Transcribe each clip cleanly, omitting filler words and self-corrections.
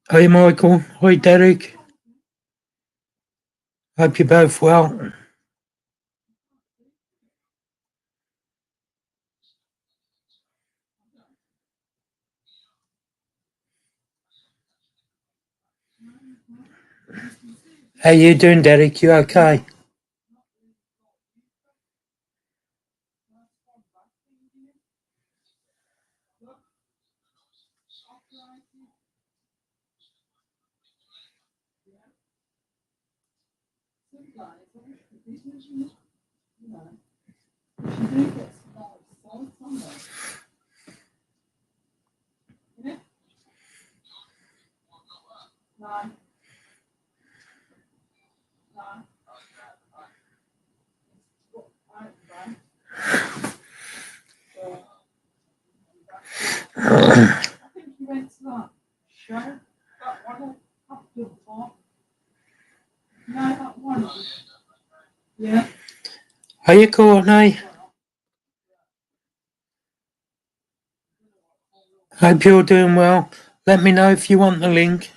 Hey Michael, hi Derek. Hope you're both well. How you doing, Derek? You okay? Are you Courtney? Hope you're doing well. Let me know if you want the link.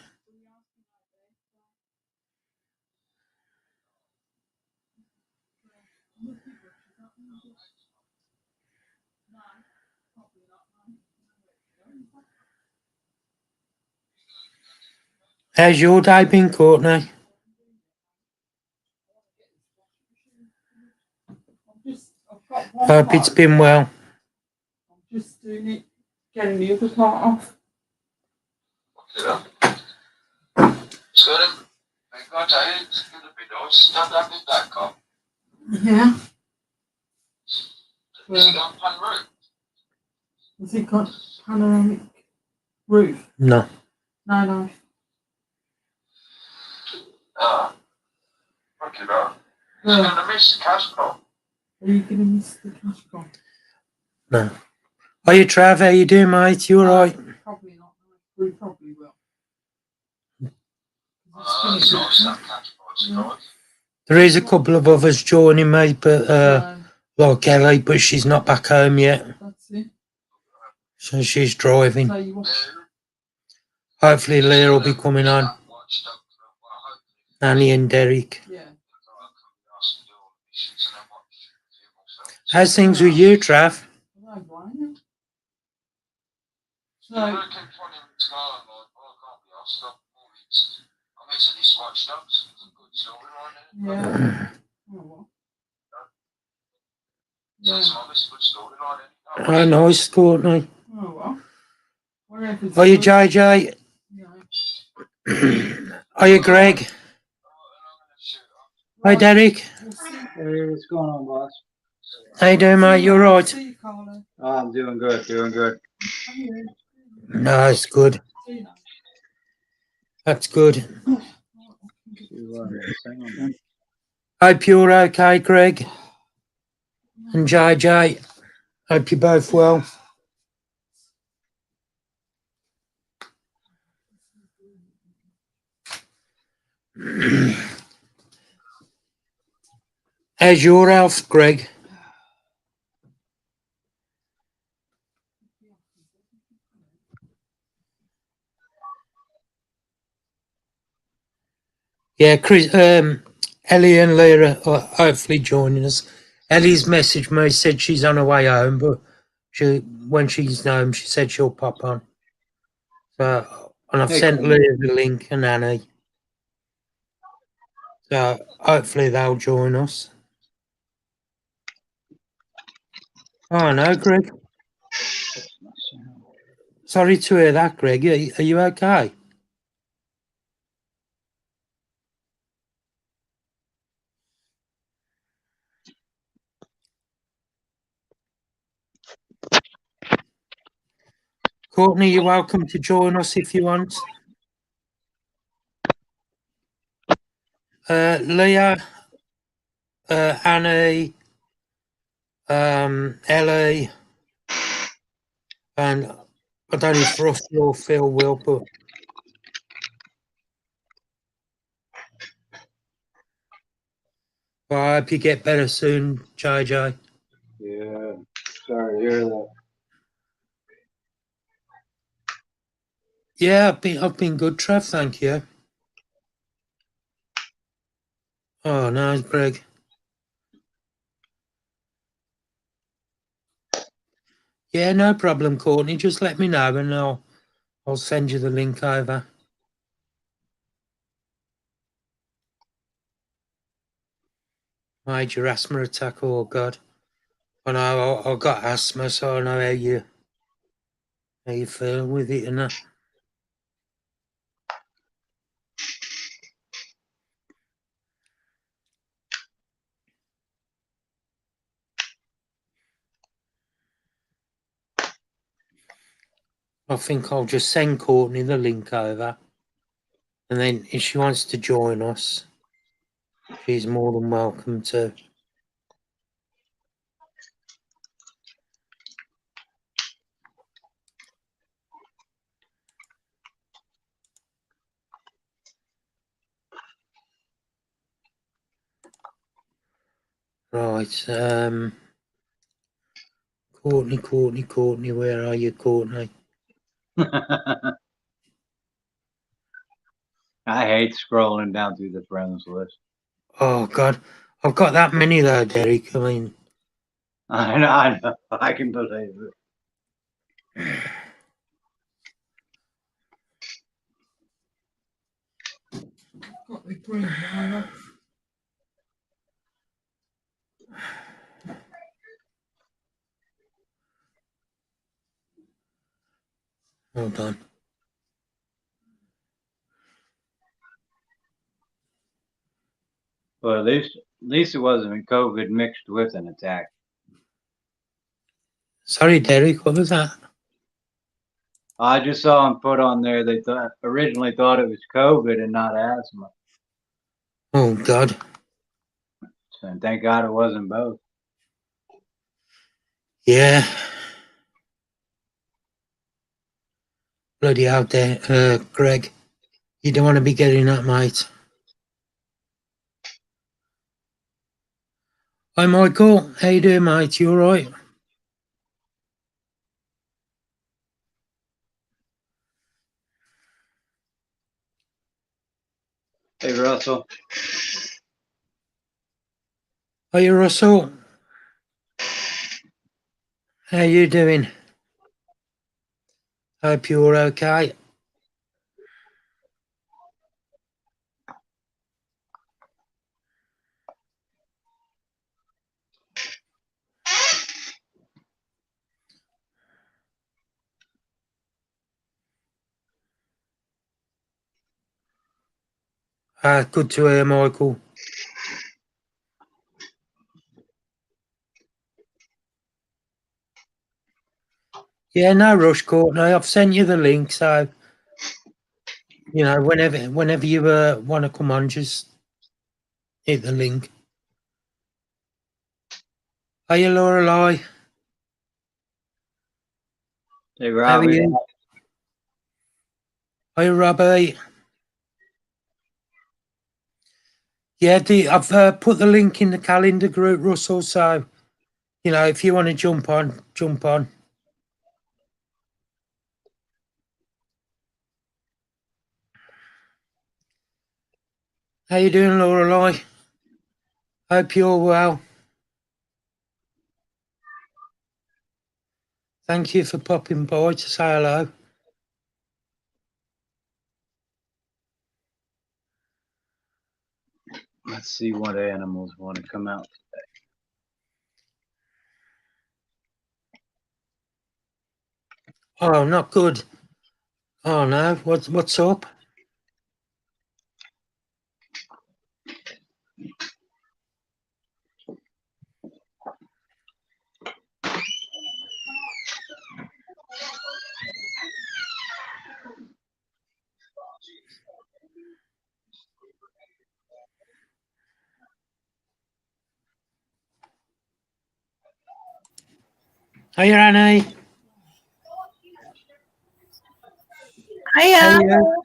How's your day been, Courtney? Hope it's been well. I'm just doing it, getting the other part off. Yeah. Has it got panoramic roof? No. No. Are you going to miss the cash crop? Are you going to miss the cash crop? No. Are you Trav? How you doing, mate? You alright? Probably not. We probably will. There is a couple of others joining me, but like Ellie, but she's not back home yet. That's it. So she's driving. So Hopefully Leah will be coming on. Annie and Derek. Yeah. How's things with you, Trav? So, yeah. Oh, nice, Courtney. Oh, well. Are you JJ? Are you Greg? Hi, Derek. Hey, what's going on, boss? How you doing, mate? You alright? Oh, I'm doing good. No, it's good. That's good. Hope you're okay, Greg. And JJ. Hope you're both well. How's your health, Greg? Yeah, Chris, Ellie and Leah are hopefully joining us. Ellie's messaged me, said she's on her way home, but when she's home, she said she'll pop on. So, and I've sent Leah the link and Annie. So hopefully they'll join us. Oh no, Greg. Sorry to hear that, Greg. Are you okay? Courtney, you're welcome to join us if you want. Leah, Annie, Ellie, and I don't know if Rusty or Phil will, but I hope you get better soon, JJ. Yeah, sorry to hear that. Yeah, I've been good, Trev, thank you. Oh, no, Greg. Yeah, no problem, Courtney. Just let me know and I'll send you the link over. Major asthma attack, oh God. I know I got asthma, so I know how you feel with it and I think I'll just send Courtney the link over. And then if she wants to join us, she's more than welcome to. Right, Courtney, where are you, Courtney? I hate scrolling down through the friends list. Oh God, I've got that many though, Derek. I mean, I know. I can believe it. Got the green one. hold on. Well, at least it wasn't COVID mixed with an attack. Sorry, Derek, what was that? I just saw them put on there. They originally thought it was COVID and not asthma. Oh God. And thank God it wasn't both. Yeah. Bloody out there, Greg. You don't want to be getting that, mate. Hi, Michael. How you doing, mate? You all right? Hey, Russell. Are you Russell? How you doing? Hope you're okay. Good to hear, Michael. Yeah, no rush, Courtney. I've sent you the link, so you know, whenever you want to come on, just hit the link. Are you Lorelei? Hey, How are Robbie. you? Are you Robbie? Yeah, I've put the link in the calendar group, Russell, so you know, if you want to jump on, jump on. How you doing, Lorelei? Hope you're well. Thank you for popping by to say hello. Let's see what animals want to come out today. Oh, not good. Oh no, what's up? Hey, Annie. Hiya. How are you?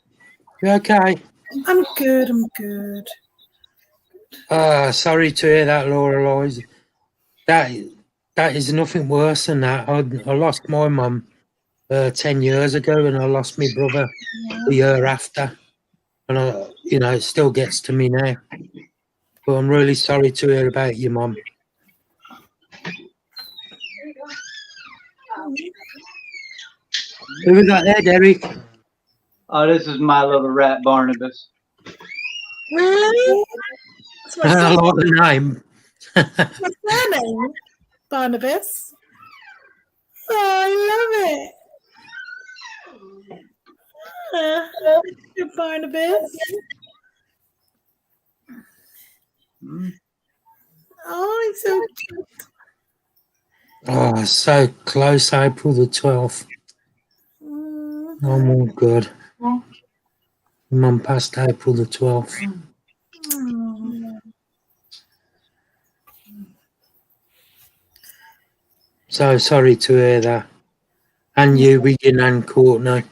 You okay? I'm good. I'm good. Sorry to hear that, Lorelei. That is nothing worse than that. I lost my mum 10 years ago, and I lost my brother the year after. And, it still gets to me now. But I'm really sorry to hear about your mum. Who was that there, Derek? Oh, this is my little rat Barnabas. Really? That's my I like the name. surname. Barnabas. Oh, I love it. Good Barnabas. Oh, it's so cute. Oh, so close, April the 12th. Oh, my God. Mum passed April the 12th. So sorry to hear that. And you with your nan Courtney.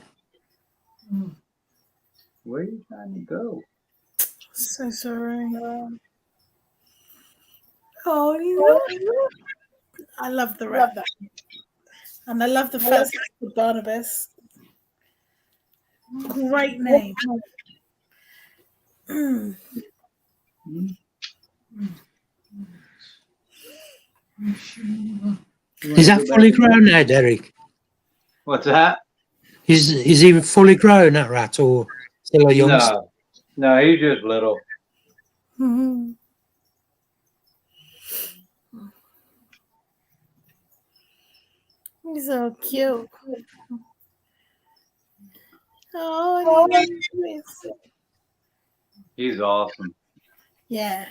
Where are you trying to go? So sorry. Oh, you know. I love the rat. And I love the first name, Barnabas. Great name. Is that fully grown now, Derek? What's that? Is he fully grown, that rat, or still a youngster? No, he's just little. He's so cute. Oh, I love this. He's awesome. Yeah.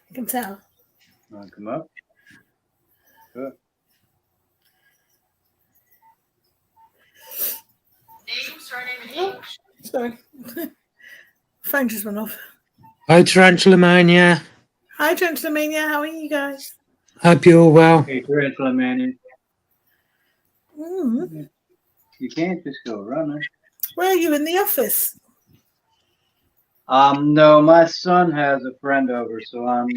I can tell. Want to come up? Good. Name, surname, and age. Sorry. Phone just went off. Hi, Tarantula Mania. Hi, Transylvania. How are you guys? Hope you're well. Hey, Tarantula Man. Mm. You can't just go running. Where are you in the office? No, my son has a friend over, so I'm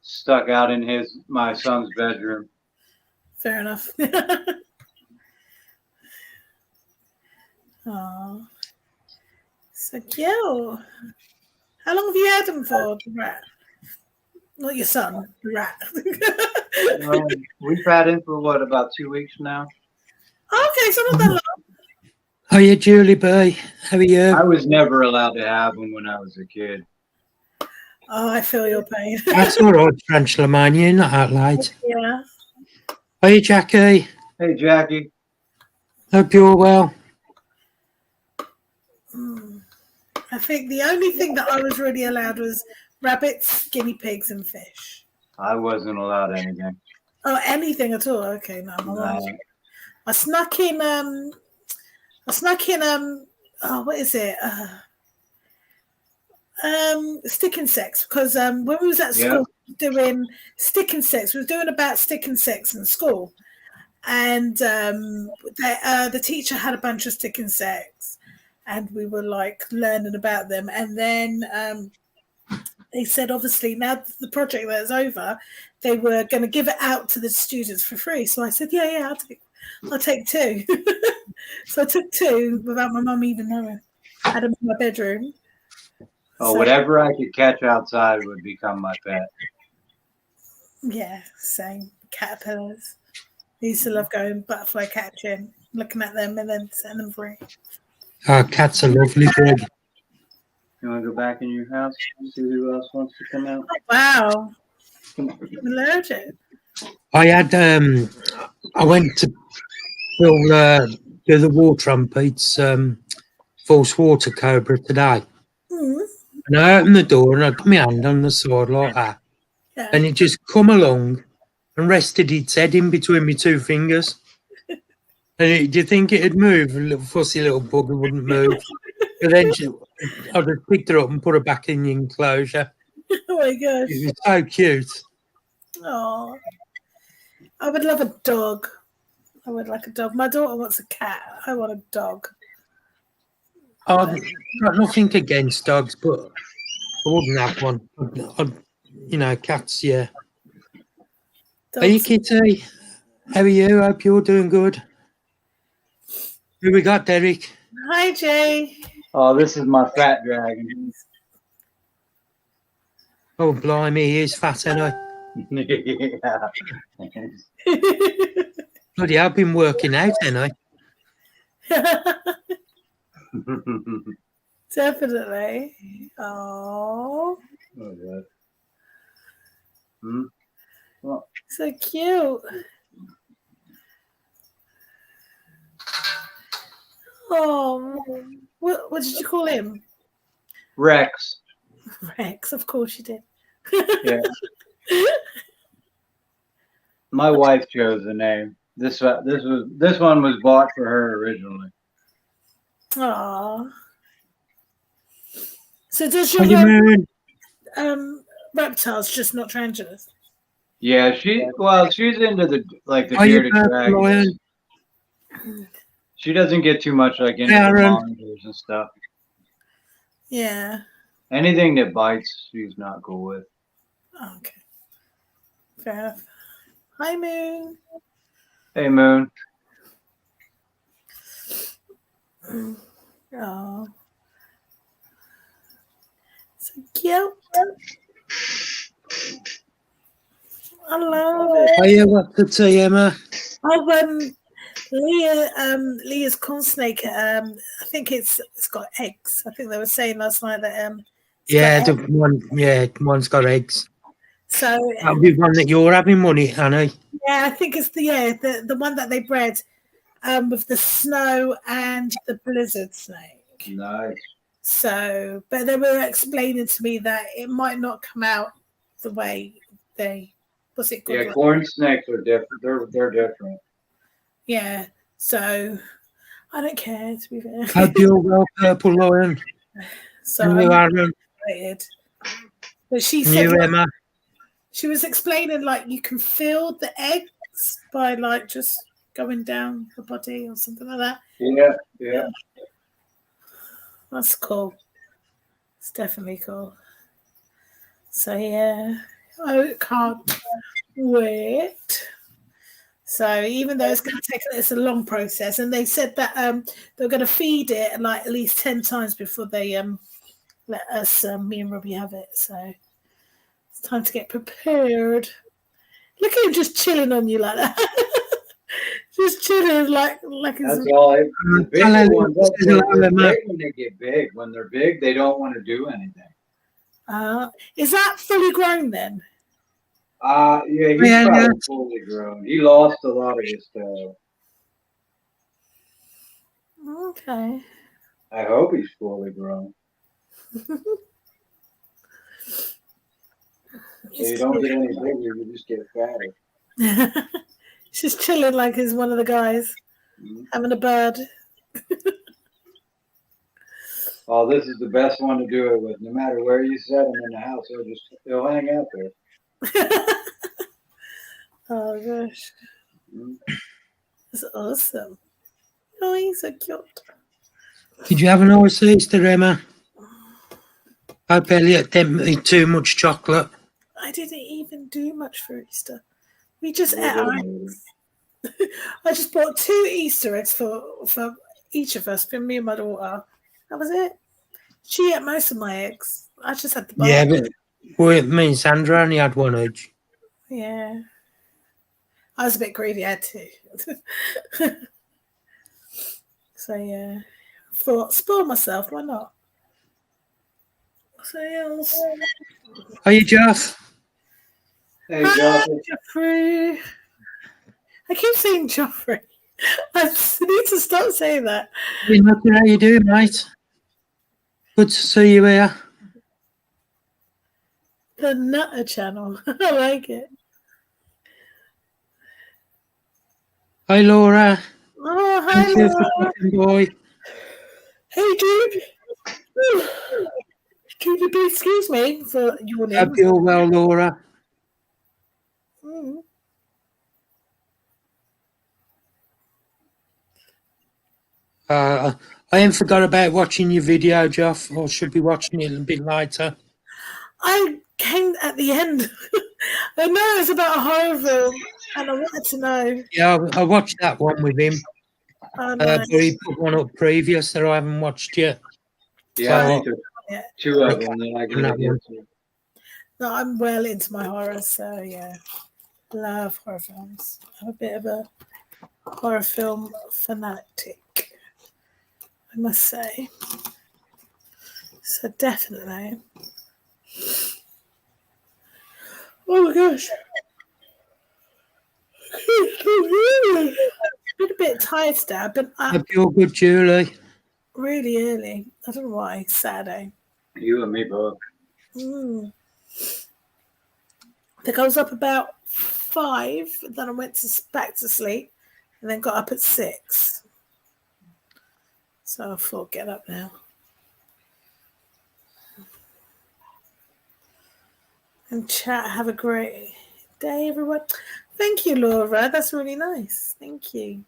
stuck out in my son's bedroom. Fair enough. Oh, so cute. How long have you had him for, the rat? Not your son, the rat. We've had him for what, about 2 weeks now? Okay, so not that long. Hiya, Julie B. How are you? I was never allowed to have him when I was a kid. Oh, I feel your pain. That's all right, Tarantula Mania. You're not that late. Yeah. Hiya, Jackie. Hey, Jackie. Hope you're well. I think the only thing that I was really allowed was rabbits, guinea pigs, and fish. I wasn't allowed anything. Oh, anything at all? Okay, no. I snuck in. Oh, what is it? Stick insects, because when we was at school doing stick insects, we was doing about stick insects in school, and the teacher had a bunch of stick insects, and we were like learning about them, and then they said obviously now that the project that is over, they were going to give it out to the students for free. So I said, yeah, I'll take 2. So I took 2 without my mum even knowing. I had them in my bedroom. Oh, whatever I could catch outside would become my pet. Yeah, same. Caterpillars. I used to love going butterfly catching, looking at them and then setting them free. Cats are lovely, Greg. You want to go back in your house and see who else wants to come out? Oh, wow. Come on. I'm allergic. I had I went to do the water on Pete's false water cobra today. And I opened the door and I got my hand on the side like that. Yeah. And it just come along and rested its head in between my 2 fingers. And do you think it'd move? A little fussy little bugger wouldn't move. But then I just picked her up and put her back in the enclosure. Oh my gosh. It was so cute. Oh, I would love a dog. I would like a dog. My daughter wants a cat. I want a dog. I've got nothing against dogs, but I wouldn't have one. Cats, yeah. Dogs. Are you, Kitty? How are you? Hope you're doing good. Who we got, Derek? Hi, Jay. Oh, this is my fat dragon. Oh, blimey, he is fat, anyway. Yeah. Bloody, I've been working out, anyway. Definitely. Oh, Oh, God. Hmm? Well, so cute. Oh, what did you call him? Rex. Rex. Of course you did. Yeah. My wife chose the name. This one was bought for her originally. Aw. So does What do you your mean? reptiles just not tarantulas? Yeah, she's into the Are you bearded purple dragons. lion? She doesn't get too much into the Aaron. monitors and stuff. Yeah. Anything that bites, she's not cool with. Okay. Fair enough. Hi, Moon. Hey, Moon. Oh. So cute. I love it. Are you up to tea, Emma? Oh, Leah's corn snake. I think it's got eggs. I think they were saying last night that it's Yeah, got eggs. one's got eggs. So That'll be one that you're having, money, Annie. yeah, I think it's the one that they bred with the snow and the blizzard snake. Nice. So, but they were explaining to me that it might not come out the way they. What's it called? Yeah, corn snakes are different. They're different. Yeah. So, I don't care, to be fair. Hope you're well, purple lion. So And you, I'm Aaron. excited. But she And said you, Emma. she was explaining like you can feel the eggs by like just going down the body or something like that. Yeah. That's cool. It's definitely cool. So yeah, I can't wait. So even though it's a long process, and they said that they're going to feed it like at least 10 times before they let us, me and Robbie, have it. So it's time to get prepared. Look at him just chilling on you like that. Just chilling like That's his. all. The big ones, they're Emma. big when they get big. When they're big, they don't want to do anything. Is that fully grown then? Yeah, he's Yeah, probably yeah. fully grown. He lost a lot of his tail. Okay. I hope he's fully grown. So you don't get any bigger, you just get fatter. She's chilling like he's one of the guys having a bird. Oh, this is the best one to do it with. No matter where you set him in the house, he'll hang out there. Oh gosh, Mm. that's awesome. Oh, he's so cute. Did you have a nice Easter, Emma? Hope Elliot didn't eat too much chocolate. I didn't even do much for Easter. We just ate our eggs. I just bought 2 Easter eggs for each of us, for me and my daughter. That was it. She ate most of my eggs. I just had the bar. Yeah, but me and Sandra only had one each. Yeah. I was a bit greedy, I had 2. So yeah. Thought, spoil myself, why not? So yes. Are you, Joff? Hey, Hi, Joffy. Joffrey. I keep saying Joffrey. I need to stop saying that. How you doing, mate? Good to see you here. The Nutter channel. I like it. Hi, Laura. Oh, hi, Thank you for Laura. coming, boy. Hey, dude. Can you please excuse me for your name? Hope you're well, Laura. Mm. I ain't forgot about watching your video, Joff. I should be watching it a bit later. I came at the end. I know it's about a horror film, and I wanted to know. Yeah, I watched that one with him. Oh, but nice. he put one up previous that I haven't watched yet. Yeah, I So- need to Yeah. 2 of them. Then I can That get one. to. No, I'm well into my horror, so yeah. Love horror films. I'm a bit of a horror film fanatic, I must say. So definitely. Oh my gosh. Been a bit tired today. I've been up Hope you're good, Julie. really early. I don't know why. Saturday. You and me both. I think I was up about 5, then I went back to sleep, and then got up at 6. So I thought, get up now. And chat. Have a great day, everyone. Thank you, Laura. That's really nice. Thank you.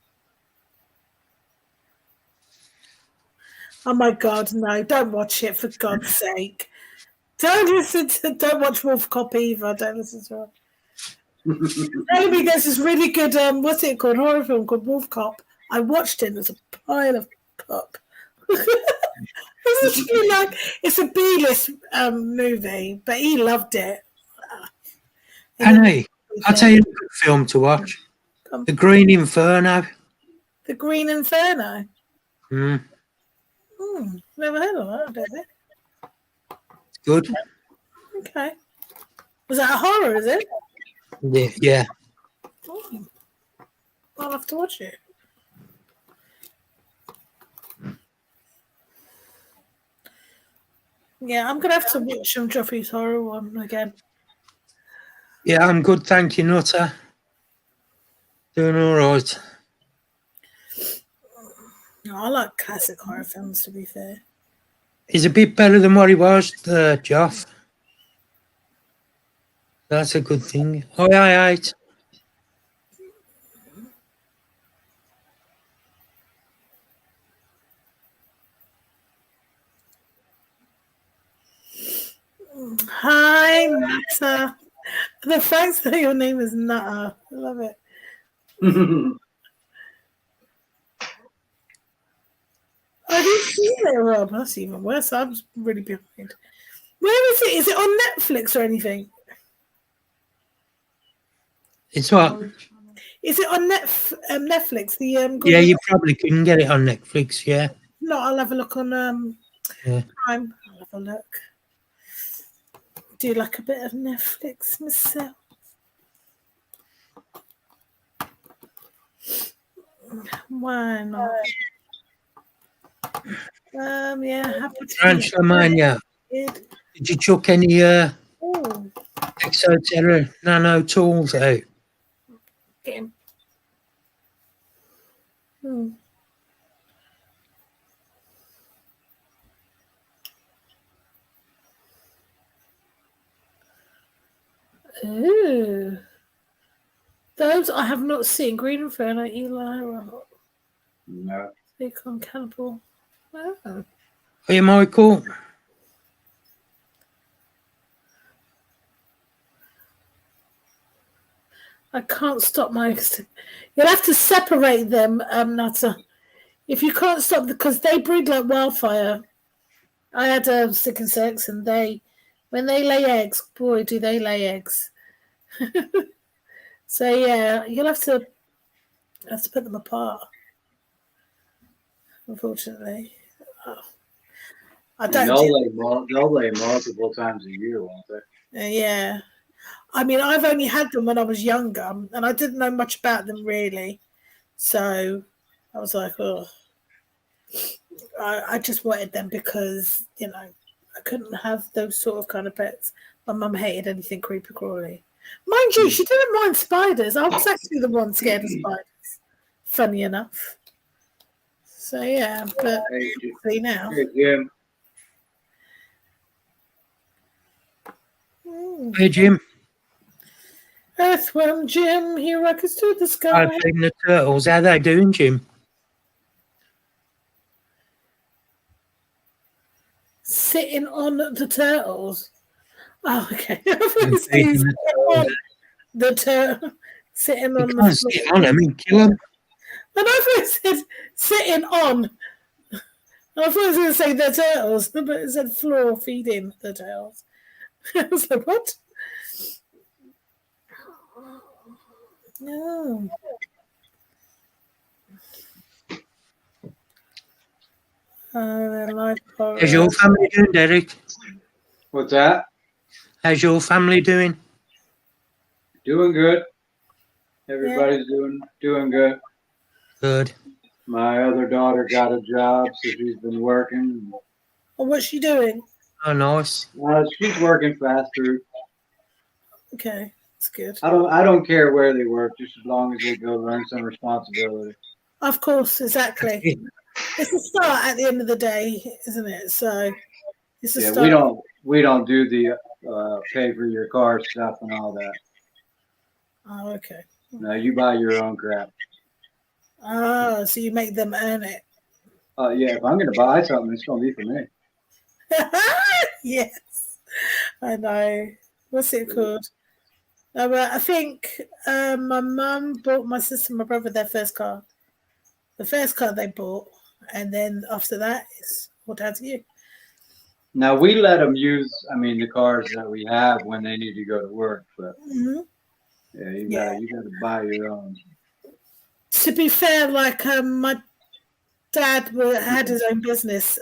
Oh my God, no! Don't watch it for God's sake. Don't watch Wolf Cop either. Don't listen to it. Maybe there's this really good what's it called, horror film called Wolf Cop. I watched it. It's a pile of pop. It's a B-list movie, but he loved it. Annie, I'll tell you a good film to watch. The Green Inferno. The Green Inferno. Mm, Never heard of that, does it? good. Okay. Was that a horror, is it? Yeah. Oh, I'll have to watch it. Yeah, I'm gonna have to watch some Joffy's horror one again. Yeah, I'm good, thank you, Nutter. Doing all right. I like classic horror films, to be fair. He's a bit better than what he was, Joff. That's a good thing. Oh, aye. Hi, Nutter. The fact that your name is Nutter. I love it. I didn't see it, Rob. That's even worse. I'm really behind. Where is it? Is it on Netflix or anything? It's what? Is it on Netflix? Yeah, you probably couldn't get it on Netflix, yeah. No, I'll have a look on Yeah. Prime. I'll have a look. Do like a bit of Netflix myself. Why not? Yeah, happy to Tarantula Mania. Did. Did you chuck any Oh, Exoterra nano tools out? get him. Ooh. Those I have not seen. Green Inferno, Eli, No. Bacon, Cannibal. Oh. Hey, Michael. I can't stop my. You'll have to separate them, Nutter. If you can't stop, because they breed like wildfire. I had stick and sex, and when they lay eggs, boy, do they lay eggs. So yeah, you'll have to put them apart. Unfortunately, I don't. They'll lay multiple times a year, won't they? Yeah. I mean, I've only had them when I was younger, and I didn't know much about them really. So I was like, oh, I just wanted them because, I couldn't have those sort of kind of pets. My mum hated anything creepy crawly. Mind you, she didn't mind spiders. I was actually the one scared of spiders. Funny enough. So yeah, but see now. Hey, Jim. Hey, Jim. Earthworm Jim, he rockets to the sky. I'm feeding the turtles. How they doing, Jim? Sitting on the turtles. Oh, okay. The Sitting on you can't sit on them and kill them. And I thought it said sitting on. I thought it was going to say the turtles, but it said floor feeding the turtles. I was like, what? No. How's your family doing, Derek? What's that? How's your family doing? Doing good. Everybody's doing good. Good. My other daughter got a job, so she's been working. Oh, what's she doing? Oh, nice. She's working fast food. Okay, that's good. I don't care where they work, just as long as they go learn some responsibility. Of course, exactly. It's a start at the end of the day, isn't it? So it's a start. We don't do the pay for your car stuff and all that. Oh, okay. No, you buy your own crap. Oh, so you make them earn it. Yeah, if I'm gonna buy something, it's gonna be for me. Yes, I know. What's it called? But I think my mum bought my sister and my brother their first car. The first car they bought, and then after that, it's all down to you. Now we let them use, the cars that we have when they need to go to work, but Mm-hmm. you gotta buy your own. To be fair, like my dad had his own business.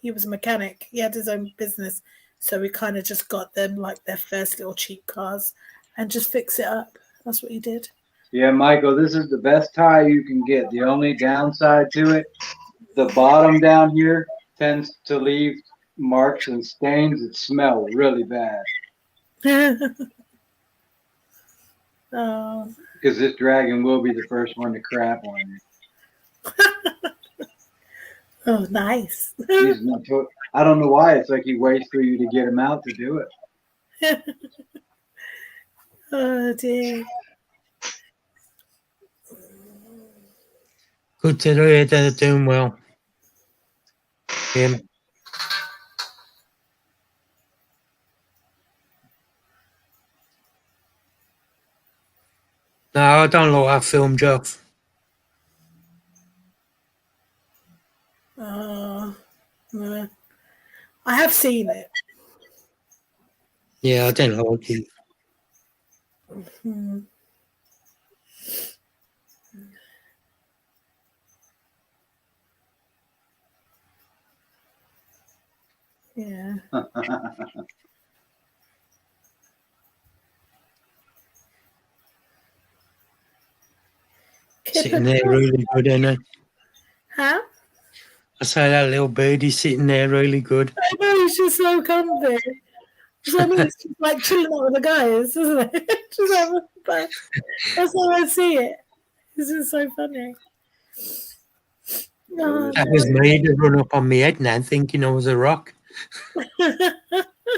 He was a mechanic. He had his own business, so we kind of just got them like their first little cheap cars and just fix it up. That's what he did. Yeah, Michael, this is the best tie you can get. The only downside to it, the bottom down here tends to leave marks and stains that smell really bad. Oh. Because this dragon will be the first one to crap on you. Oh, nice. I don't know why. It's like he waits for you to get him out to do it. Oh, dear. Good to hear they're doing well. Yeah. No, I don't like that film, Joff. No. I have seen it. Yeah, I don't like it. Hmm. Yeah. Sitting there really good, isn't it? Huh? I say that little birdie's sitting there really good. I know, he's just so comfy. So I mean, it's just like chilling out with the guys, isn't it? Just having fun. That's how I see it. This is so funny. Oh, That was me to run up on my head now thinking I was a rock.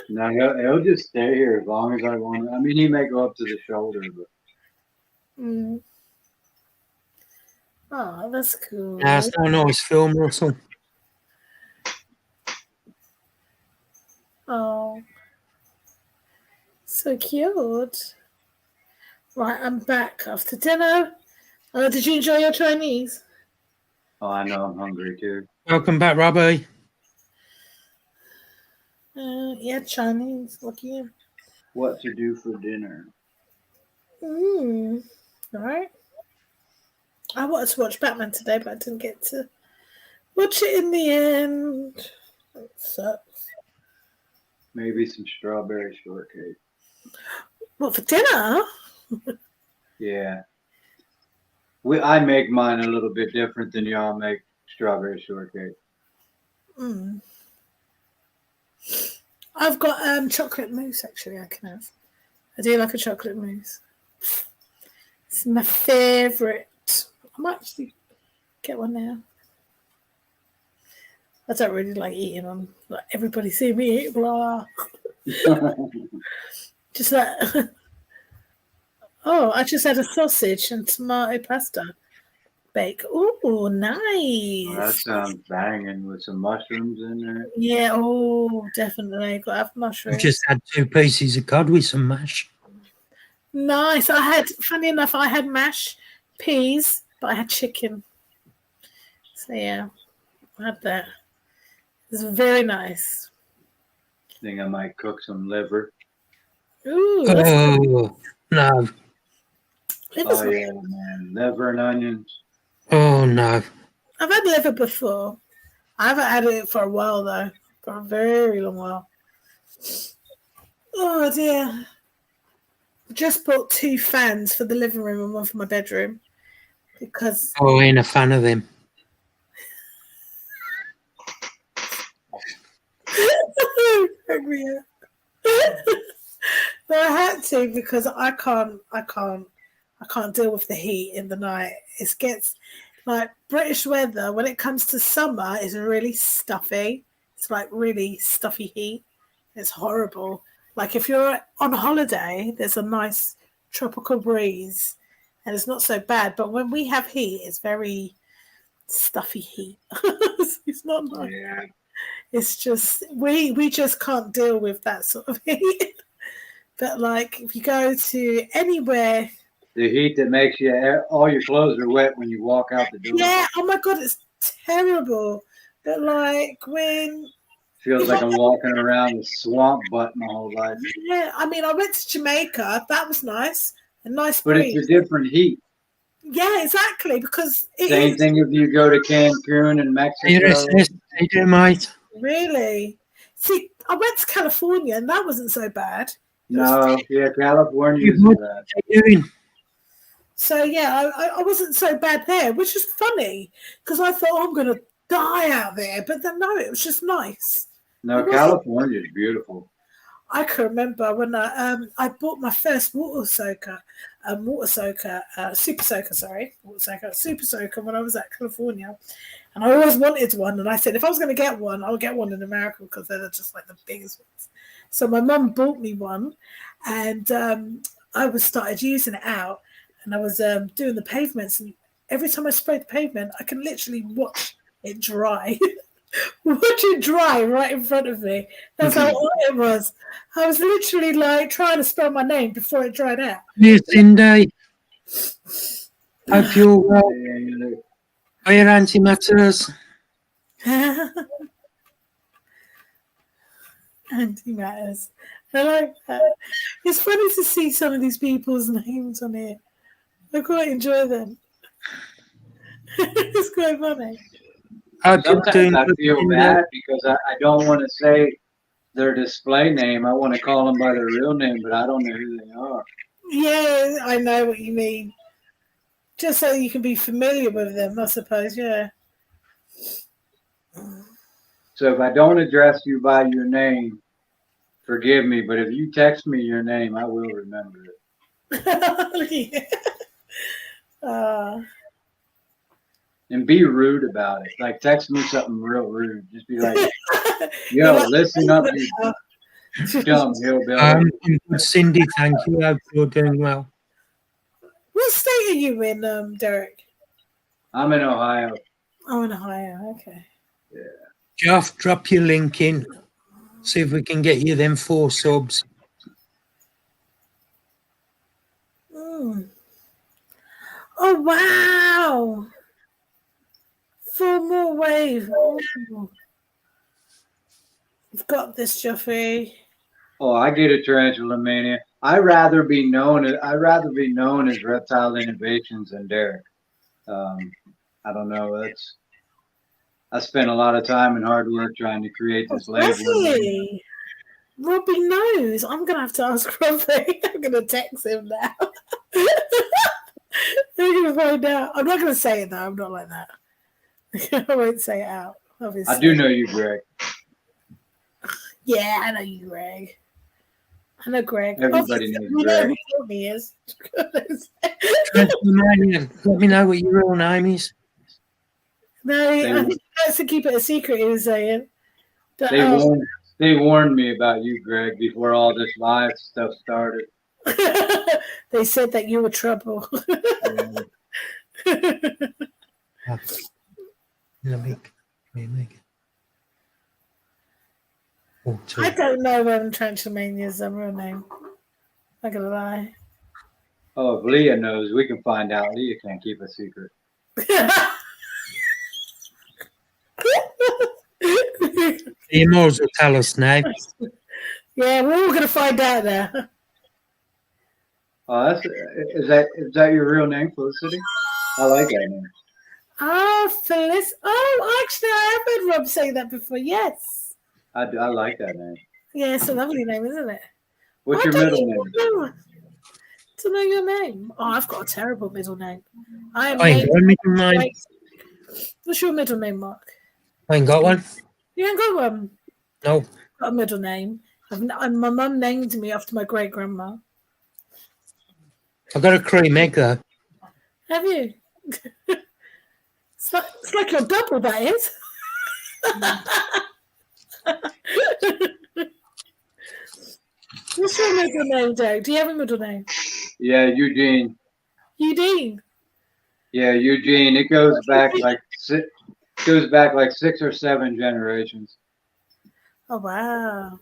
No, he'll just stay here as long as I want. He may go up to the shoulder, but. Mm. Oh, that's cool. That's no nice film, Russell. Oh, so cute. Right, I'm back after dinner. Did you enjoy your Chinese? Oh, I know, I'm hungry too. Welcome back, Robbie. Yeah, Chinese. Lucky you. What to do for dinner? All right. I wanted to watch Batman today, but I didn't get to watch it in the end. It sucks. Maybe some strawberry shortcake. What, for dinner? Yeah. I make mine a little bit different than y'all make strawberry shortcake. I've got chocolate mousse, actually, I can have. I do like a chocolate mousse. It's my favourite. I might actually get one now. I don't really like eating them. Like, everybody see me eat, blah. Just like... Oh, I just had a sausage and tomato pasta bake. Ooh, nice. Well, that sounds banging with some mushrooms in there. Yeah, oh, definitely. Got to have I mushrooms. just had 2 pieces of cod with some mash. Nice. Funny enough, I had mash, peas, but I had chicken. So yeah, I had that. It was very nice. I think I might cook some liver. Ooh, Oh, no. Oh yeah, man, liver and onions. Oh, no. I've had liver before. I haven't had it for a while though, for a very long while. Oh dear. I just bought 2 fans for the living room and one for my bedroom because Oh, I ain't a fan of them. No, I had to because I can't deal with the heat in the night. It gets like British weather when it comes to summer is really stuffy. It's like really stuffy heat. It's horrible. Like if you're on holiday, there's a nice tropical breeze and it's not so bad. But when we have heat, it's very stuffy heat. It's not nice. Yeah. It's just we just can't deal with that sort of heat. But like if you go to anywhere, The heat that makes you all your clothes are wet when you walk out the door. yeah, oh my god, it's terrible. But like when Feels like I'm walking around the swamp butt my whole life. yeah, I mean I went to Jamaica, that was nice. A nice But breeze. it's a different heat. Yeah, exactly, because it Same is thing if you go to Cancun and Mexico. How you doing, mate? really. See, I went to California and that wasn't so bad. No, yeah, California isn't bad. How you doing? So yeah, I wasn't so bad there, which is funny because I thought I'm gonna die out there, but then no, it was just nice. No, California is beautiful. I can remember when I bought my first super soaker when I was at California, and I always wanted one. And I said if I was going to get one, I'll get one in America because they're just like the biggest ones. So my mum bought me one, and I started using it out, and I was doing the pavements, and every time I sprayed the pavement, I can literally watch it dry. Watch it dry right in front of me. That's how hot it was. I was literally like trying to spell my name before it dried out. Yes, Cindy. Hope you're well. Are your antimatters? Antimatters. I like that. It's funny to see some of these people's names on here. I quite enjoy them. It's quite funny. Sometimes I feel bad because I don't want to say their display name. I want to call them by their real name, but I don't know who they are. Yeah, I know what you mean. Just so you can be familiar with them, I suppose, yeah. So if I don't address you by your name, forgive me, but if you text me your name, I will remember it. And be rude about it. Like text me something real rude. Just be like, yo, listen up, you dumb hillbilly. Cindy, thank you. I hope you're doing well. What state are you in, Derek? I'm in Ohio. Oh, in Ohio, okay. Yeah. Jeff, drop your link in. See if we can get you them 4 subs. Mm. Oh, wow. 4 more waves. Oh. You've got this, Joffy. Oh, I get a tarantula mania. I'd rather be known as Reptile Innovations than Derek. I don't know. I spent a lot of time and hard work trying to create this label. Really? Robbie knows. I'm gonna have to ask Robbie. I'm gonna text him now. We're gonna find out. I'm not gonna say it though. I'm not like that. I won't say it out. Obviously. I do know you, Greg. Yeah, I know you, Greg. I know Greg. Everybody knows you Greg. know who he is. Let me know what your real name is. No, I think he has to keep it a secret, he was saying. But, they warned me about you, Greg, before all this live stuff started. They said that you were trouble. I don't know when Transylvania's real name. Not gonna lie. Oh, if Leah knows, we can find out. Leah can't keep a secret. You might as well tell us now. Yeah, we're all going to find out there. Oh, is that your real name, Felicity? I like that name. Oh, Phyllis. Oh, actually, I have heard Rob say that before. Yes. I like that name. Yeah, it's a lovely name, isn't it? What's your middle name? To know your name. Oh, I've got a terrible middle name. I am I ain't got a middle name. What's your middle name, Mark? I ain't got one. You ain't got one. No. Got a middle name. My mum named me after my great grandma. I got a cream egg though. Have you? It's like your double, that is. What's your middle name, Doug? Do you have a middle name? Yeah, Eugene. Eugene. Yeah, Eugene. It goes back like 6 or 7 generations. Oh wow.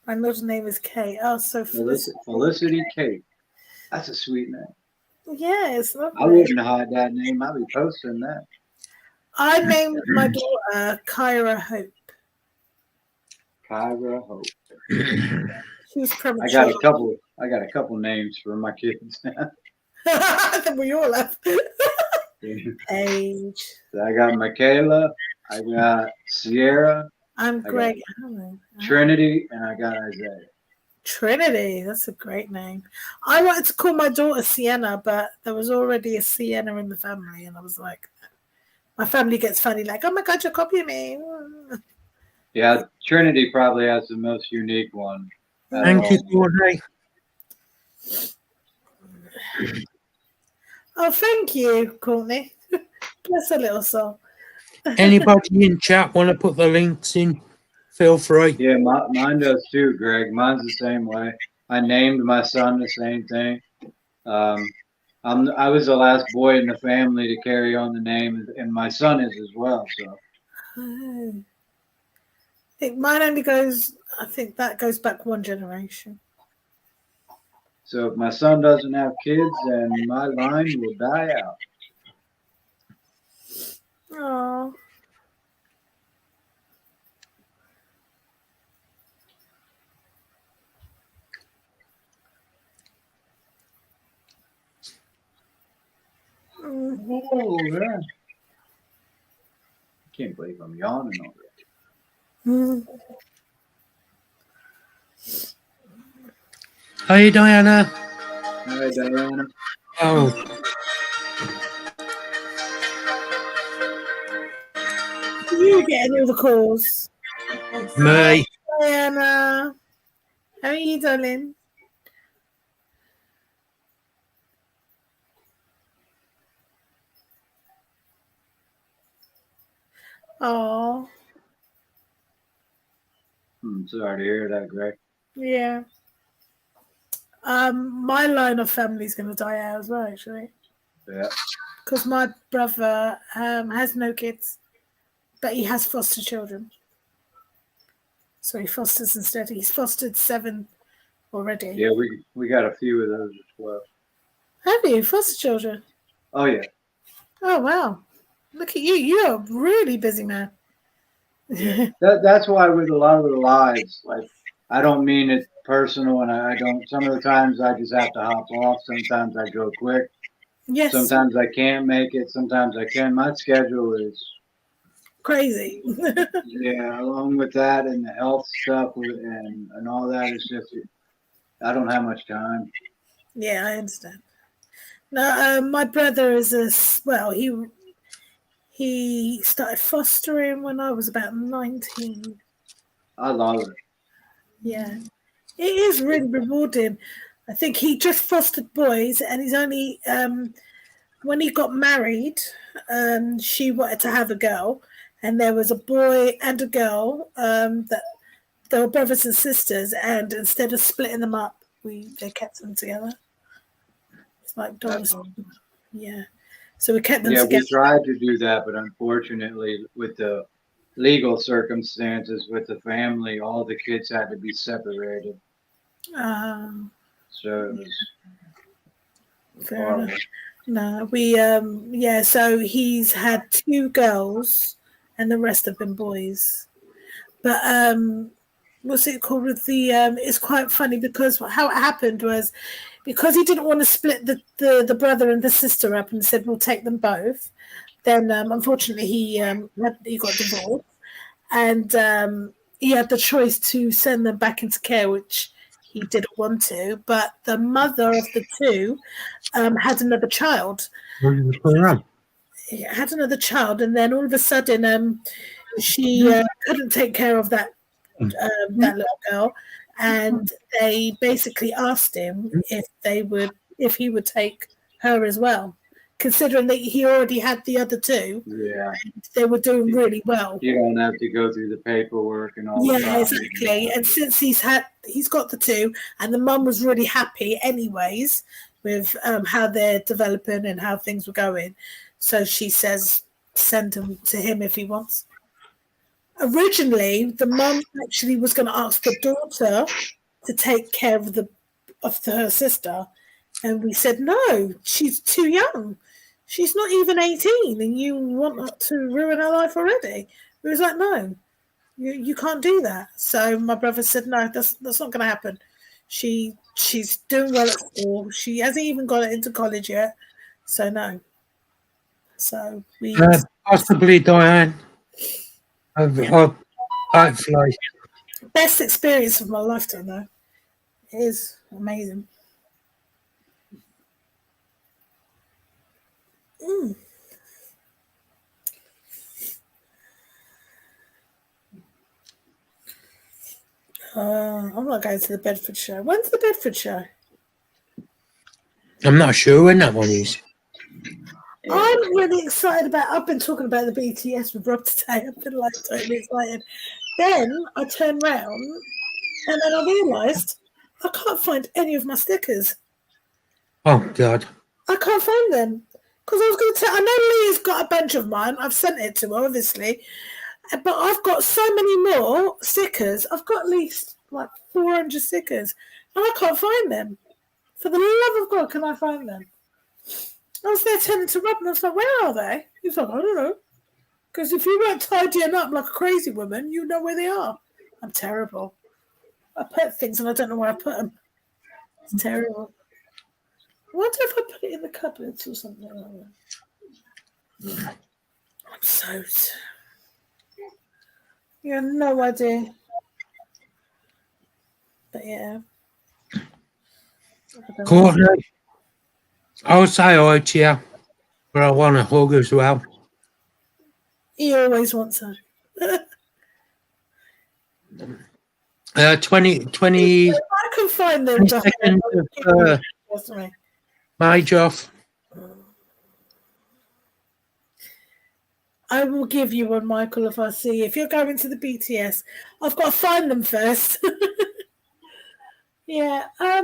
My middle name is Kate. Oh, so Felicity Kate. That's a sweet name. Yeah, it's lovely. I wouldn't hide that name. I'd be posting that. I named my daughter Kyra Hope. Kyra Hope. She was premature. I got a couple names for my kids. Then we all have. Age. So I got Michaela. I got Sierra. I'm Greg. Trinity, and I got Isaiah. Trinity, that's a great name. I wanted to call my daughter Sienna, but there was already a Sienna in the family, and I was like, my family gets funny, like, oh my God, you're copying me. Yeah, Trinity probably has the most unique one. Thank you, Courtney. Oh, thank you, Courtney. Bless a little soul. Anybody in chat want to put the links in? Feel free. Yeah, mine does too, Greg. Mine's the same way. I named my son the same thing. I was the last boy in the family to carry on the name, and my son is as well. So. Oh. I think mine only goes. I think that goes back one generation. So if my son doesn't have kids, then my line will die out. Oh. Oh, man. I can't believe I'm yawning already. Hey, Diana. Hi, Diana. Oh. You getting all the calls. Me. Diana. How are you, darling? Oh. I'm sorry to hear that, Greg. Yeah. My line of family is going to die out as well, actually. Yeah. Because my brother has no kids, but he has foster children. So he fosters instead. He's fostered 7 already. Yeah, we got a few of those as well. Have you foster children? Oh yeah. Oh wow! Look at you. You're a really busy man. Yeah. That's why with a lot of the lives, like I don't mean it personal, and I don't. Some of the times I just have to hop off. Sometimes I go quick. Yes. Sometimes I can't make it. Sometimes I can. My schedule is crazy. Yeah, along with that and the health stuff and all that, it's just I don't have much time. Yeah, I understand. No, my brother is he started fostering when I was about 19. I love it. Yeah, it is really rewarding. I think he just fostered boys, and he's only when he got married, she wanted to have a girl, and there was a boy and a girl that they were brothers and sisters, and instead of splitting them up, they kept them together. It's like dogs. Yeah. So we kept them together. We tried to do that, but unfortunately, with the legal circumstances with the family, all the kids had to be separated. So it was Fair enough. No, we so he's had 2 girls and the rest have been boys. But what's it called with the it's quite funny because how it happened was because he didn't want to split the brother and the sister up and said we'll take them both. Then unfortunately he got divorced and he had the choice to send them back into care, which he didn't want to. But the mother of the 2 had another child. Had another child, and then all of a sudden, she couldn't take care of that little girl, and they basically asked him if he would take her as well, considering that he already had the other 2. Yeah, they were doing really well. you don't have to go through the paperwork and all. Yeah, exactly. And since he's got the 2, and the mum was really happy, anyways, with how they're developing and how things were going. So she says, send him to him if he wants. Originally, the mum actually was going to ask the daughter to take care of her sister, and we said no, she's too young. She's not even 18, and you want to ruin her life already. We was like, no, you can't do that. So my brother said, no, that's not going to happen. She's doing well at school. She hasn't even got into college yet, so no. So we possibly Diane. Hopefully. Best experience of my lifetime, though. It is amazing. I'm not going to the Bedford show. When's the Bedford show? I'm not sure when that one is. I'm really excited about. I've been talking about the BTS with Rob today. I've been like totally excited. Then I turned round and then I realised I can't find any of my stickers. Oh God! I can't find them because I was going to tell. I know Leah's got a bunch of mine. I've sent it to her, obviously, but I've got so many more stickers. I've got at least like 400 stickers, and I can't find them. For the love of God, can I find them? I was there turning to Rob and I was like, where are they? He's like, I don't know. Because if you weren't tidying up like a crazy woman, you know where they are. I'm terrible. I put things and I don't know where I put them. It's terrible. I wonder if I put it in the cupboards or something like that. I'm so... You have no idea. But yeah. Courtney, I would say hi to you, but I want a hug as well. He always wants her. 20 I can find them. 22nd of May, Joff. I will give you one, Michael, if I see. If you're going to the BTS, I've got to find them first. Yeah, I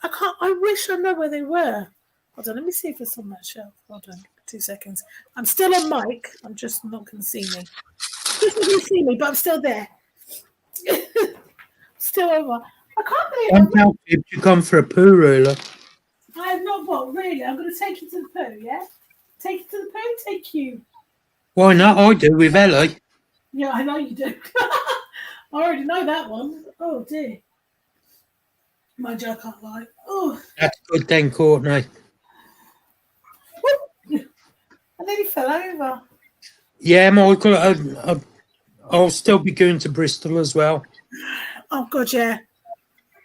can't. I wish I know where they were. Hold on, let me see if it's on that shelf. Hold on, 2 seconds. I'm still on mic. I'm just not going to see me. Just not going to see me, but I'm still there. Still over. I can't believe If you come for a poo ruler. I have not what, really? I'm going to take you to the poo, yeah? Take you to the poo, take you. Why not? I do with Ellie. Yeah, I know you do. I already know that one. Oh, dear. Mind you, I can't lie. Oh. That's good then, Courtney. I nearly fell over. Yeah, Michael, I'll still be going to Bristol as well. Oh, God, yeah.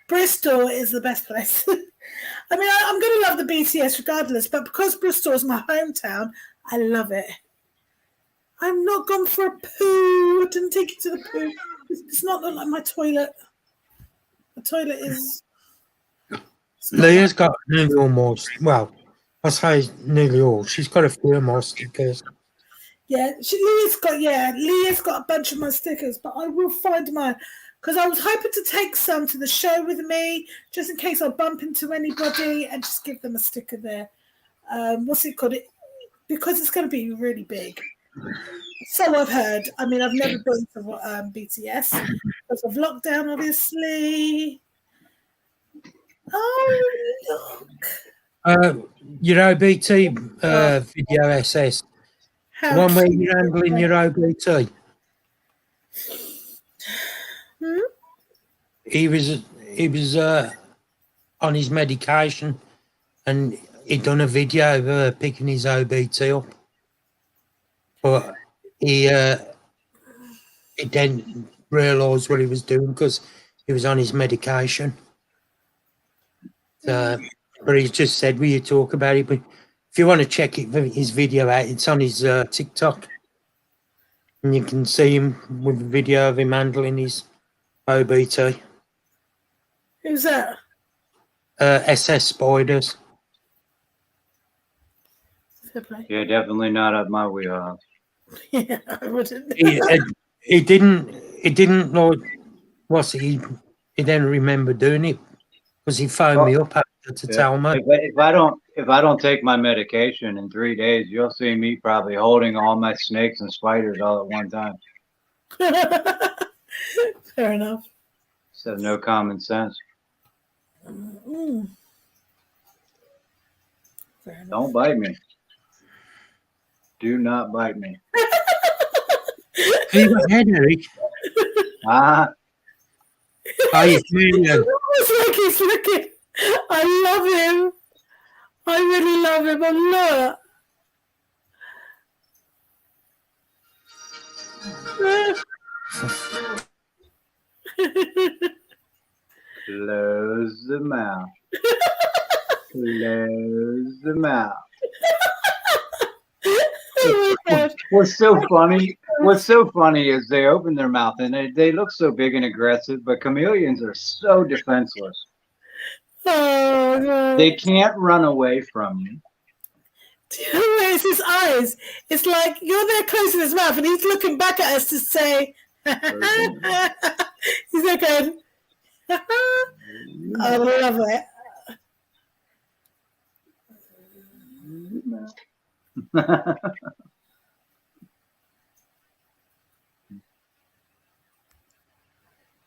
Bristol is the best place. I mean, I'm going to love the BTS regardless, but because Bristol is my hometown, I love it. I'm not gone for a poo. I didn't take you to the poo. It's not like my toilet. The toilet is... Leah's got nearly almost, well, I say nearly all. She's got a few more stickers. Yeah, Leah's got a bunch of my stickers, but I will find mine because I was hoping to take some to the show with me, just in case I bump into anybody and just give them a sticker there. What's it called? Because it's going to be really big. So I've heard. I mean, I've never been to BTS because of lockdown, obviously. Oh, look. Your OBT video SS. The How one where cute. you're handling your OBT. Hmm? He was on his medication, and he'd done a video of picking his OBT up, but he didn't realise what he was doing because he was on his medication. But he just said, "Will you talk about it?" But if you want to check his video out, it's on his TikTok, and you can see him with a video of him handling his OBT. Who's that? SS Spiders. Yeah, definitely not up my wheelhouse. Yeah, I wouldn't. He didn't know what's he didn't remember doing it because he phoned me up after to tell me. If I don't take my medication in 3 days, you'll see me probably holding all my snakes and spiders all at one time. Fair enough. So no common sense. Mm. Fair enough. Don't bite me. Do not bite me. You got head, Eric? Ah, It's like he's looking. I love him. I really love him. And look. close the mouth. Close the mouth. Oh my God. What's so funny is they open their mouth and they look so big and aggressive, but chameleons are so defenseless. Oh, God. They can't run away from you. Do you know where it's his eyes? It's like you're there close in his mouth and he's looking back at us to say, he's like going, I love it.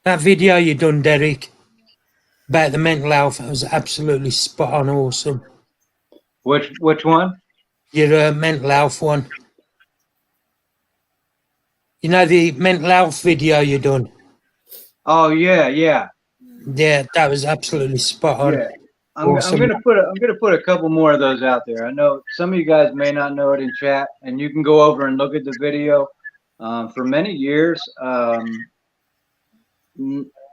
That video you done, Derek, about the mental health was absolutely spot on, awesome. Which one? Your mental health one. You know the mental health video you done? Oh yeah. Yeah, that was absolutely spot on. Yeah. I'm gonna put a couple more of those out there. I know some of you guys may not know it in chat, and you can go over and look at the video. For many years,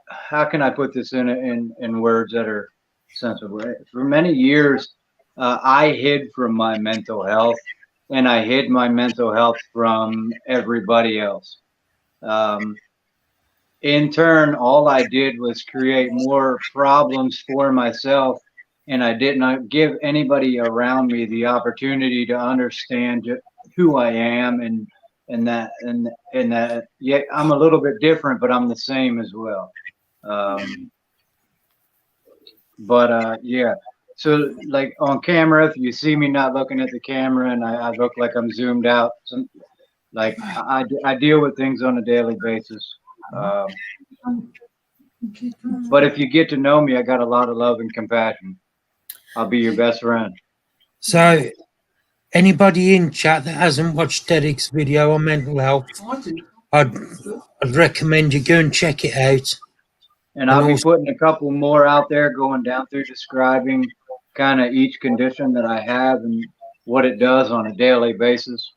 how can I put this in words that are sensible? For many years, I hid from my mental health, and I hid my mental health from everybody else. In turn, all I did was create more problems for myself, and I did not give anybody around me the opportunity to understand who I am and that yeah, I'm a little bit different, but I'm the same as well. Yeah. So like on camera, if you see me not looking at the camera and I look like I'm zoomed out, like I deal with things on a daily basis. But if you get to know me, I got a lot of love and compassion. I'll be your best friend. So, anybody in chat that hasn't watched Derek's video on mental health, I'd recommend you go and check it out. And I'll be putting a couple more out there, going down through describing kind of each condition that I have and what it does on a daily basis.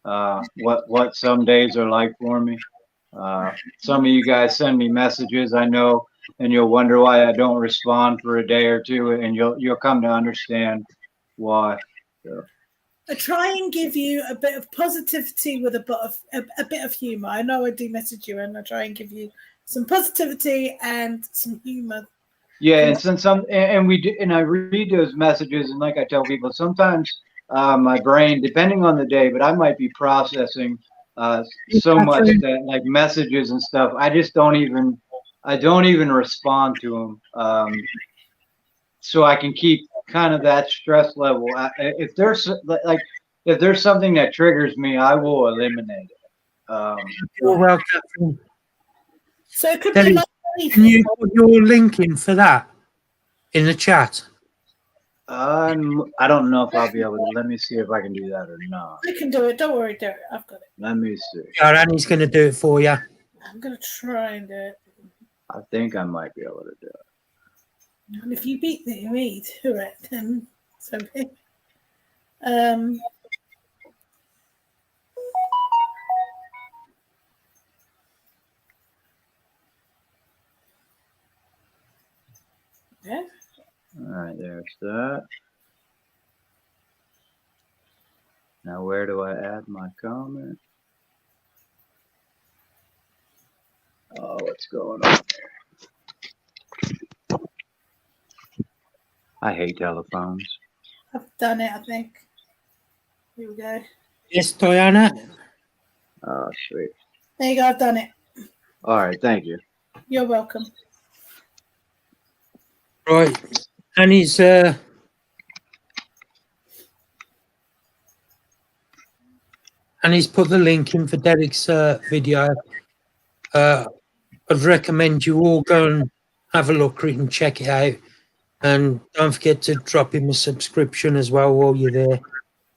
What some days are like for me. Some of you guys send me messages, I know, and you'll wonder why I don't respond for a day or two, and you'll come to understand why. So. I try and give you a bit of positivity with a bit of humor. I know I do message you, and I try and give you some positivity and some humor. Yeah, and since we do, and I read those messages, and like I tell people, sometimes my brain, depending on the day, but I might be processing so much that like messages and stuff, I don't even respond to them, so I can keep kind of that stress level. If there's something that triggers me, I will eliminate it. Well, Catherine, so it could be like can you put your link in for that in the chat? I don't know if I'll be able to. Let me see if I can do that or not. I can do it. Don't worry, Derek. I've got it. Let me see. Annie's going to do it for you. I'm going to try and do it. I think I might be able to do it. And if you beat me to it, then so be. Yeah. All right, there's that. Now, where do I add my comment? Oh, what's going on there? I hate telephones. I've done it, I think. Here we go. Yes, Diana. Oh, sweet. There you go. I've done it. All right, thank you. You're welcome. Right. Annie's put the link in for Derek's video. I'd recommend you all go and have a look at it and check it out. And don't forget to drop him a subscription as well while you're there.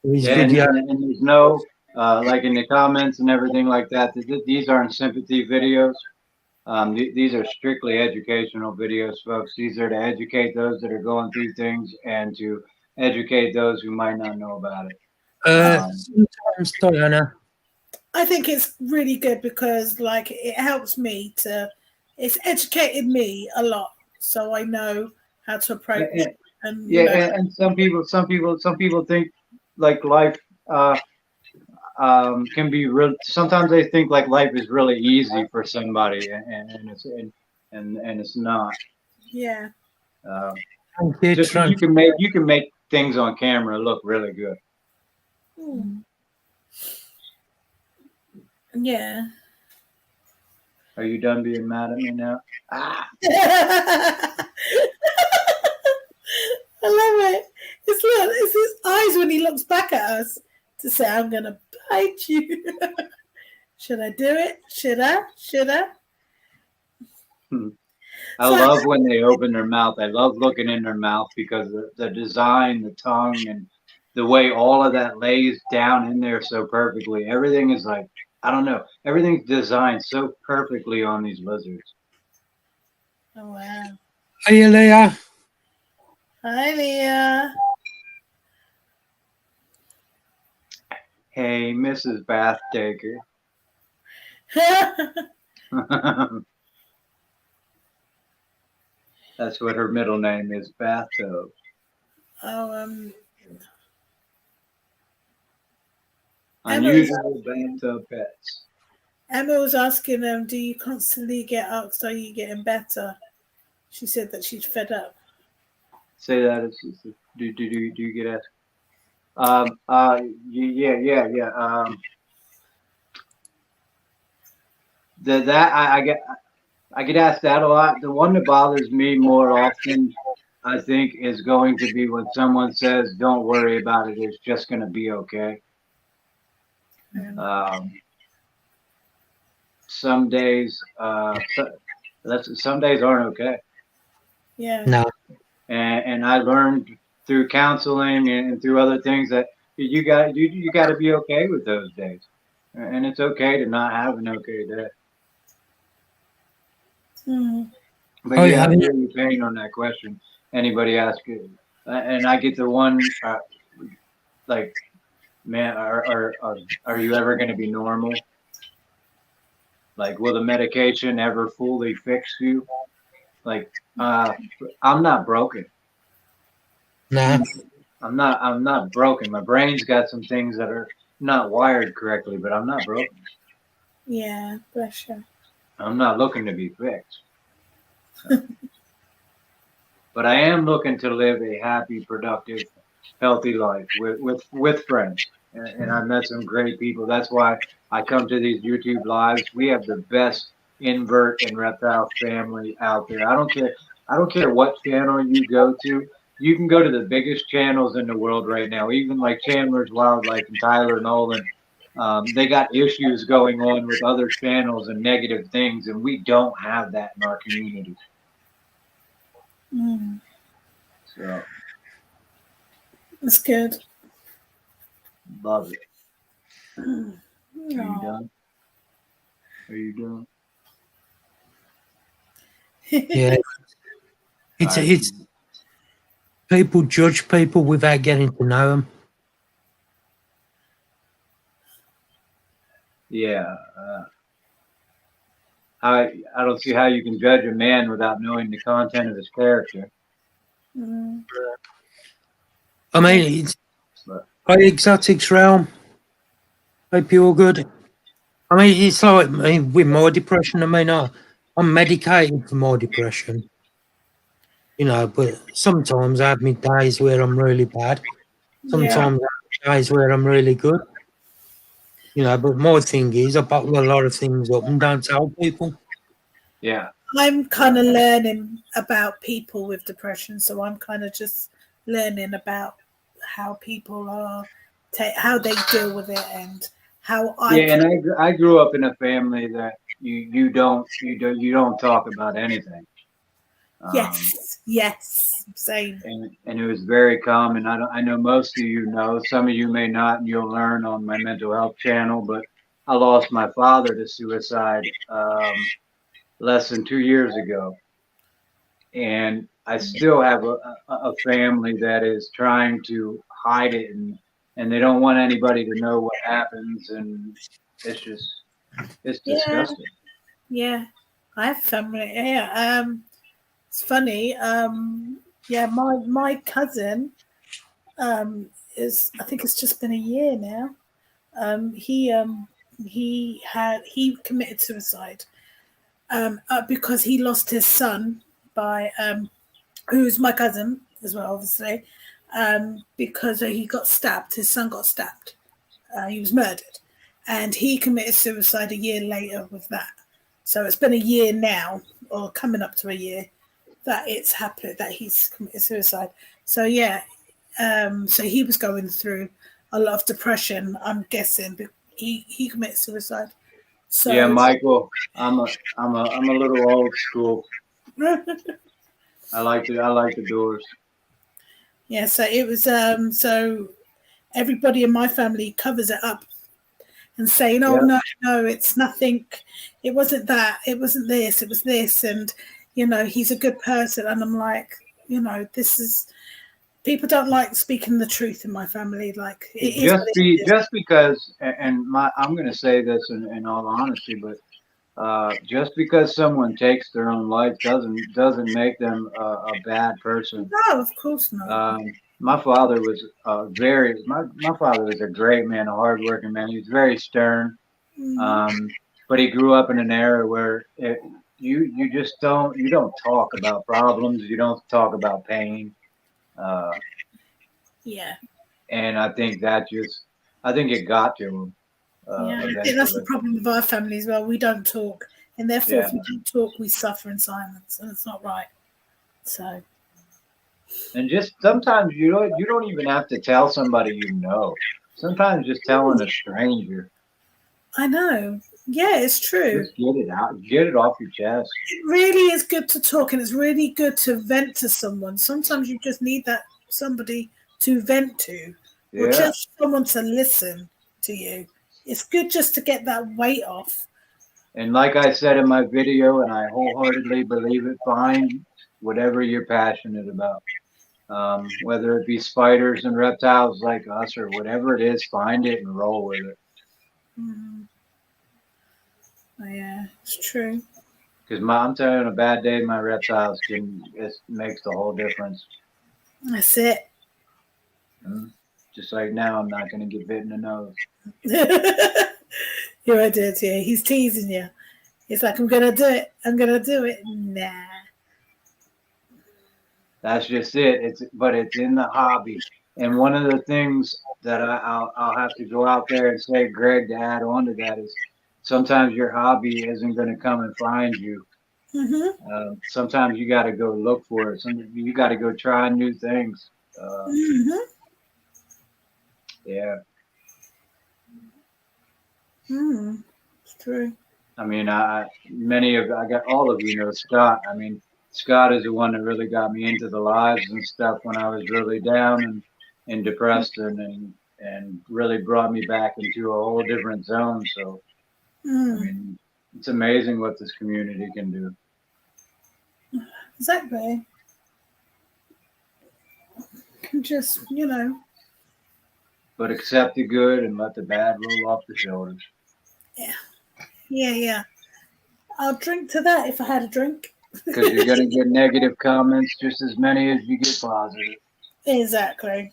His video. And there's no, like in the comments and everything like that, these aren't sympathy videos. These are strictly educational videos, folks. These are to educate those that are going through things and to educate those who might not know about it. Sometimes, Diana. I think it's really good because, like, it helps me to. It's educated me a lot, so I know how to approach it. And and some people think like life can be real. Sometimes they think like life is really easy for somebody, and it's not. Yeah. Just you can make things on camera look really good. Yeah. Are you done being mad at me now? Ah. I love it. It's his eyes when he looks back at us to say, "I'm gonna bite you." Should I do it? Should I? I love when they open their mouth. I love looking in their mouth because the design, the tongue, and the way all of that lays down in there so perfectly. Everything is like, I don't know. Everything's designed so perfectly on these lizards. Oh, wow. Hey, Leah. Hi, Leah. Hey, Mrs. Bath Taker. That's what her middle name is, Bathtub. Unusual bathtub pets. Emma was asking them, do you constantly get asked, are you getting better? She said that she's fed up. Say that. Do you get asked? Yeah. I get asked that a lot. The one that bothers me more often, I think, is going to be when someone says, "Don't worry about it. It's just going to be okay." Some days, some days aren't okay. Yeah. No. And I learned through counseling and through other things that you got to be okay with those days, and it's okay to not have an okay day. But I feel your pain on that question. Anybody ask it, and I get the one like, man, are you ever going to be normal? Like, will the medication ever fully fix you? Like, I'm not broken. Nah. I'm not broken. My brain's got some things that are not wired correctly, but I'm not broken. Yeah, bless you. I'm not looking to be fixed. But I am looking to live a happy, productive, healthy life with friends. And I've met some great people. That's why I come to these YouTube lives. We have the best invert and reptile family out there. I don't care what channel you go to. You can go to the biggest channels in the world right now, even like Chandler's Wildlife and Tyler Nolan. They got issues going on with other channels and negative things, and we don't have that in our community. So That's good. Love it. Are you Aw. done? Are you done? Yeah, it's people judge people without getting to know them. Yeah. I don't see how you can judge a man without knowing the content of his character. Mm. I mean, it's But by Exotics Realm. Hope you're good. I mean, it's like me with my depression. I mean, I'm medicated for my depression, you know, but sometimes I have my days where I'm really bad. Yeah. Sometimes I have days where I'm really good, you know, but my thing is I bottle a lot of things up and don't tell people. yeah. I'm kind of learning about people with depression, so I'm kind of just learning about how people are, how they deal with it, and how I Yeah, can. and I grew up in a family that you don't talk about anything. Yes, same. And it was very common. I know most of you know, some of you may not, and you'll learn on my mental health channel. But I lost my father to suicide less than 2 years ago, and I still have a family that is trying to hide it, and they don't want anybody to know what happens, and it's just it's Yeah, disgusting. yeah. I have family. Yeah. It's funny. Yeah, my cousin is. I think it's just been a year now. Um, he um he committed suicide because he lost his son by who's my cousin as well, obviously, because he got stabbed. His son got stabbed. He was murdered, and he committed suicide a year later with that. So it's been a year now, or coming up to a year, that it's happened that he's committed suicide. So yeah, so he was going through a lot of depression. I'm guessing, but he committed suicide. Yeah, So Michael, I'm a little old school. I like the Doors. yeah, so it was so everybody in my family covers it up and saying, "Oh Yeah, no, it's nothing. It wasn't that. It wasn't this. It was this." And he's a good person. And I'm like, this is people don't like speaking the truth in my family. Like it is what it is. just because, and I'm going to say this in all honesty, but just because someone takes their own life doesn't make them a bad person. No, of course not. My father was my father was a great man, a hardworking man. He was very stern, Mhm. um, but he grew up in an era where you just you don't talk about problems, you don't talk about pain, uh, Yeah, and I think it got to him yeah. I think that's the eventually. problem with our family as well. We don't talk, and therefore, Yeah. if we don't talk, we suffer in silence, and it's not right. So And just sometimes you don't even have to tell somebody you know. Sometimes just telling a stranger, I know. Yeah, it's true. just get it out, get it off your chest. It really is good to talk, and it's really good to vent to someone. Sometimes you just need that somebody to vent to, or Yeah. just someone to listen to you. It's good just to get that weight off. And like I said in my video, and I wholeheartedly believe it, find whatever you're passionate about. Whether it be spiders and reptiles like us or whatever it is, find it and roll with it. Mm. Oh, yeah, it's true. Because I'm telling you, on a bad day, my reptiles it makes the whole difference. That's it. Just like now, I'm not going to get bit in the nose. Here I did. Yeah, he's teasing you. He's like, I'm gonna do it. I'm gonna do it. Nah. That's just it. But it's in the hobby. And one of the things that I'll have to go out there and say, Greg, to add on to that is sometimes your hobby isn't going to come and find you. Mm-hmm. Sometimes you got to go look for it. Sometimes you got to go try new things. Mm-hmm. Yeah. Mm. It's true. I mean, I got all of you know Scott. I mean, Scott is the one that really got me into the lives and stuff when I was really down, and and depressed and really brought me back into a whole different zone. So I mean, it's amazing what this community can do. Exactly. Can just, But accept the good and let the bad roll off the shoulders. Yeah. I'll drink to that if I had a drink. Because you're going to get negative comments just as many as you get positive. Exactly.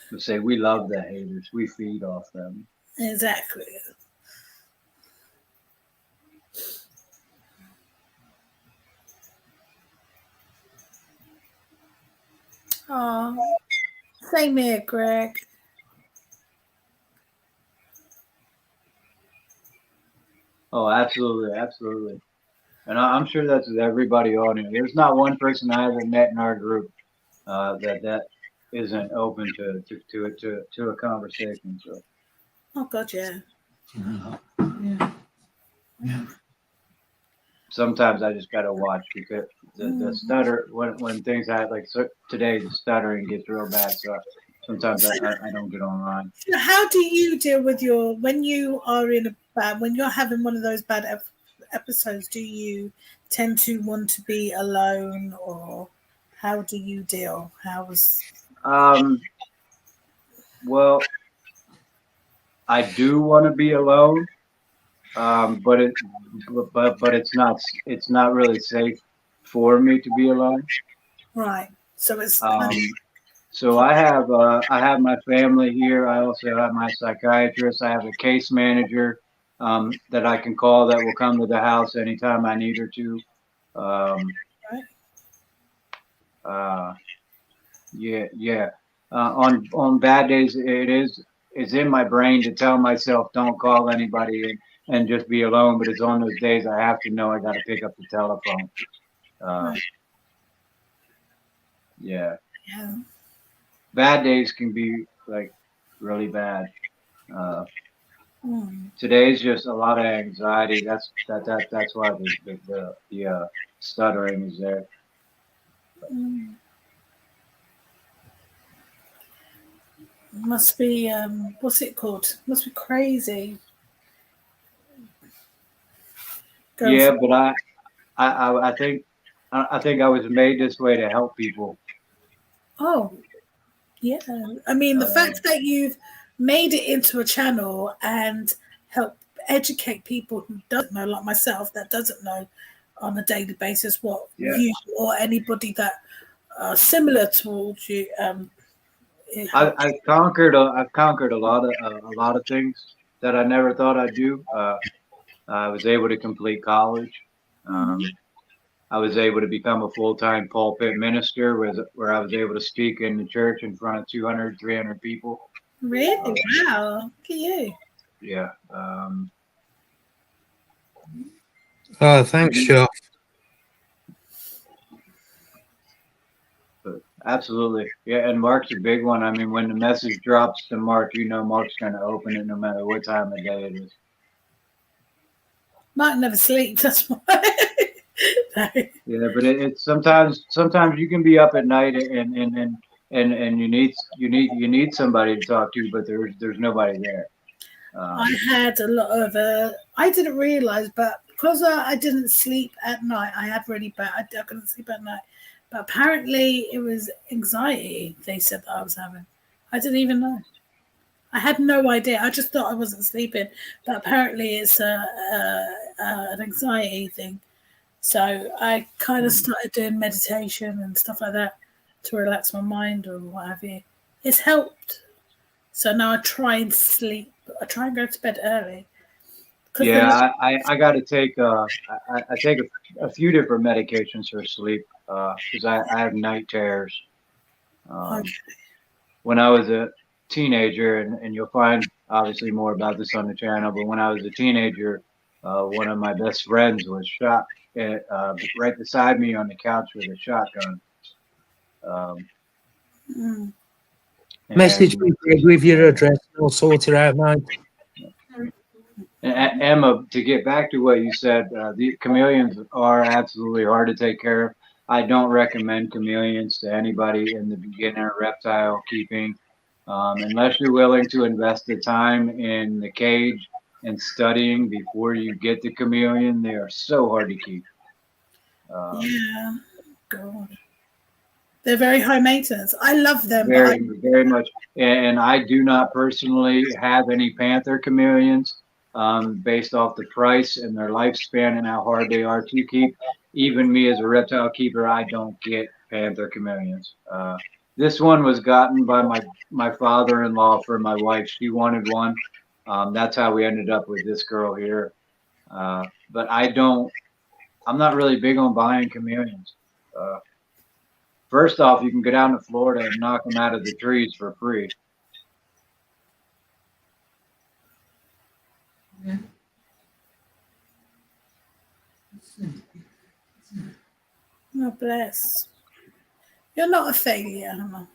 To say we love the haters, we feed off them. Exactly. Oh, same here, Greg. Oh, absolutely. And I'm sure that's with everybody on here. There's not one person I haven't met in our group that isn't open to a conversation. So. Oh God, yeah. Sometimes I just gotta watch because the stutter when things happen like today the stuttering gets real bad. So sometimes I don't get online. How do you deal with when you are when you're having one of those bad episodes? Do you tend to want to be alone, or how do you deal? Well, I do want to be alone, but it's not really safe for me to be alone. Right. So it's so I have my family here. I also have my psychiatrist. I have a case manager that I can call that will come to the house anytime I need her to. Yeah. On bad days, it's in my brain to tell myself don't call anybody and just be alone. But it's on those days I have to know I got to pick up the telephone. Yeah. Bad days can be like really bad. Today's just a lot of anxiety. That's why the stuttering is there. Must be what's it called? Must be crazy. Yeah, but I think I was made this way to help people. Oh, yeah. I mean, the fact that you've made it into a channel and help educate people who don't know, like myself, that doesn't know on a daily basis what you or anybody that are similar towards you. I've conquered a lot of things that I never thought I'd do. I was able to complete college. I was able to become a full-time pulpit minister where I was able to speak in the church in front of 200, 300 people. Really? Wow. Look at you. Yeah. Thanks, Joff. Absolutely. Yeah, and Mark's a big one. I mean, when the message drops to Mark, Mark's going to open it no matter what time of day it is. Mark never sleeps, that's why. Yeah, but it's sometimes you can be up at night and you need somebody to talk to, but there's nobody there. I had a lot of I didn't realize, but because I didn't sleep at night, I had really bad. I couldn't sleep at night, but apparently it was anxiety. They said that I was having. I didn't even know. I had no idea. I just thought I wasn't sleeping, but apparently it's an anxiety thing. So I kind of started doing meditation and stuff like that to relax my mind or what have you. It's helped. So now I try and sleep. I try and go to bed early. Yeah, I got to take I take a few different medications for sleep because I have night terrors. When I was a teenager, and you'll find obviously more about this on the channel, but when I was a teenager, one of my best friends was shot right beside me on the couch with a shotgun. Message me with your address and I'll sort it out, mate. And Emma, to get back to what you said, the chameleons are absolutely hard to take care of. I don't recommend chameleons to anybody in the beginner reptile keeping, unless you're willing to invest the time in the cage and studying before you get the chameleon. They are so hard to keep. Yeah, God, they're very high maintenance. I love them, very, very much. And I do not personally have any panther chameleons, based off the price and their lifespan and how hard they are to keep. Even me as a reptile keeper, I don't get panther chameleons. This one was gotten by my father-in-law for my wife. She wanted one. That's how we ended up with this girl here. But I'm not really big on buying chameleons. First off, you can go down to Florida and knock them out of the trees for free. Yeah. Oh, bless. You're not a failure, Emma.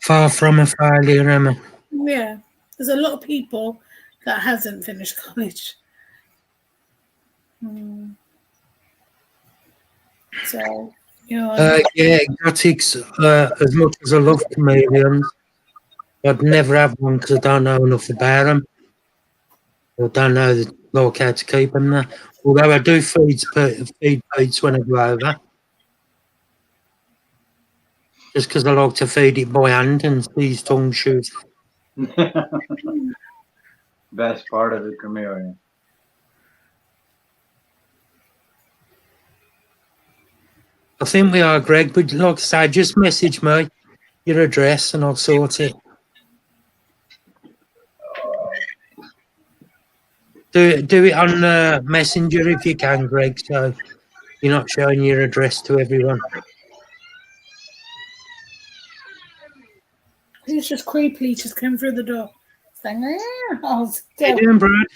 Far from a failure, Emma. Yeah, there's a lot of people that hasn't finished college. So, you know, Yeah, exotics, as much as I love chameleons, I'd never have one because I don't know enough about them. I don't know like how to keep them there. Although I do feed Pete's when I go over. Just because I like to feed it by hand and see his tongue shoot. Best part of the chameleon. I think we are, Greg, but like I say, just message me your address and I'll sort it. Do it on Messenger if you can, Greg, so you're not showing your address to everyone. he's just creepily just came through the door. Saying, oh, How you doing, Brad?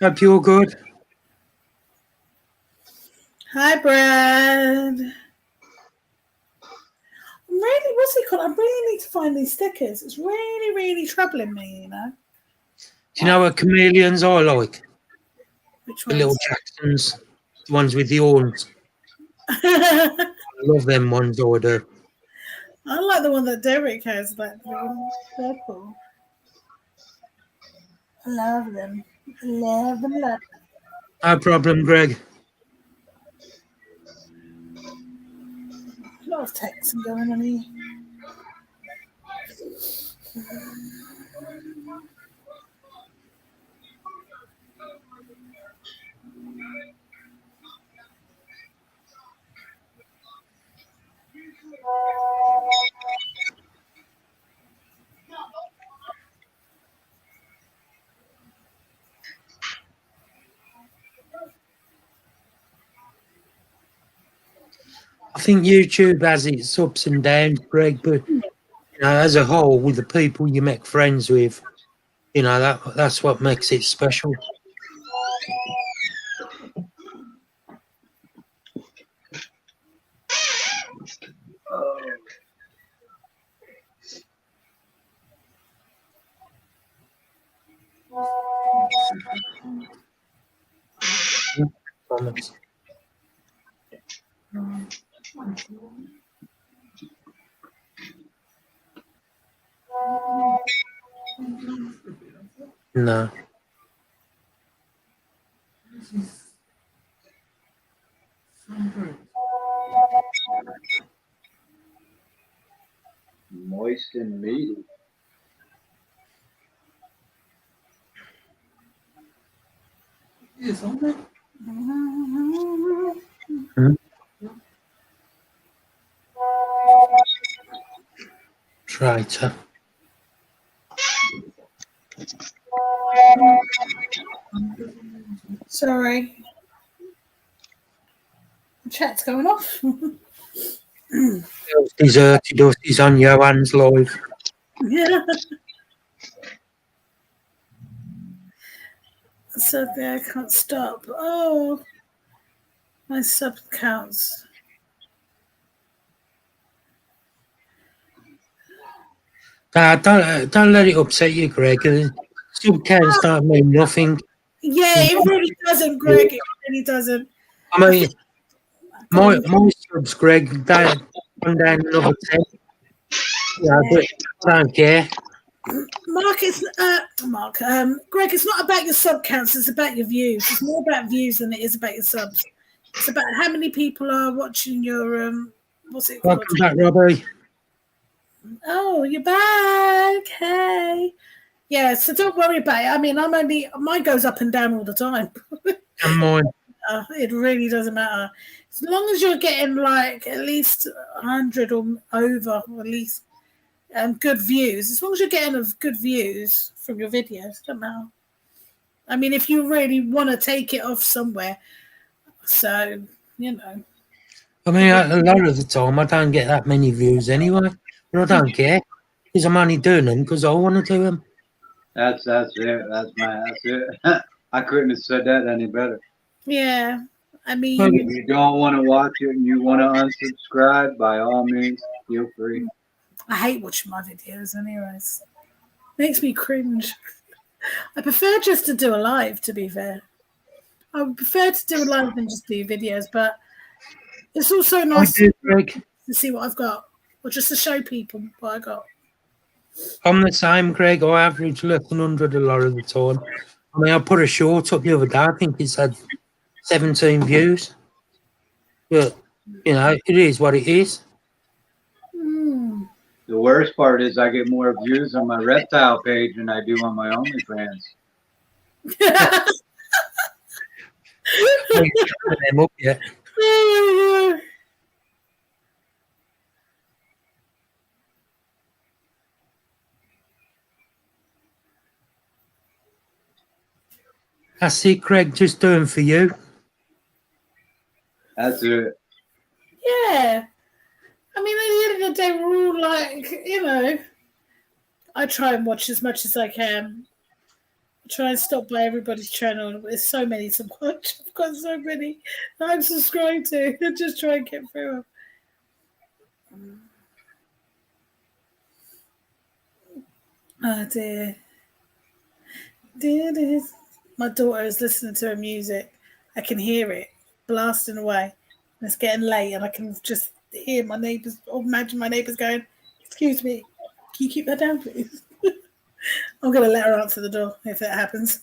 Hope you're good. hi, Brad. Really, what's it called? I really need to find these stickers. It's really, really troubling me, you know. Do you know what chameleons I like? Which The ones? little Jacksons, the ones with the horns. I love them ones, I do. I like the one that Derek has, that purple. I love them. Love them, love them. No problem, Greg. A lot of texting going on here. I think YouTube has its ups and downs, Greg, but you know, as a whole, with the people you make friends with, you know, that's what makes it special. Comments. No. Moist and meaty. Yes, okay. Traitor. Sorry. The chat's going off. Deserted us. He's on Johan's live. Yeah. So there, I can't stop. Oh, my sub counts. Don't let it upset you, Greg. Sub counts don't mean nothing. Yeah, it really doesn't, Greg. It really doesn't. I mean, my subs, Greg, they gone down another 10. Yeah, but I don't care. Mark, Greg, it's not about your sub counts, it's about your views. It's more about views than it is about your subs. It's about how many people are watching your what's it called? Welcome back, Robbie. Oh, you're back. Hey. Yeah, so don't worry about it. I mean, mine goes up and down all the time. And mine. It really doesn't matter. As long as you're getting like at least 100 or over, or at least good views. As long as you're getting good views from your videos, doesn't matter. I mean, if you really want to take it off somewhere, so you know. I mean, a lot of the time I don't get that many views anyway, but I don't care because I'm only doing them because I want to do them. That's it. That's it. I couldn't have said that any better. Yeah, I mean, if you don't want to watch it and you want to unsubscribe, by all means, feel free. I hate watching my videos, anyways. Makes me cringe. I prefer just to do a live. To be fair, I would prefer to do a live than just do videos, but it's also nice to see what I've got, or just to show people what I got. I'm the same, Greg. I average less than 100 a lot of the time. I mean, I put a short up the other day. I think it's had 17 views. But, you know, it is what it is. The worst part is I get more views on my Reptile page than I do on my OnlyFans. them up yet. That's it, Craig. Just doing for you. That's it. Yeah. I mean, at the end of the day, we're all like, you know, I try and watch as much as I can. I try and stop by everybody's channel. There's so many to watch. I've got so many that I'm subscribed to. I just try and get through them. Oh, dear. My daughter is listening to her music. I can hear it blasting away. And it's getting late, and I can just hear my neighbours, or imagine my neighbours going, "Excuse me, can you keep that down, please?" I'm going to let her answer the door if that happens.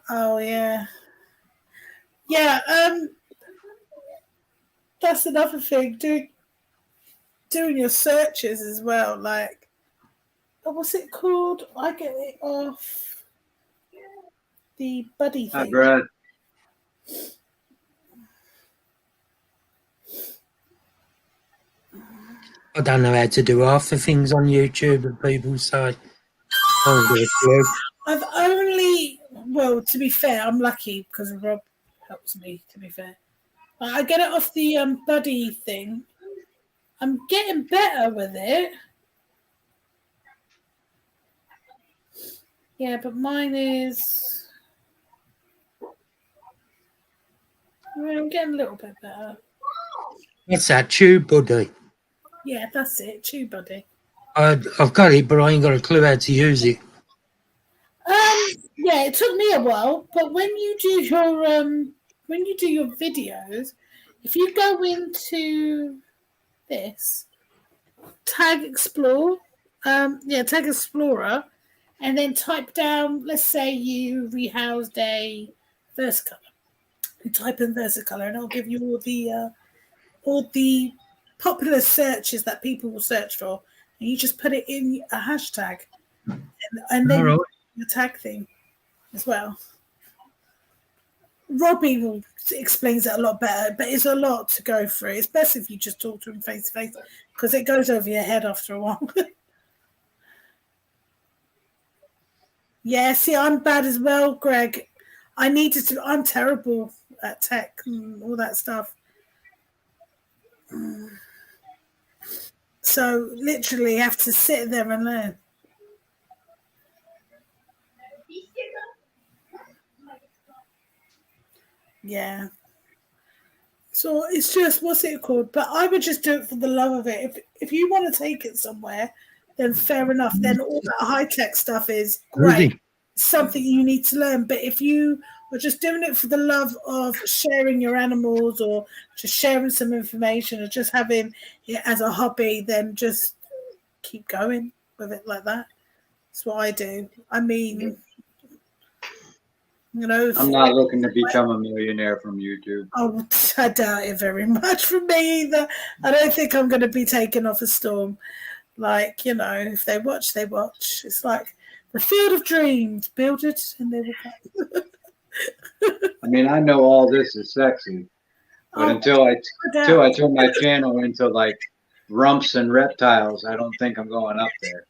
Oh, yeah. Yeah, that's another thing. Doing your searches as well. Like, what's it called? I get it off the buddy thing. Hi, Brad. I don't know how to do half the things on YouTube that people say. I've only, well, to be fair, I'm lucky because Rob helps me, to be fair. I get it off the buddy thing. I'm getting better with it. Yeah, but mine is... I'm getting a little bit better. What's that, TubeBuddy? Yeah, that's it, TubeBuddy. I've got it, but I ain't got a clue how to use it. Yeah, it took me a while, but when you do your videos, if you go into this tag explore, tag explorer, and then type down, let's say you rehoused a versicolor. You type in versicolor, and it'll give you all the popular searches that people will search for, and you just put it in a hashtag, and then the tag thing as well. Robbie explains it a lot better, but it's a lot to go through. It's best if you just talk to him face to face because it goes over your head after a while. Yeah, see, I'm bad as well, Greg. I'm terrible at tech and all that stuff. So literally have to sit there and learn. Yeah. So it's just, what's it called? But I would just do it for the love of it. If you want to take it somewhere, then fair enough. Then all that high-tech stuff is Really? great, something you need to learn. But if you are just doing it for the love of sharing your animals or just sharing some information or just having it as a hobby, then just keep going with it like that. That's what I do. I mean, you know, I'm not looking to become a millionaire from YouTube. Oh, I doubt it very much from me either. I don't think I'm going to be taken off a storm. Like, you know, if they watch, they watch. It's like the field of dreams. Build it and they will come. I mean, I know all this is sexy, but until I turn my channel into like rumps and reptiles, I don't think I'm going up there.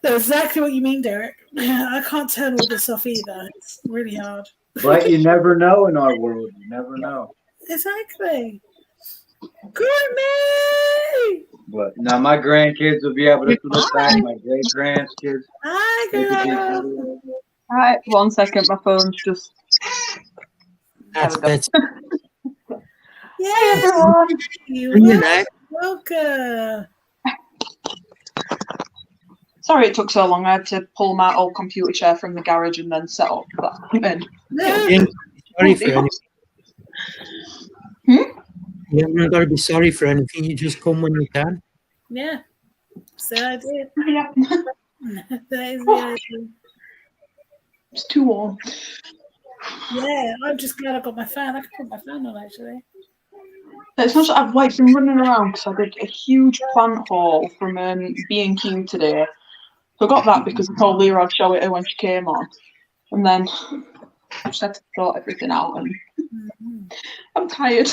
That's exactly what you mean, Derek. I can't turn all this off either. It's really hard. But you never know in our world. You never know. Exactly. Courtney! But now my grandkids will be able to look back. My great grandkids. Hi, girl. Right, 1 second, my phone's just. That's better. Yes. everyone. You know. Welcome. Sorry it took so long. I had to pull my old computer chair from the garage and then set up. But then, You haven't got to be sorry for anything. You haven't got to be sorry for anything. You just come when you can. Yeah. So I did. yeah, That is the idea. it's too warm. Yeah, I'm just glad I got my fan. I can put my fan on actually. It's not that I've like been running around because I did a huge plant haul from B&Q today. So I got that because I told Leah I'd show it her when she came on. And then I just had to sort everything out and I'm tired.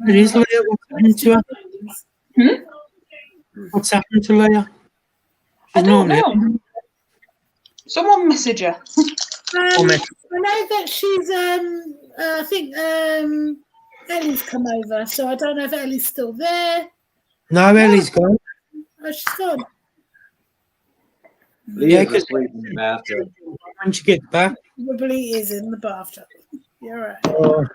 It is Leah. What's happened to her? What's happened to Leah? I don't know. Someone message her. I know that she's I think Ellie's come over, so I don't know if Ellie's still there. No, Ellie's gone. Oh, she's gone. Leah's asleep in the bathtub. When she gets back. Probably is in the bathtub. You're right. Oh,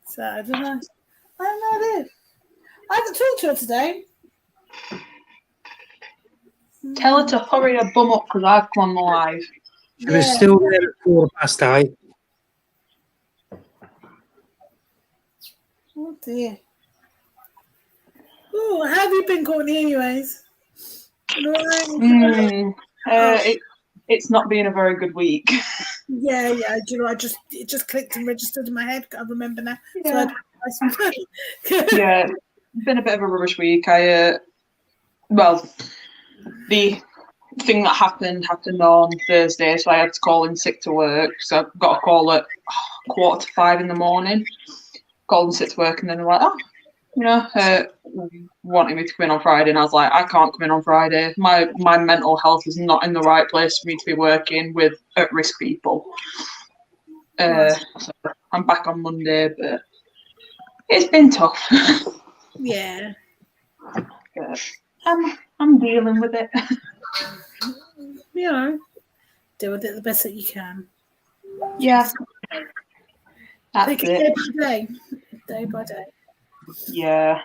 So I don't know. I don't know this. I haven't talked to her today. Tell her to hurry her bum up because I've come on the live. she was still there at 8:15. Oh dear. Oh, how have you been, Courtney, anyways? It's not been a very good week. Yeah. Do you know, it just clicked and registered in my head. I remember now. Yeah. So Yeah, it's been a bit of a rubbish week. The thing that happened on Thursday, so I had to call in sick to work. So I got a call at 4:45 in the morning. Called in sick to work, and then they're like, wanting me to come in on Friday, and I was like, I can't come in on Friday. My mental health is not in the right place for me to be working with at-risk people. So I'm back on Monday, but it's been tough. yeah. But I'm dealing with it. You know, do with it the best that you can. Yeah. That's Take it. it day by day. Yeah.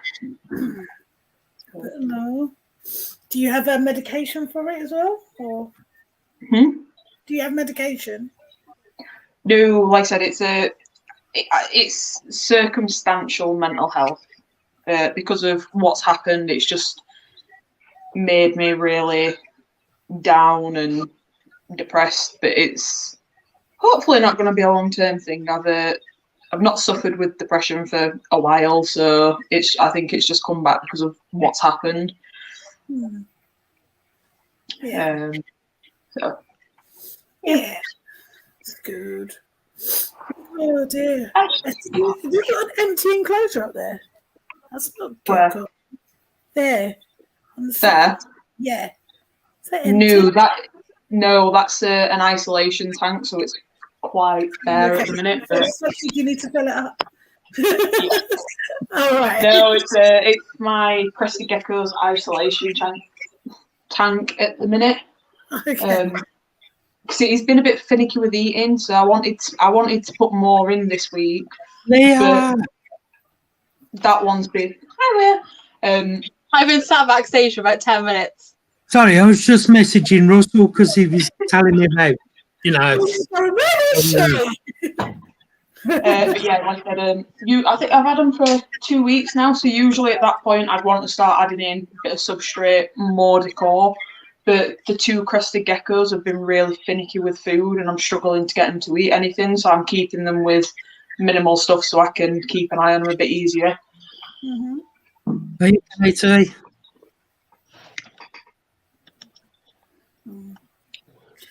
No. Do you have a medication for it as well? Or do you have medication? No, like I said, it's circumstantial mental health. Because of what's happened, it's just made me really down and depressed. But it's hopefully not going to be a long-term thing. I've not suffered with depression for a while, so I think it's just come back because of what's happened. Yeah. So, Yeah. It's good. Oh dear. Have you got an empty enclosure up there? That's not good. Where? There. On the there. side. Yeah. Is that empty? No, that's an isolation tank, so it's quite bare at the minute. But you need to fill it up. All right. No, it's my Crested Gecko's isolation tank at the minute. Okay. Because he's been a bit finicky with eating, so I wanted to put more in this week. Leah! that one's been. Hi, Leah. I've been sat backstage for about 10 minutes. Sorry, I was just messaging Russell because he was telling me about, But yeah, like I said, I think I've had them for 2 weeks now. So usually at that point, I'd want to start adding in a bit of substrate, more decor. But the 2 crested geckos have been really finicky with food, and I'm struggling to get them to eat anything. So I'm keeping them with minimal stuff so I can keep an eye on them a bit easier. Are you okay today?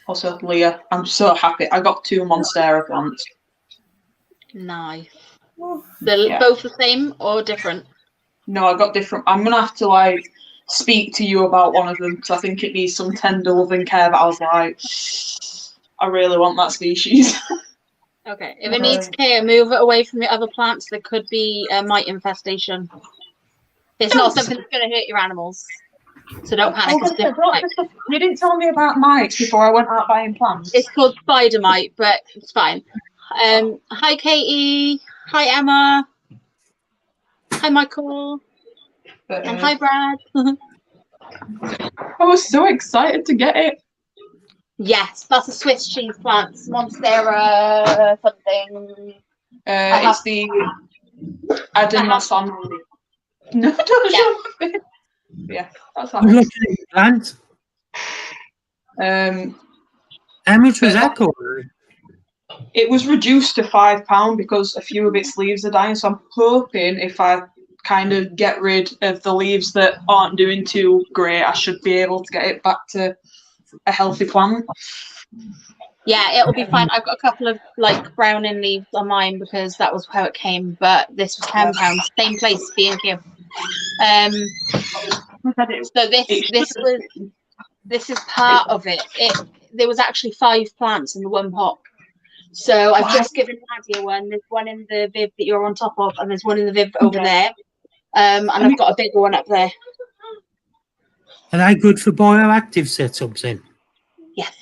Also, Leah, I'm so happy. I got 2 Monstera plants. Nice. They're both the same or different? No, I got different. I'm gonna have to speak to you about one of them because I think it needs some tender love and care. But I was like, I really want that species. Okay. If it needs care, move it away from the other plants. There could be a mite infestation. It's not something that's going to hurt your animals, so don't panic. It's different. You didn't tell me about mites before I went out buying plants. It's called spider mite, but it's fine. Hi, Katie. Hi, Emma. Hi, Michael. And hi, Brad. I was so excited to get it. Yes, that's a Swiss cheese plant. Monstera something. It's the Adenoson. No, don't show me. Yeah, that's that. I'm looking at your plant. How much was that called? It was reduced to £5 because a few of its leaves are dying. So I'm hoping if I kind of get rid of the leaves that aren't doing too great, I should be able to get it back to a healthy plant. Yeah, it'll be fine. I've got a couple of browning leaves on mine because that was how it came, but this was £10. Same place, B&Q. So this is part of it. There was actually 5 plants in the one pot. So I've just given Nadia one. There's one in the viv that you're on top of, and there's one in the viv over there. And I've got a bigger one up there. Are they good for bioactive setups then? Yes.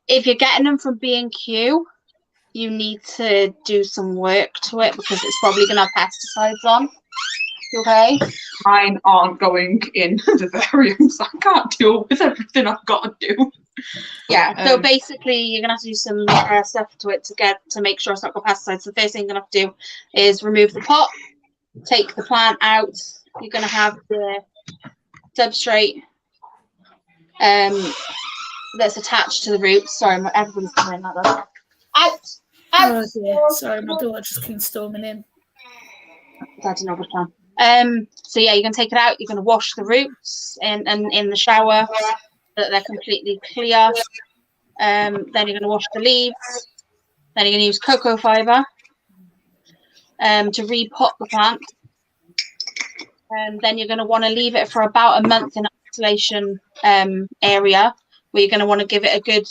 If you're getting them from B&Q, you need to do some work to it because it's probably going to have pesticides on. Okay. Mine aren't going in the vivariums. I can't deal with everything I've got to do. Yeah. So basically, you're gonna have to do some stuff to it to make sure it's not got pesticides. So the first thing you're gonna have to do is remove the pot, take the plant out. You're gonna have the substrate that's attached to the roots. Sorry, everyone's coming in like that. Out! Oh dear. Sorry, my daughter just came storming in. That's another plan. So yeah, you're gonna take it out. You're gonna wash the roots in the shower so that they're completely clear. Then you're gonna wash the leaves. Then you're gonna use cocoa fiber to repot the plant. And then you're gonna want to leave it for about a month in isolation area where you're gonna want to give it a good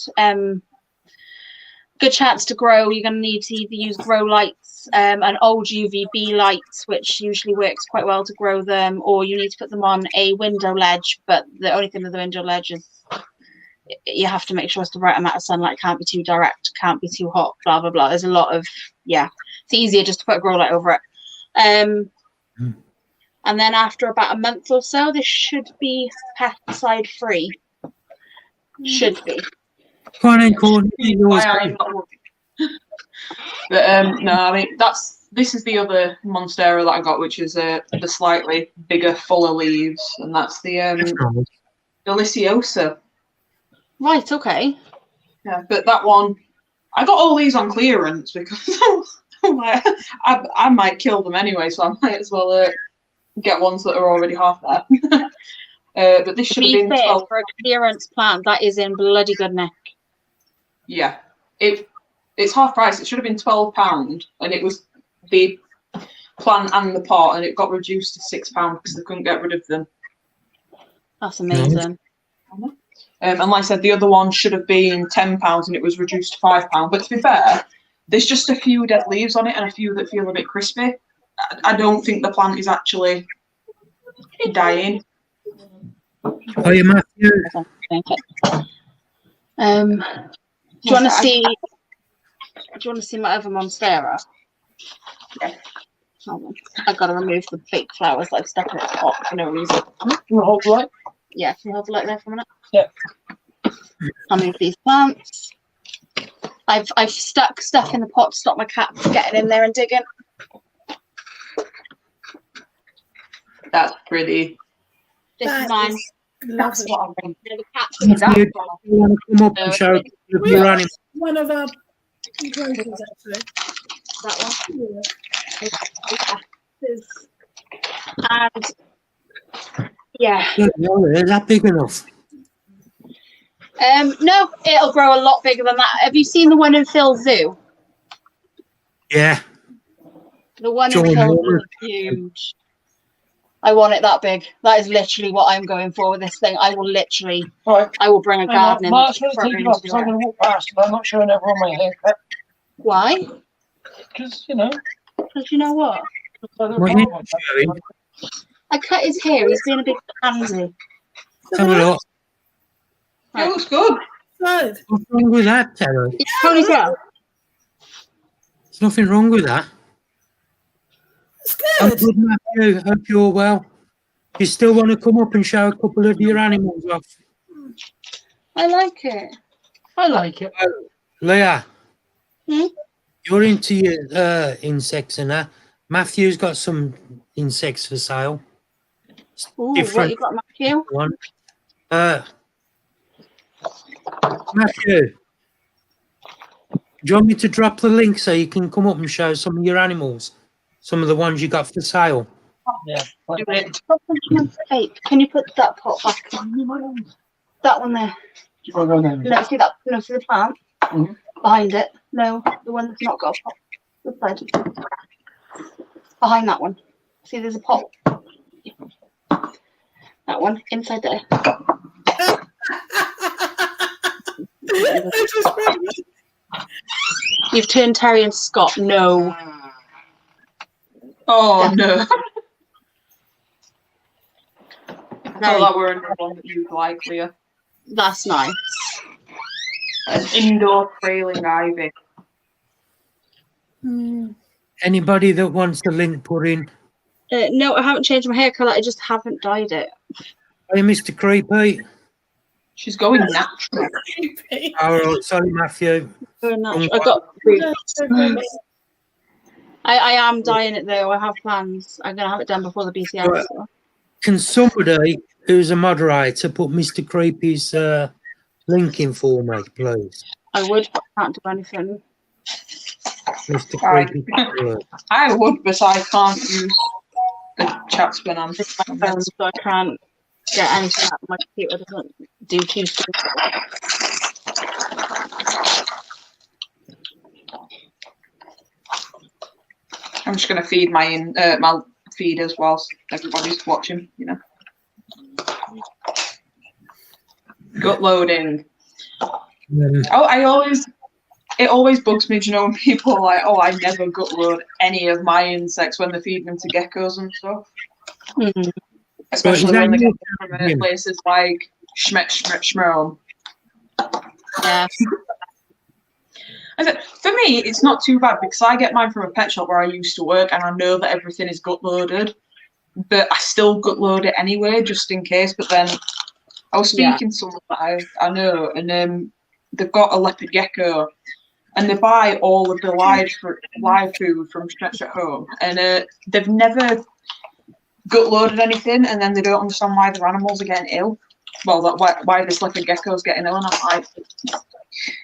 chance to grow. You're going to need to either use grow lights, an old UVB lights, which usually works quite well to grow them, or you need to put them on a window ledge. But the only thing with the window ledge is you have to make sure it's the right amount of sunlight. Can't be too direct, can't be too hot, blah, blah, blah. There's a lot of, it's easier just to put a grow light over it. And then after about a month or so, this should be pesticide free. Should be. But no, I mean this is the other Monstera that I got, which is the slightly bigger, fuller leaves, and that's the Deliciosa. Right. Okay. Yeah, but that one, I got all these on clearance because I'm like, I might kill them anyway, so I might as well get ones that are already half there. But this should have been 12 for a clearance plant. That is in bloody good nick. Yeah, it's half price. It should have been £12, and it was the plant and the pot, and it got reduced to £6 because they couldn't get rid of them. That's amazing. And like I said, the other one should have been £10, and it was reduced to £5. But to be fair, there's just a few dead leaves on it and a few that feel a bit crispy. I don't think the plant is actually dying. Oh, you Matthew. Do you want to see? Do you want to see my other Monstera? Yeah. Hold on. I've got to remove the fake flowers that I've stuck in its pot for no reason. You want to hold the light? Yeah, can you hold the light there for a minute? Yeah. I'll move these plants. I've stuck stuff in the pot to stop my cat from getting in there and digging. That's pretty. This That is mine. is That's lovely. what I want. The cat's If you want to come up and show your animals. One of our growers, actually. that one. Yeah. And yeah. Is that big enough? No, it'll grow a lot bigger than that. Have you seen the one in Phil's zoo? Yeah. The one John in Phil's zoo Moore. is huge. I want it that big. That is literally what I'm going for with this thing. I will literally, Right. I will bring a garden in. Mark's going to take it off because I'm going to walk past and I'm not showing everyone my haircut. Why? Because, you know. Because you know what? What are you showing? I cut his hair. He's being a big pansy. Have a look. It looks good. Good. What's wrong with that, Terry? It's Tony's well. There's nothing wrong with that. It's I'm good. good, Matthew. Hope you're well. You still want to come up and show a couple of your animals off? I like it. I like it. Leah, Hmm? you're into your insects and that. Matthew's got some insects for sale. Ooh, what Different you got, Matthew? one. Matthew, do you want me to drop the link so you can come up and show some of your animals? Some of the ones you got for sale? Yeah. Do it. Hey, can you put that pot back? That one there. You want to go there? No, see that? No, see the plant Mhm. behind it. No, the one that's not got a pot. This side. Behind that one. See, there's a pot. That one inside there. I just remembered. You've turned Terry and Scott. No. Oh no. I Very, thought that were another one that you'd like, Leah. that's nice. An indoor trailing ivy. Anybody that wants the link put in? No, I haven't changed my hair colour. I just haven't dyed it. Hey, Mr. Creepy. She's going natural. Creepy. All right, sorry, Matthew. Very natural. I got. I am dyeing it though. I have plans. I'm gonna have it done before the BCS. Right. Can somebody who's a moderator put Mr. Creepy's link in for me, please? I would, but I can't do anything. Mr. Right. Creepy. I would, but I can't use the chats when I'm. It's my phone, so I can't get anything out of my computer. It doesn't do too things. I'm just gonna feed my feeders whilst everybody's watching. You know. Gut loading. Oh, it always bugs me, do you know, when people are like, oh, I never gut load any of my insects when they're feeding them to geckos and stuff. Mhm. Especially Well, when they is get that them from places like Schmerm. Yeah. For me, it's not too bad because I get mine from a pet shop where I used to work and I know that everything is gut loaded, but I still gut load it anyway, just in case. But then I was speaking to someone that I know, and they've got a leopard gecko, and they buy all of the live food from Stretch at Home, and they've never gut loaded anything, and then they don't understand why their animals are getting ill. Well, why this leopard gecko is getting ill, and I'm like,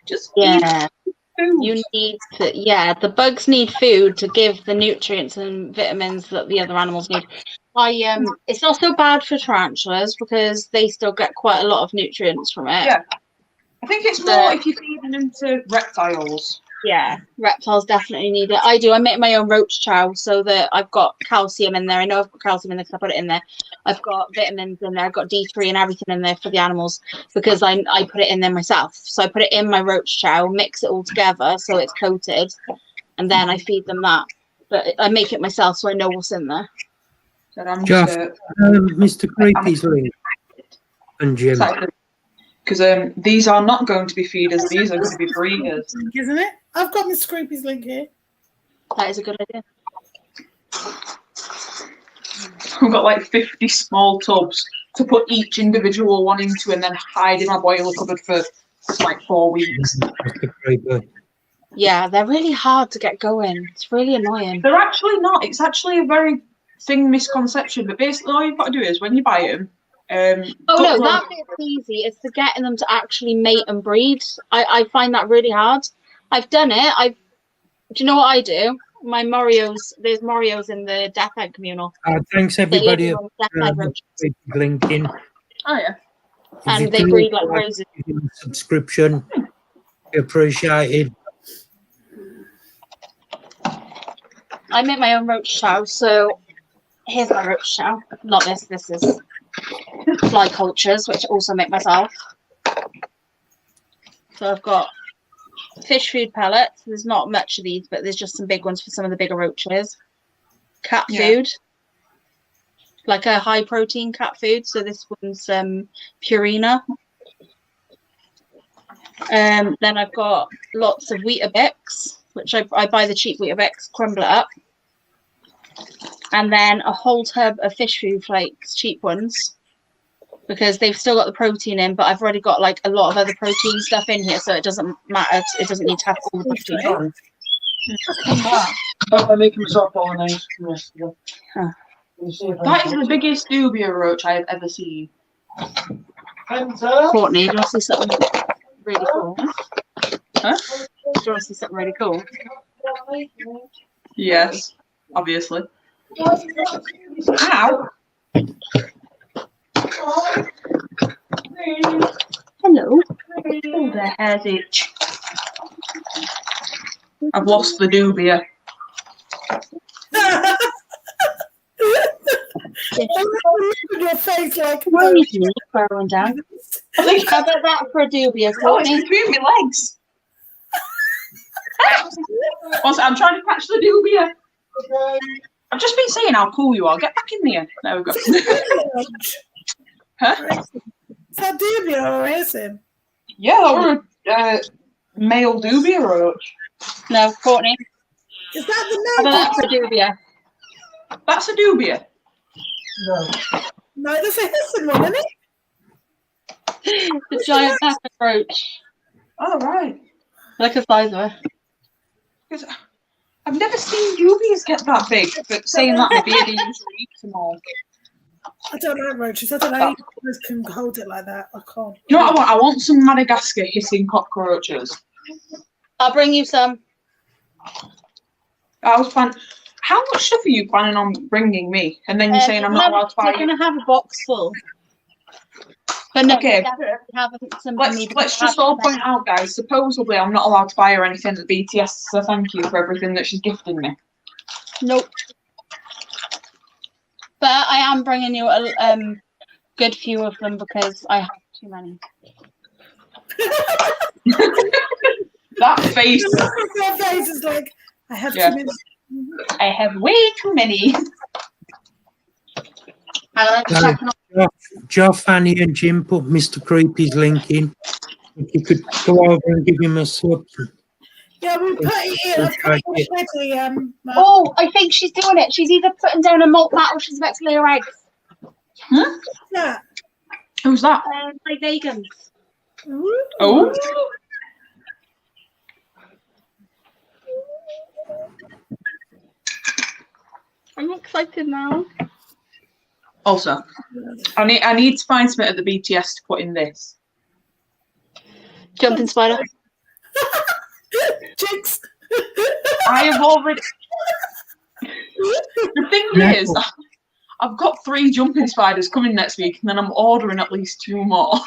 just Yeah. eat food. You need to, yeah, the bugs need food to give the nutrients and vitamins that the other animals need. It's not so bad for tarantulas because they still get quite a lot of nutrients from it. Yeah. I think it's more if you're feeding them to reptiles. Yeah, reptiles definitely need it. I do. I make my own roach chow so that I've got calcium in there. I know I've got calcium in there because I put it in there. I've got vitamins in there. I've got D3 and everything in there for the animals because I put it in there myself. So I put it in my roach chow, mix it all together so it's coated, and then I feed them that. But I make it myself so I know what's in there. So I'm Jeff, just, Mr. Creepy's link. And Jim. because these are not going to be feeders, these are going to be breeders. Isn't it? I've got Miss Creepy's link here. That is a good idea. I've got like 50 small tubs to put each individual one into and then hide in my boiler cupboard for like 4 weeks. Yeah, they're really hard to get going. It's really annoying. They're actually not. It's actually a very misconception. But basically, all you've got to do is when you buy them. Oh no, that bit's easy. It's the getting them to actually mate and breed. I find that really hard. I've done it. Do you know what I do? My Morios. There's Morios in the Death Egg communal. Thanks everybody for linking. Oh yeah. And they breed like roses. Subscription. Appreciated. I make my own roach chow, so here's my roach chow. Not this. This is fly cultures, which I also make myself. So I've got fish food pellets. There's not much of these, but there's just some big ones for some of the bigger roaches. Cat food, like a high protein cat food. So this one's Purina. Then I've got lots of Weetabix, which I buy the cheap Weetabix, crumble it up. And then a whole tub of fish food flakes, cheap ones, because they've still got the protein in, but I've already got like a lot of other protein stuff in here, so it doesn't matter. It doesn't need to have all the protein. I'm making myself bolognese. Huh. That is the biggest dubia roach I have ever seen. Courtney, do you want to see something really cool? Huh? Do you want to see something really cool? Yes, obviously. Ow! Hello. Oh, the hair's itch. I've lost the dubia. Your face like Where are you going down? How about that for a dubia, Oh, it's Courtney? between my legs. Also, I'm trying to catch the dubia. I've just been saying how cool you are. Get back in there. There we go. Huh? Is that dubia or is him? Yeah, or a male dubia roach. No, Courtney. Is that the How name? about that for a dubia? That's a dubia. No, that's a hissing one, isn't it? The giant pepper roach. Oh, right. Look at the size of her. Because I've never seen dubias get that big, but saying that, my beard usually eats them all. I don't like roaches. I don't know how you guys can hold it like that. I can't. You know what I want? I want some Madagascar hissing cockroaches. I'll bring you some. I was planning. How much stuff are you planning on bringing me? And then you're saying I'm not allowed to buy You're going to have a box full. But no, Okay. Let's just all point out, guys, supposedly I'm not allowed to buy her anything at BTS, so thank you for everything that she's gifted me. Nope. But I am bringing you a good few of them because I have too many. That face. That face is like, I have Yeah. too many. I have way too many. Joff, Annie and Jim put Mr. Creepy's link in. If you could go over and give him a sub. Yeah, we put it in. I've put it already. Oh, I think she's doing it. She's either putting down a malt mat or she's about to lay her eggs. Huh? Yeah. Who's that? My vegans. Ooh. Oh. I'm excited now. Also, I need to find something at the BTS to put in this. Jumping spider. Jinx. I have already. The thing is, I've got 3 jumping spiders coming next week, and then I'm ordering at least 2 more.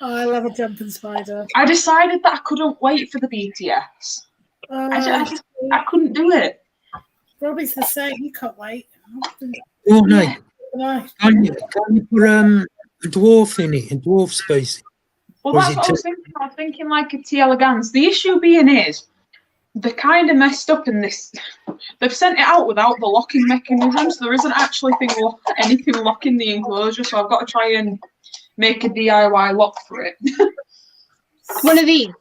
Oh, I love a jumping spider. I decided that I couldn't wait for the BTS. I couldn't do it. Robbie's the same. He can't wait. Oh, no. No. Can you put a dwarf in it, a dwarf species? Well, Or is that's it what I was thinking. I was thinking like a T. elegans. The issue being is they're kind of messed up in this. They've sent it out without the locking mechanism, so there isn't actually anything locking the enclosure. So I've got to try and make a DIY lock for it. One of these. Is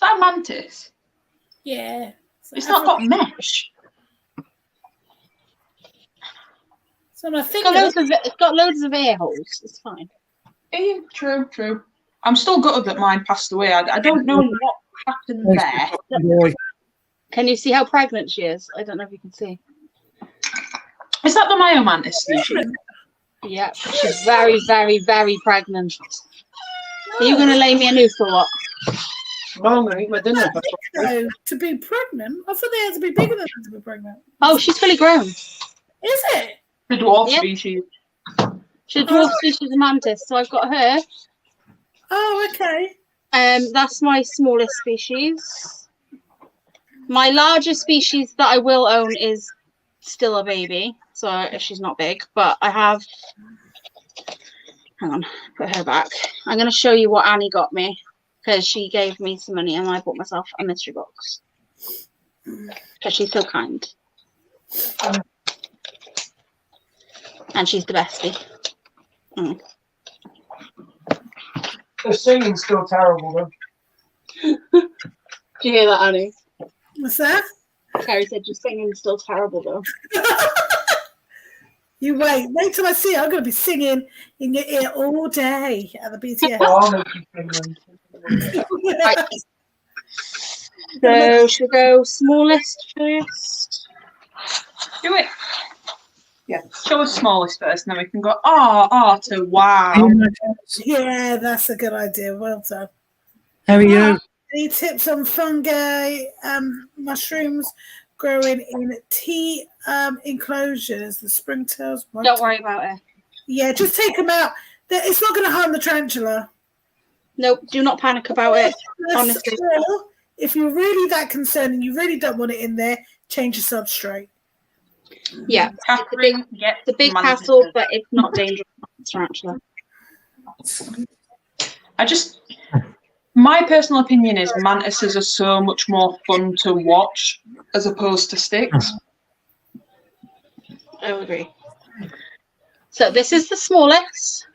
that a mantis? Yeah. It's not got mesh. So I think It's got loads of air holes. It's fine. Yeah, true. I'm still gutted that mine passed away. I don't know what happened there. Can you see how pregnant she is? I don't know if you can see. Is that the Myomantis species? Yeah, she's very, very, very pregnant. Are you going to lay me a noose or what? No, I'm going to eat my dinner. so, to be pregnant, I thought they had to be bigger than that to be pregnant. Oh, she's fully grown. Is it? The dwarf Yep. species. She's a dwarf species of mantis, so I've got her. Oh, okay. That's my smallest species. My largest species that I will own is still a baby, so she's not big. But I have. Hang on, put her back. I'm going to show you what Annie got me because she gave me some money and I bought myself a mystery box because she's so kind. And she's the bestie. Mm. The singing's still terrible, though. Did you hear that, Annie? What's that? Carrie said your singing's still terrible, though. You wait till I see it. I'm going to be singing in your ear all day at the BTS. Oh, I'll make you sing then. Right. So, should we go smallest first? Do it. Yeah. Show us smallest first, and then we can go, to wow. Yeah, that's a good idea. Well done. How are you? Any tips on fungi, mushrooms growing in tea enclosures, the springtails? Don't worry about it. Yeah, just take them out. It's not going to harm the tarantula. Nope, do not panic about it. Honestly. Or if you're really that concerned and you really don't want it in there, change your substrate. Yeah, it's a big hassle, but it's not dangerous. Tarantula. My personal opinion is mantises are so much more fun to watch as opposed to sticks. I agree. So this is the smallest.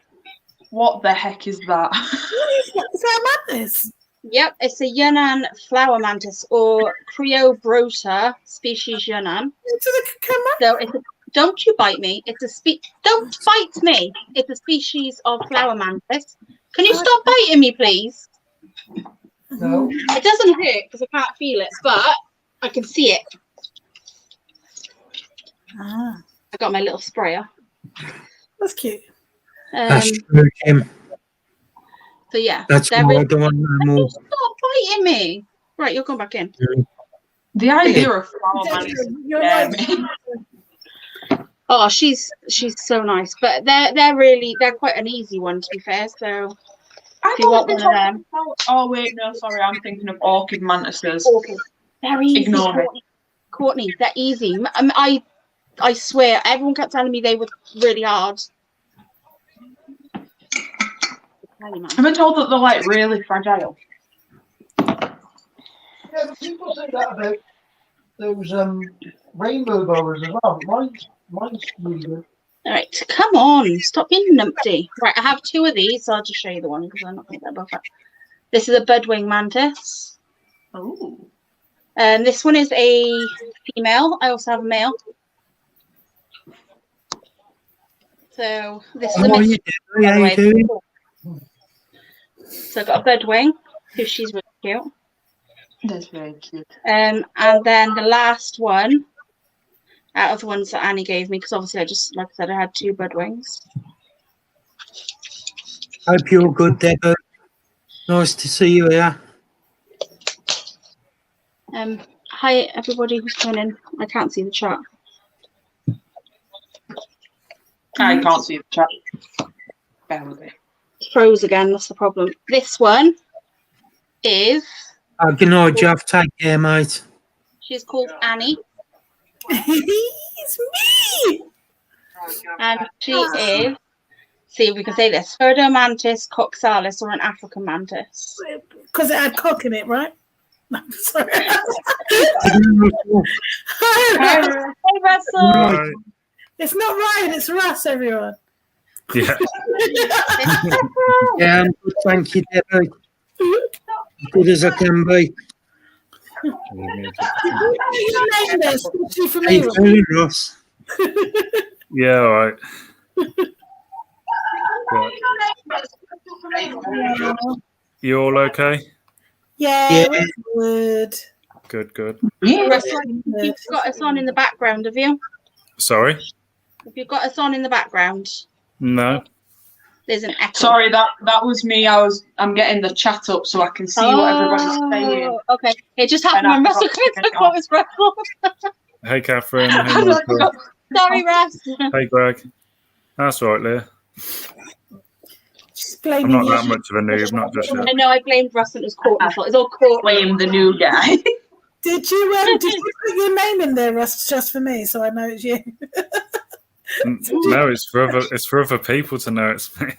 What the heck is that? Is that a mantis? Yep, it's a Yunnan flower mantis or Criobrota species Yunnan. So it's don't you bite me. Don't bite me. It's a species of flower mantis. Can you stop biting me, please? No. It doesn't hurt because I can't feel it, but I can see it. I got my little sprayer. That's cute. That's true, Kim. So yeah, That's more the one more. Stop biting me. Right, you'll come back in. The idea of flower mantis. Oh, she's so nice, but they're quite an easy one to be fair. So if you want one of them. Oh wait, no, sorry, I'm thinking of orchid mantises. Orchid. They're easy. Ignore me. Courtney, they're easy. I swear, everyone kept telling me they were really hard. I've been told that they're like really fragile. Yeah, but people say that about those rainbow boas as well. Mine's really good. All right, come on, stop being numpty. Right, I have two of these, so I'll just show you the one because I'm not going to get both up. This is a budwing mantis. Oh. And this one is a female. I also have a male. So this is a How are you doing? How you doing? So I've got a budwing, who she's really cute. That's very cute. And then the last one, out of the ones that Annie gave me, because obviously like I said, I had two budwings. Hope you're good, Deborah. Nice to see you here. Hi everybody who's coming in. I can't see the chat. I can't see the chat. Bear with me. Froze again, that's the problem. This one is... Good night, Jeff. Take care, mate. She's called Annie. It's me! And she is... See if we can say this. Pseudomantis coxalis, or an African mantis. Because it had cock in it, right? No, sorry. Hi, Russell. Right. It's not Ryan, it's Russ, everyone. Yeah. Yeah, I'm good, thank you, Deborah. As good as I can be. You named us, especially for How you me. feeling, Ross? Yeah, all right. Right. You all okay? Yeah, we're good. Good, good. Russell, you've got us on in the background, have you? Sorry? Have you got us on in the background? No. There's an echo. Sorry, that was me. I'm getting the chat up so I can see what everybody's saying. Okay. It just happened when Russell clicked what was Russell. Hey, Catherine. Hey, Michael. Sorry, Russ. Hey, Greg. That's all right, Leah. She's I'm blaming not you. that much of a noob, not just yet. I know I blamed Russ and it was Courtney's fault. It's all Courtney. Blame the new guy. Did you put your name in there, Russ, just for me, so I know it's you? No, it's for other people to know it's me.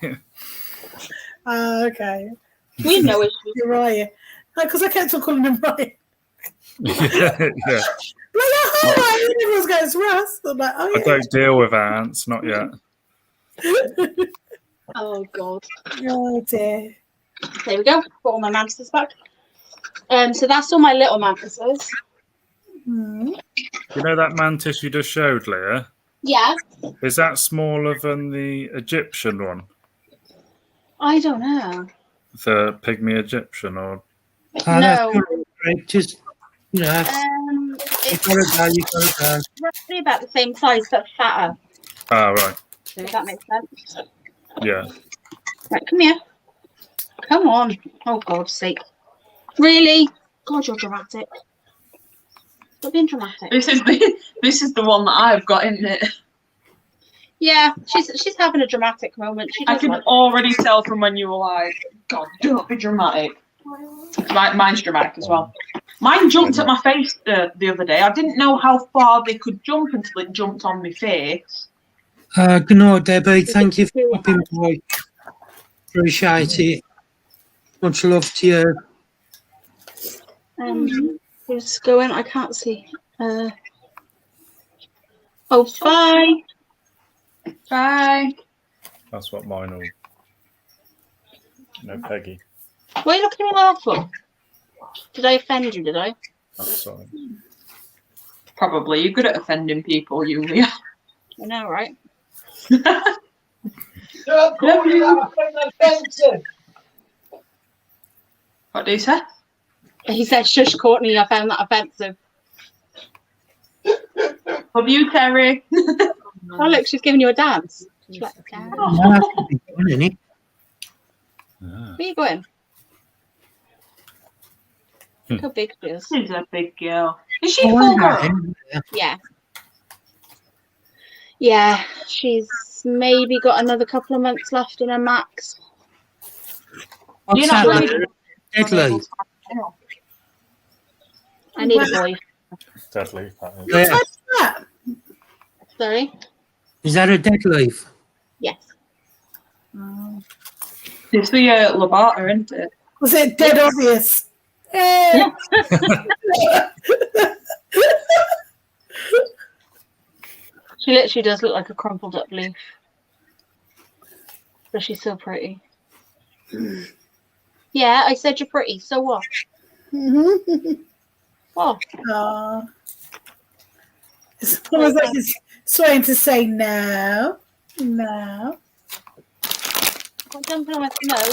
Oh, okay. We know it. You're right. Because I kept on calling him Ryan. Yeah. Like, oh, Ryan. Everyone's going, it's Russ. I'm like, oh, I yeah. don't deal with ants, not yet. Oh, God. Oh, dear. There we go. Got all my mantises back. So that's all my little mantises. Hmm. You know that mantis you just showed, Leah? Yeah. Is that smaller than the Egyptian one? I don't know. The pygmy Egyptian, or No. Right, just, you know, you It's gotta go. roughly about the same size, but fatter. oh right, If that makes sense. yeah. Right, come here. Come on. Oh, God's sake. Really? God, you're dramatic. Stop being dramatic. This is the one that I've got, isn't it? Yeah, she's having a dramatic moment. She I does can like already tell from when you were like, God, don't be dramatic. Mine's dramatic as well. Mine jumped at my face the other day. I didn't know how far they could jump until it jumped on my face. Good night, Debbie. Thank you for popping by. Appreciate it. Much love to you. Who's going? I can't see. Oh, bye. Bye. That's what mine will. No, Peggy. Why are you looking at me awful? Did I offend you? Did I? Oh, sorry. Probably. You're good at offending people, Julia. I know, right? Don't call me that, I find that offensive. What do you say? He said, "Shush, Courtney. I found that offensive." Love you, Terry. Oh, look, she's giving you a dance. She's like, "Dance." Where are you going? Look how big she is. She's a big girl. Is she full grown? Yeah. Yeah, she's maybe got another couple of months left in her max. What's You're not that? really- Deadly. I need a boy. Deadly. That is. Yeah. What's that? Sorry? Is that a dead leaf? Yes. It's the Labata, isn't it? Was it dead obvious? Eh. She literally does look like a crumpled up leaf. But she's so pretty. Yeah, I said you're pretty. So what? What? Aw. It's almost like it's trying to say no. No. What jumping on my no, not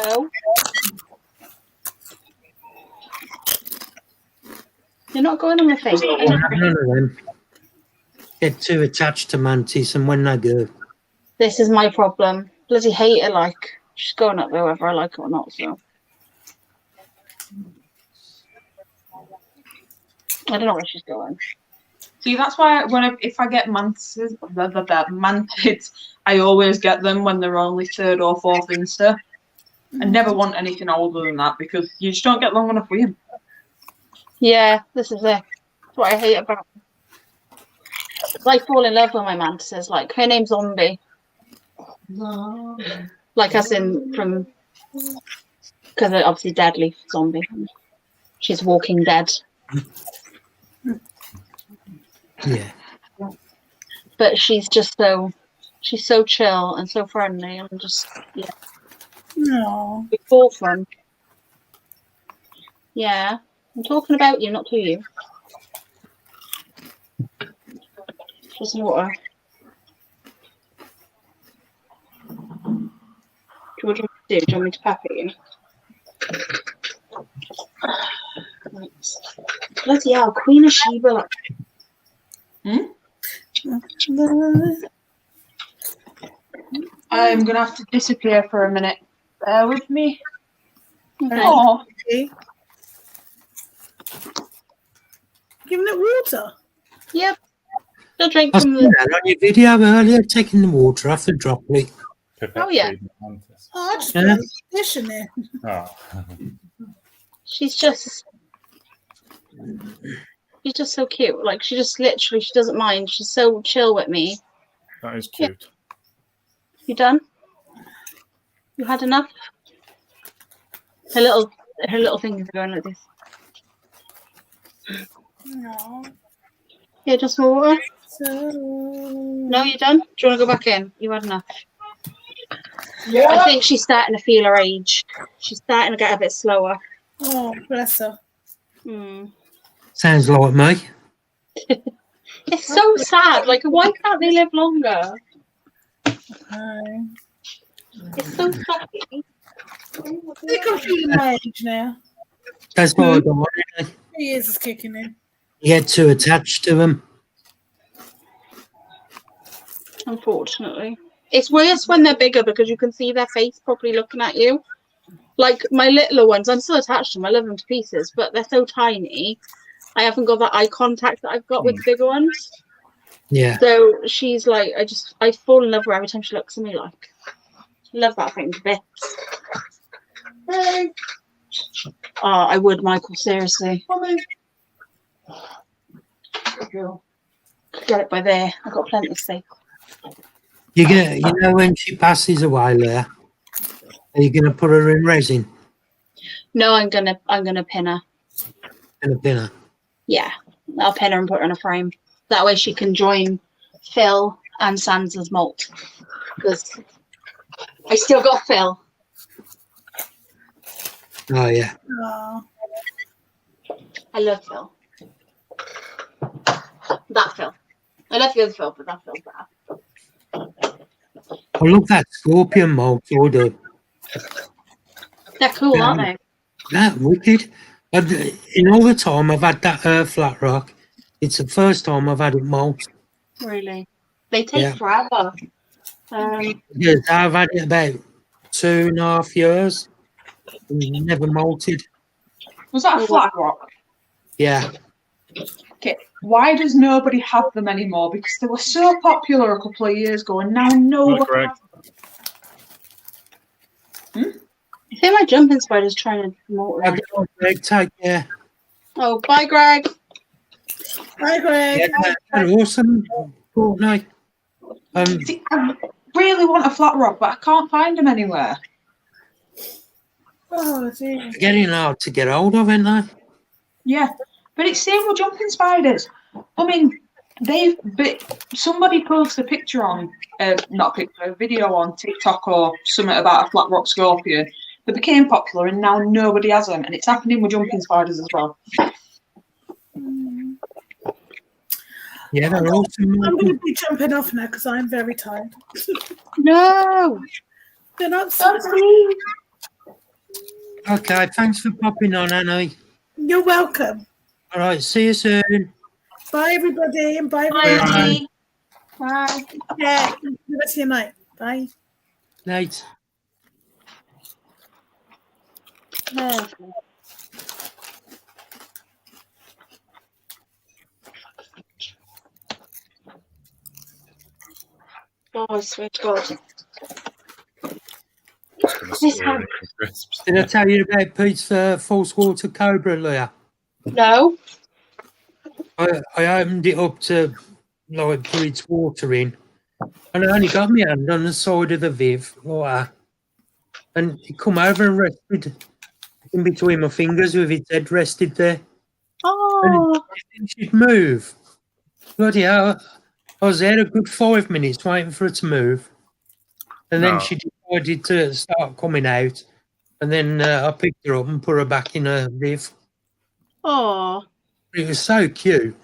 no. You're not going on my face. None of them get too attached to mantis, and when they go, This is my problem. Bloody hate her, like. She's going up there whether I like it or not, so. I don't know where she's going. See, that's why if I get mantids, I always get them when they're only 3rd or 4th Insta. I never want anything older than that because you just don't get long enough with them. Yeah, this is it. That's what I hate about them. I fall in love with my mantises. Like, her name's Zombie. Like, as in from... Because they're obviously deadly zombie. She's Walking Dead. yeah. But she's just so... She's so chill and so friendly and just... Yeah. No. We fall from. Yeah. I'm talking about you, not to you. Just water. What do you want me to do? Do you want me to pap it in? Right. Bloody hell, Queen of Sheba. Like... I'm gonna have to disappear for a minute. Bear with me. Okay. Oh, Okay. Giving it water. Yep. They'll drink I from seen the. that on your video earlier, taking the water off the droplet. Oh, yeah. Feeding mantis. Oh, I just Yeah. put a dish in there. Oh. She's just so cute. Like she just literally, she doesn't mind. She's so chill with me. That is cute. You done? You had enough? Her little fingers are going like this. No. Yeah, just more water. So. No, you done? Do you want to go back in? You had enough. Yeah. I think she's starting to feel her age. She's starting to get a bit slower. Oh, bless her. Sounds like me. It's so sad. Like, why can't they live longer? It's so sad. They're confusing my age now. That's why I don't want it. 3 years is kicking in. You get too attached to them. Unfortunately. It's worse when they're bigger because you can see their face properly looking at you. Like my littler ones, I'm still attached to them. I love them to pieces, but they're so tiny. I haven't got that eye contact that I've got with the bigger ones. Yeah. So she's like, I fall in love with her every time she looks at me. Like, love that thing to bits. Hey, Oh, I would, Michael. Seriously, mommy. get it by there. I've got plenty of space. You know when she passes away there, are you gonna put her in resin No, I'm gonna pin her. in a pinner? Yeah, I'll pin her and put her in a frame. That way she can join Phil and Sansa's molt. Because I still got Phil. Oh yeah. Oh. I love Phil. That Phil. I love the other Phil, but that Phil's better. I love that scorpion mold or the They're cool, aren't they? that wicked. In all the time I've had that flat rock, it's the first time I've had it molt. Really. They take Yeah. forever. Yes, I've had it about 2.5 years. And never molted. was that a flat rock? Yeah. Okay. Why does nobody have them anymore? Because they were so popular a couple of years ago, and now nobody Greg. has them. I think my jumping spider's trying to molt I've around. got Greg, take care. Oh, bye, Greg. Hi, Greg. Yeah, they're awesome. Fortnite. See, I really want a flat rock, but I can't find them anywhere. Oh, dear. They're getting hard to get hold of, aren't they? Yeah, but it's same with jumping spiders. I mean, somebody posted a picture on, not a picture, a video on TikTok or something about a flat rock scorpion that became popular, and now nobody has them, and it's happening with jumping spiders as well. Yeah, they're awesome. I'm going to be jumping off now because I'm very tired. No. Good night, son. Okay, thanks for popping on, Annie. You're welcome. All right, see you soon. Bye, everybody, and bye, Bye, everybody. Annie. Bye. Yeah, the rest of your night. Bye. Night. Oh, I swear to God. Just gonna This score hand. it with crisps. Did I tell you about Pete's false water cobra, Leah? No. I opened it up to like put its water in, and I only got my hand on the side of the viv, like that. And it come over and rested in between my fingers with its head rested there. Oh. And she'd move. Bloody hell. I was there a good 5 minutes waiting for her to move. And then No. she decided to start coming out. And then I picked her up and put her back in her viv. Oh. It was so cute.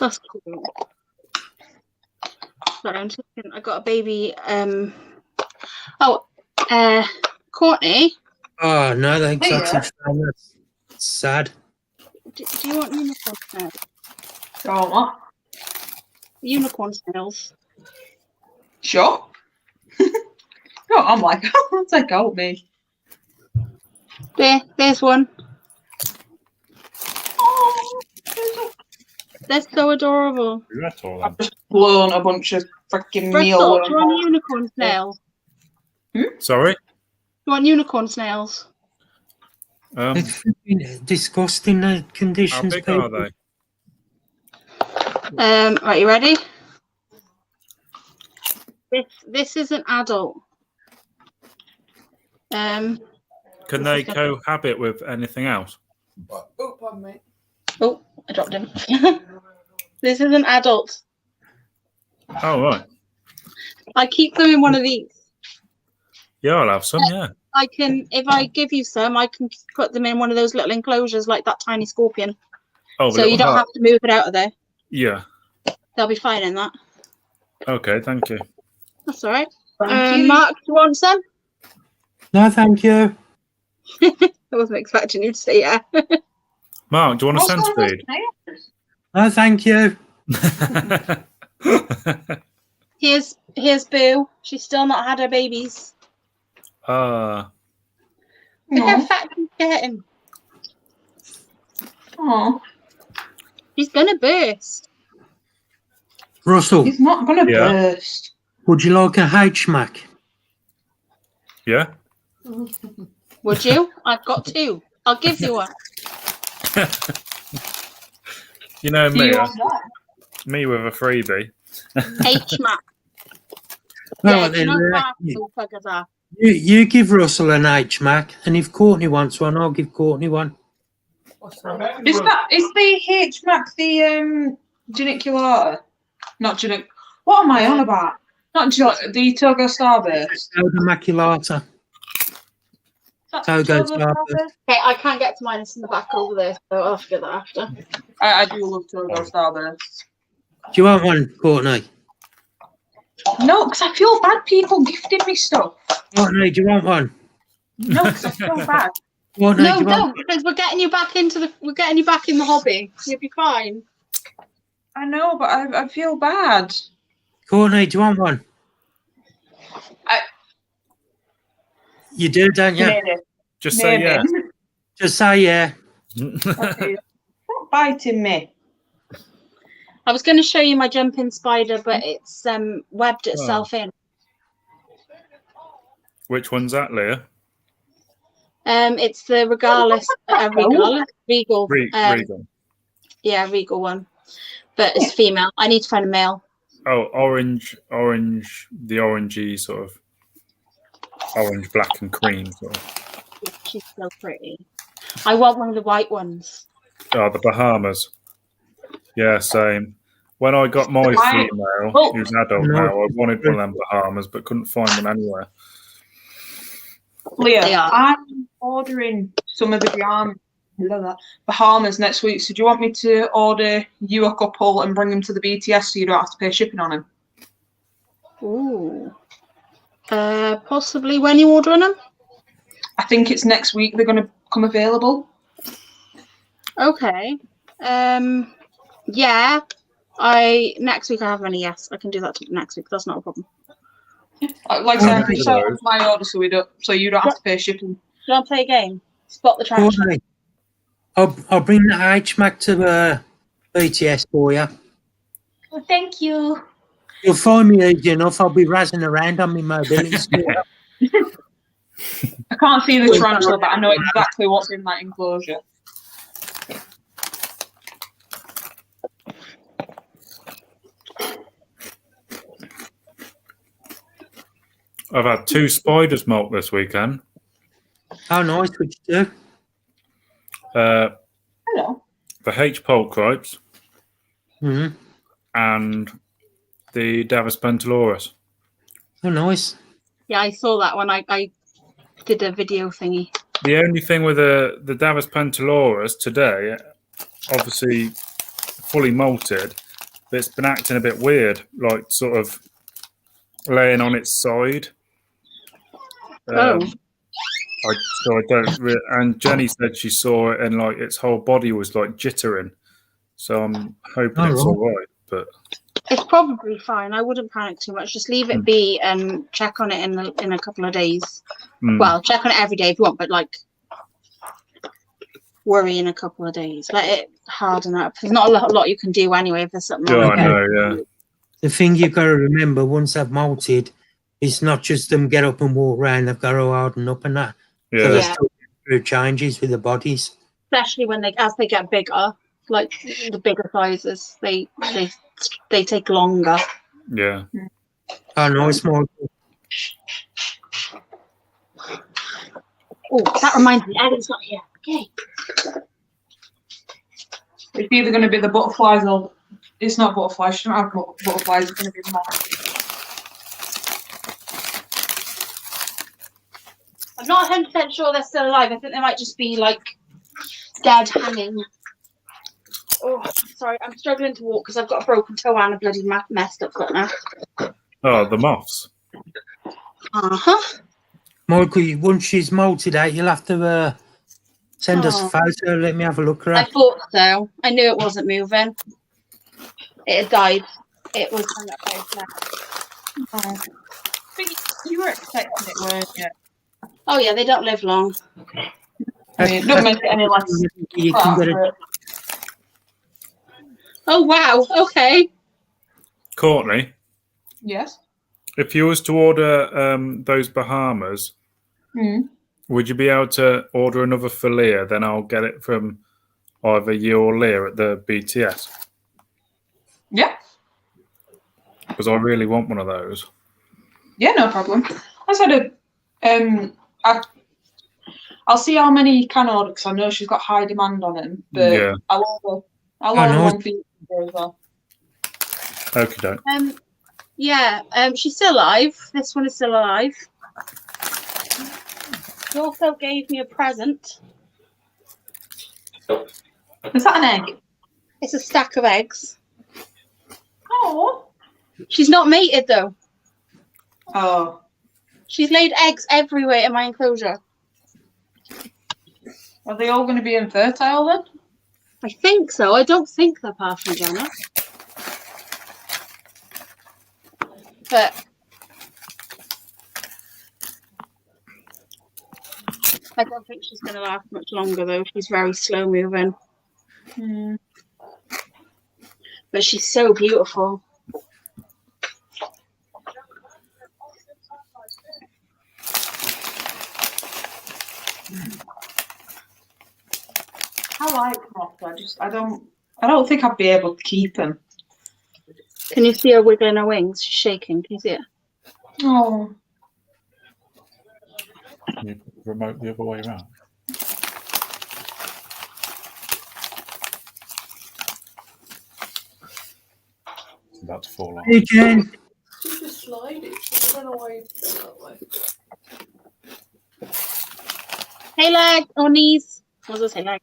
That's cool. Sorry, I'm just looking. I got a baby. Courtney, Oh no, the exotic Yeah. fan. That's sad. do you want unicorn snails? Oh, what? Unicorn snails. Sure. No, I'm like, I'll take out me. There's one. Oh, They're so adorable. Reptile, I've then. just blown a bunch of freaking Reptile, mealworm. do you want unicorn snails? Sorry? Do you want unicorn snails? It's freaking disgusting, the How conditions. big people. are they? Right, you ready? This is an adult. Can they cohabit with anything else? Oh, pardon me. Oh, I dropped him. This is an adult. Oh, right. I keep them in one of these. Yeah, I'll have some, yeah. I can, if I give you some, I can put them in one of those little enclosures like that tiny scorpion. Oh, So you don't have to move it out of there. Yeah. They'll be fine in that. Okay, thank you. That's all right. Thank you. Mark, do you want some? No, thank you. I wasn't expecting you to say yeah. Mark, do you want a What's going on centipede? with No, thank you. Here's Boo. She's still not had her babies. snails? Look how No. fat she's getting. Oh, She's gonna burst. Russell, he's not gonna Yeah. burst. would you like a H-Mac? Yeah? Would you? I've got two. I'll give you one. You know Do me, you want one? me with a freebie. H-Mac. Well, Yeah, then, you know how you, cool fuckers are. you give Russell an H-Mac, and if Courtney wants one, I'll give Courtney one. What's that? Is the H-Mac the geniculata? Not genic. What am I on about? Not the Togo Starburst. Soda Maculata. Togo Togo Starburst. Starburst? Okay, I can't get to mine. It's in the back over there, so I'll have to get that after. I do love Togo Starburst. Do you want one, Courtney? No, because I feel bad people gifting me stuff. Courtney, do you want one? No, because I feel bad. Courtney, No, do you want... don't, because we're getting you back in the hobby. You'll be fine. I know, but I feel bad. Courtney, do you want one? I- You do, don't you? Maybe. Just say Maybe. yeah. Just say yeah. Okay. Stop biting me. I was going to show you my jumping spider, but it's webbed itself in. Which one's that, Leah? It's the regal. Regal. Yeah, regal one, but it's female. I need to find a male. Oh, orange, the orangey sort of orange, black and cream sort of. Yeah, she's so pretty. I want one of the white ones. Oh, the Bahamas. Yeah, same. When I got my female, who's an adult now, I wanted one of them Bahamas, but couldn't find them anywhere. Leah, They are. I'm ordering some of the Bahamas next week. So do you want me to order you a couple and bring them to the BTS so you don't have to pay shipping on them? Ooh. Possibly. When you ordering them? I think it's next week they're going to come available. Okay. Yeah. Next week I have any. Yes, I can do that next week. That's not a problem. Like I said, I can start off my order so you don't have to pay shipping. Do you want to play a game? Spot the traction. Courtney, I'll bring the H-Mac to BTS for you. Well, thank you. You'll find me easy enough. I'll be razzing around on my mobility scooter. I can't see the tarantula, but I know exactly what's in that enclosure. I've had 2 spiders molt this weekend. How nice would you do? Hello. The H. pulchripes Mm-hmm. and the Davus pentaloris. Oh, nice. Yeah, I saw that when I did a video thingy. The only thing with the Davus pentaloris today, obviously fully molted, but it's been acting a bit weird, like sort of laying on its side. Oh. So I don't. And Jenny said she saw it, and like its whole body was like jittering. So I'm hoping it's all right. But it's probably fine. I wouldn't panic too much. Just leave it be and check on it in a couple of days. Well, check on it every day if you want, but like worry in a couple of days. Let it harden up. There's not a lot you can do anyway if there's something wrong. Yeah. The thing you've got to remember, once they've molted, it's not just them get up and walk around. They've got to harden up and that. Yeah. So there's still changes with the bodies. Especially when as they get bigger, like the bigger sizes, they take longer. Yeah. Oh no, it's more. Oh, that reminds me, Ellie's not here. Okay. It's either going to be the butterflies or it's not butterflies. She don't have butterflies. It's going to be moths. I'm not 100% sure they're still alive. I think they might just be like dead, hanging. Oh, sorry, I'm struggling to walk because I've got a broken toe and a bloody messed up foot now. Oh, the moths. Michael, once she's molted out, you'll have to send us a photo. Let me have a look at I her. thought so. I knew it wasn't moving. It had died. It was hung up there. But you were expecting it, weren't you? Oh yeah, they don't live long. I mean, it don't make it any less. You can get it. Oh wow. Okay. Courtney, Yes. if you was to order those Bahamas, would you be able to order another for Leah? Then I'll get it from either you or Leah at the BTS. Yeah. Because I really want one of those. Yeah, no problem. I said, I'll see how many you can order because I know she's got high demand on them. But Yeah. I'll order one for you as well. Okay, don't. Yeah. She's still alive. This one is still alive. She also gave me a present. Is that an egg? It's a stack of eggs. Oh. She's not mated though. Oh. She's laid eggs everywhere in my enclosure. Are they all going to be infertile then? I think so. I don't think they're parthenogenetic. But I don't think she's going to last much longer though. She's very slow moving. But she's so beautiful. I like moths. I don't think I'd be able to keep them. Can you see her wiggling her wings? She's shaking. Can you see it? Oh. Can you remote the other way around? It's about to fall off. Hey, Jen. You just slide it. I don't know why you do it that way. Hey, leg or knees? What does it say, leg?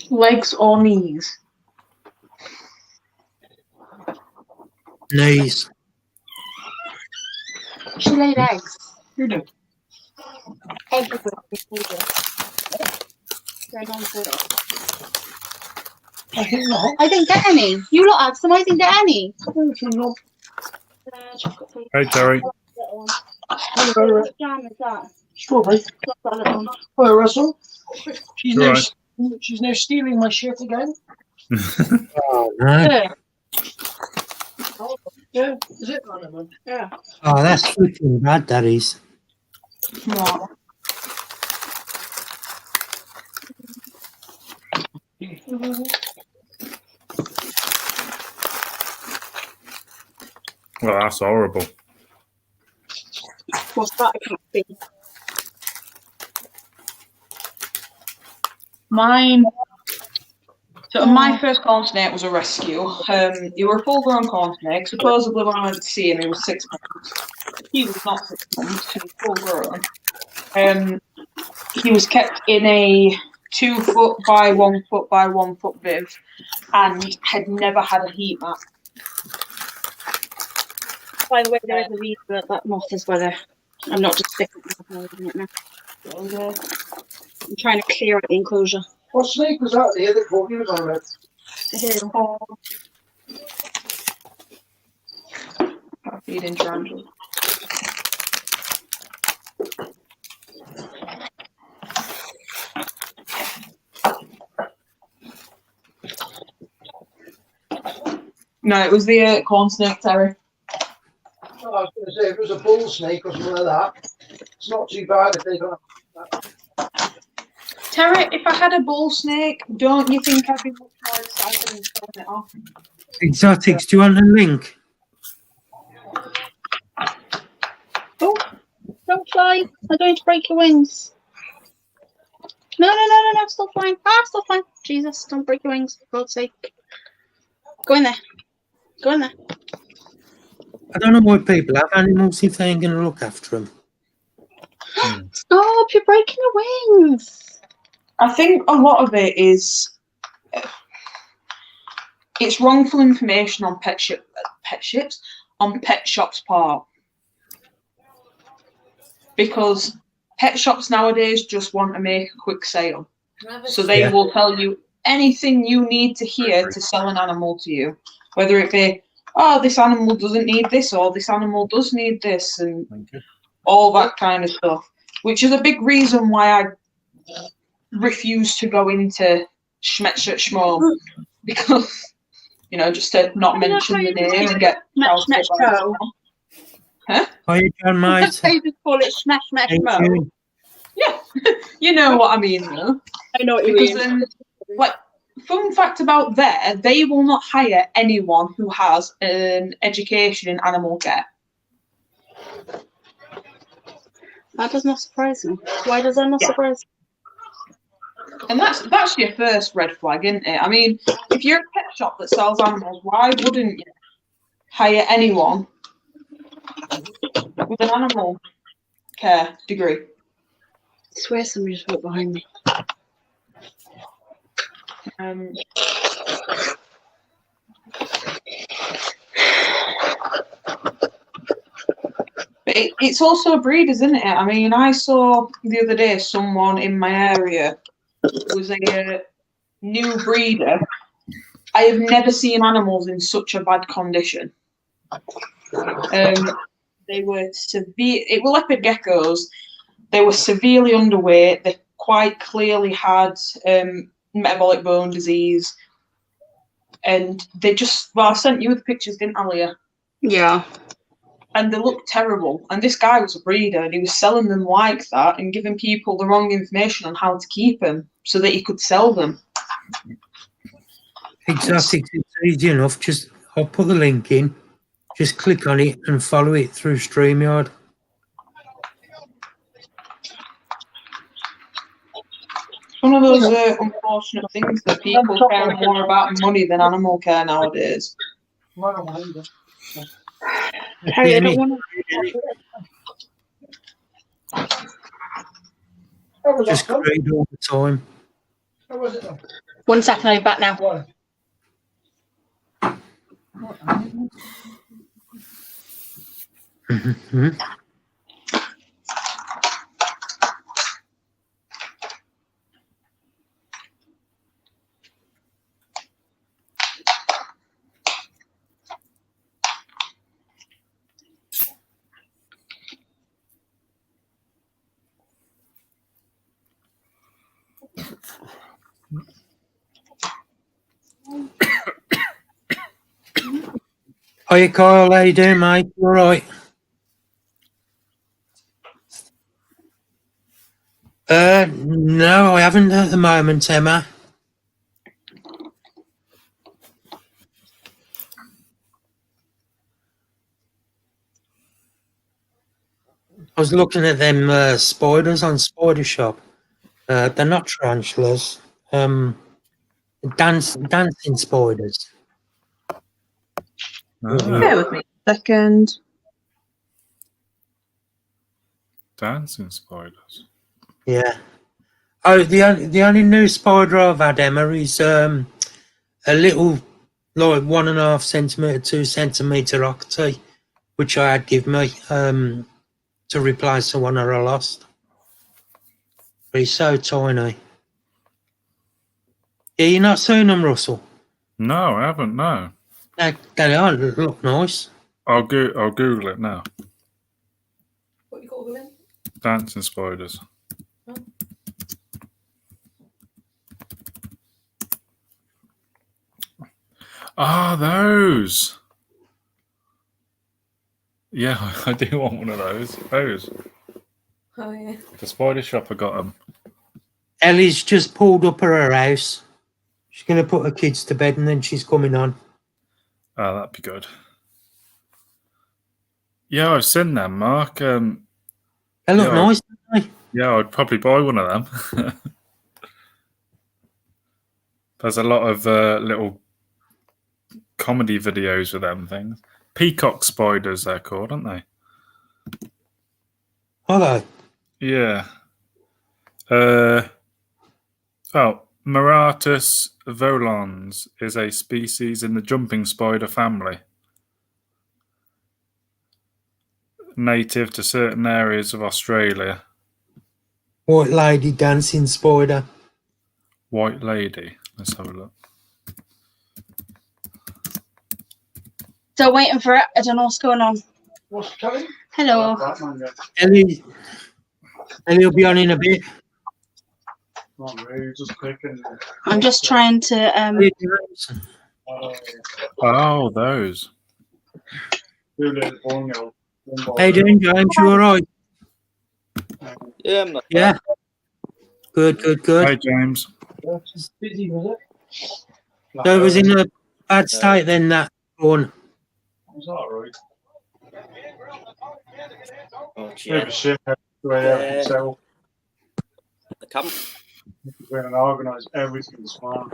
Legs or knees? Knees. She laid eggs. You do. Everywhere. I didn't get any. You lot had some. I didn't get any. Hey, Terry. What jam is that? Strawberry. Hello, Russell. She's Right. she's now stealing my shirt again. Oh, no. Yeah, is it? Yeah. Oh, that's freaking bad, that is. No. Well, that's horrible. What's that? I can't see. Mine. So my first corn snake was a rescue. He were a full-grown corn snake. Supposedly, when I went to see him, he was 6 months. He was not 6 months. He was full-grown. He was kept in a 2 foot by 1 foot by 1 foot viv, and had never had a heat map. By the way, there is a reason that moth is whether I'm not just sticking it now. I'm trying to clear out the enclosure. What snake was that there that caught you was on it? Feeding tarantula. No, it was the corn snake, Terry. Oh, I was going to say, if it was a bull snake or something like that, it's not too bad if they don't have Terry, if I had a bull snake, don't you think I'd be much more excited and throwing it off? Exotics, do you want a link? Oh, don't fly. I'm going to break your wings. No, still flying. Still flying. Jesus, don't break your wings, for God's sake. Go in there. Go in there. I don't know why people have animals if they ain't going to look after them. Stop, you're breaking your wings. I think a lot of it is it's wrongful information on pet shops' part, because pet shops nowadays just want to make a quick sale, so they will tell you anything you need to hear to sell an animal to you, whether it be, oh, this animal doesn't need this, or this animal does need this, and all that kind of stuff, which is a big reason why I refuse to go into Schmetzer because, you know, just to not mention the name and get Schmetzer. Huh? How you doing, mate? I just call it Schmetzer. Yeah, you know what I mean, though. I know what you mean. Like, fun fact about there, they will not hire anyone who has an education in animal care. That does not surprise me. Why does that not surprise me? And that's your first red flag, isn't it? I mean, if you're a pet shop that sells animals, why wouldn't you hire anyone with an animal care degree? I swear somebody just walked behind me. But it's also breeders, isn't it? I mean, I saw the other day someone in my area was a new breeder. I have never seen animals in such a bad condition. They were severe. It were leopard geckos. They were severely underweight. They quite clearly had metabolic bone disease, and they just. Well, I sent you the pictures, didn't I, Leah? Yeah. And they looked terrible. And this guy was a breeder, and he was selling them like that and giving people the wrong information on how to keep them so that he could sell them. Exotics, it's easy enough. Just I'll put the link in. Just click on it and follow it through StreamYard. One of those unfortunate things that people care more about money than animal care nowadays. Harry, I don't want to. Just great all the time. 1 second, I'll be back now. Mm-hmm. Hiya, Kyle. How you doing, mate? You all right? No, I haven't at the moment, Emma. I was looking at them spiders on Spider Shop. They're not tarantulas. Dancing spiders. Bear with me a second. Dancing spiders. Yeah. Oh, the only new spider I've had, Emma, is a little, like 1.5 centimetre, 2 centimetre octane, which I had give me to replace the one that I lost. But he's so tiny. Yeah, you not seen them, Russell? No, I haven't. No. They are look nice. I'll Google it now. What you googling? Dancing spiders. Huh? Ah, those. Yeah, I do want one of those. Those. Oh yeah. The spider shopper got them. Ellie's just pulled up at her house. She's going to put her kids to bed and then she's coming on. Oh, that'd be good. Yeah, I've seen them, Mark. They look nice, don't they? Yeah, I'd probably buy one of them. There's a lot of little comedy videos with them things. Peacock spiders, they're called, aren't they? Are they? Yeah. Maratus volans is a species in the jumping spider family, native to certain areas of Australia. White lady dancing spider. White lady. Let's have a look. Still waiting for it. I don't know what's going on. What's coming? Hello. Ellie will be on in a bit. Not really, just clicking. I'm just trying to Oh, those. How you doing, James? You all right? Yeah, I'm not Yeah. Good. Hey, James. Just busy, was it? So it was in a bad state then, that one. Was that right? Oh, Bit of yeah. a shit the way everything set up. The camp. We're going to organise everything this morning.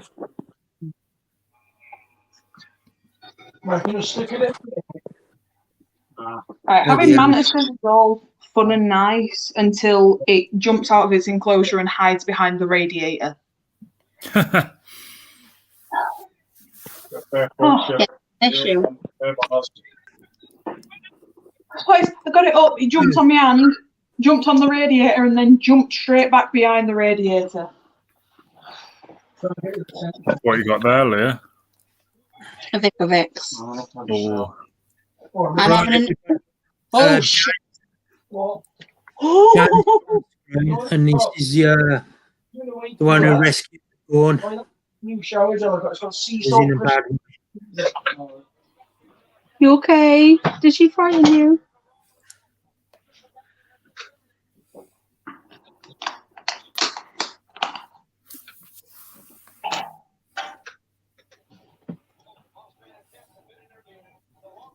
We're going to stick it in. Right, having yeah. mantises is all fun and nice until it jumps out of its enclosure and hides behind the radiator. Oh, issue. Twice I got it up, it jumped on my hand, jumped on the radiator, and then jumped straight back behind the radiator. What you got there, Leah? A Vicovix. Oh. I'm having a shit. What? And this is the one who rescued the one. New showers, it's got sea Is salt. in a bad You okay? Did she frighten you?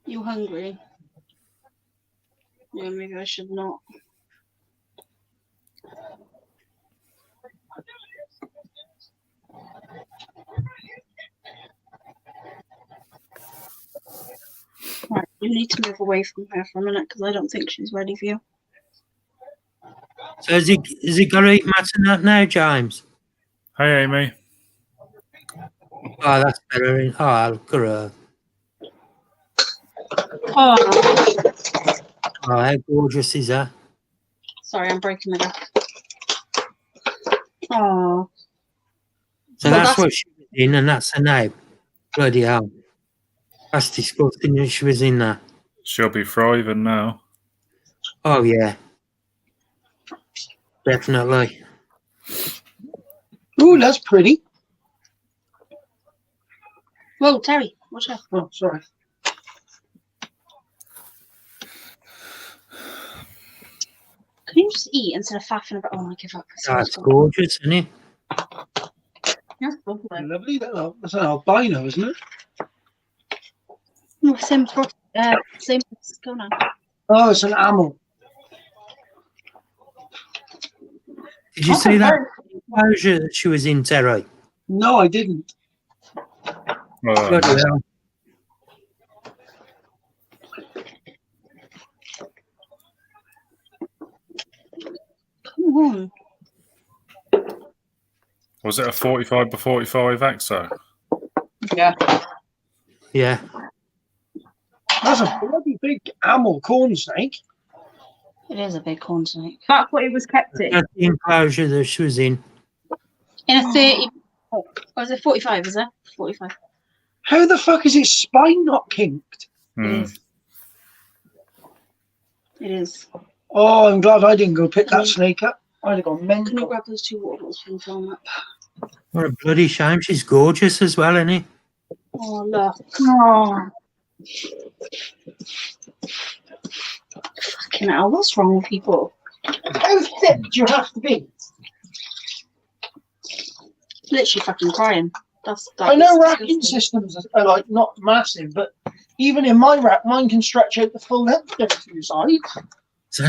You hungry? Yeah, maybe I should not. Right, you need to move away from her for a minute because I don't think she's ready for you. So is he got to eat Matt and that now, James? Hey, Amy. Oh, that's better. Oh, look at her. Oh, Oh, how gorgeous is that? sorry, I'm breaking the desk. Oh, So Well, that's that's- what she was in, and that's her name. Bloody hell. That's disgusting that she was in that. She'll be thriving now. Oh, yeah. Definitely. Ooh, that's pretty. whoa, Terry, watch out. Oh, sorry. Can you just eat instead of faffing about? Oh, I give up. That's gorgeous, isn't it? Yeah, lovely. Lovely. That's an albino, isn't it? Oh, same. Go now. Oh, it's an amel. Did you see that enclosure that she was in, Terry? No, I didn't. Bloody hell. Come on. Was it a 45 by 45 exo? Yeah. Yeah. That's a bloody big amel corn snake. It is a big corn snake. That's what it was kept in. That's the enclosure that she was in. In a 30. Oh, was it 45? Is it 45? How the fuck is its spine not kinked? Hmm. It is. Oh, I'm glad I didn't go pick that snake up. I'd have gone Can you mental. grab those 2 water bottles from the film up? What a bloody shame. She's gorgeous as well, isn't he? Oh, look. Oh. Fucking hell, what's wrong with people? How thick do you have to be? Literally fucking crying. That's I know disgusting. racking systems are like not massive, but even in my rack, mine can stretch out the full length of the 2 sides. So,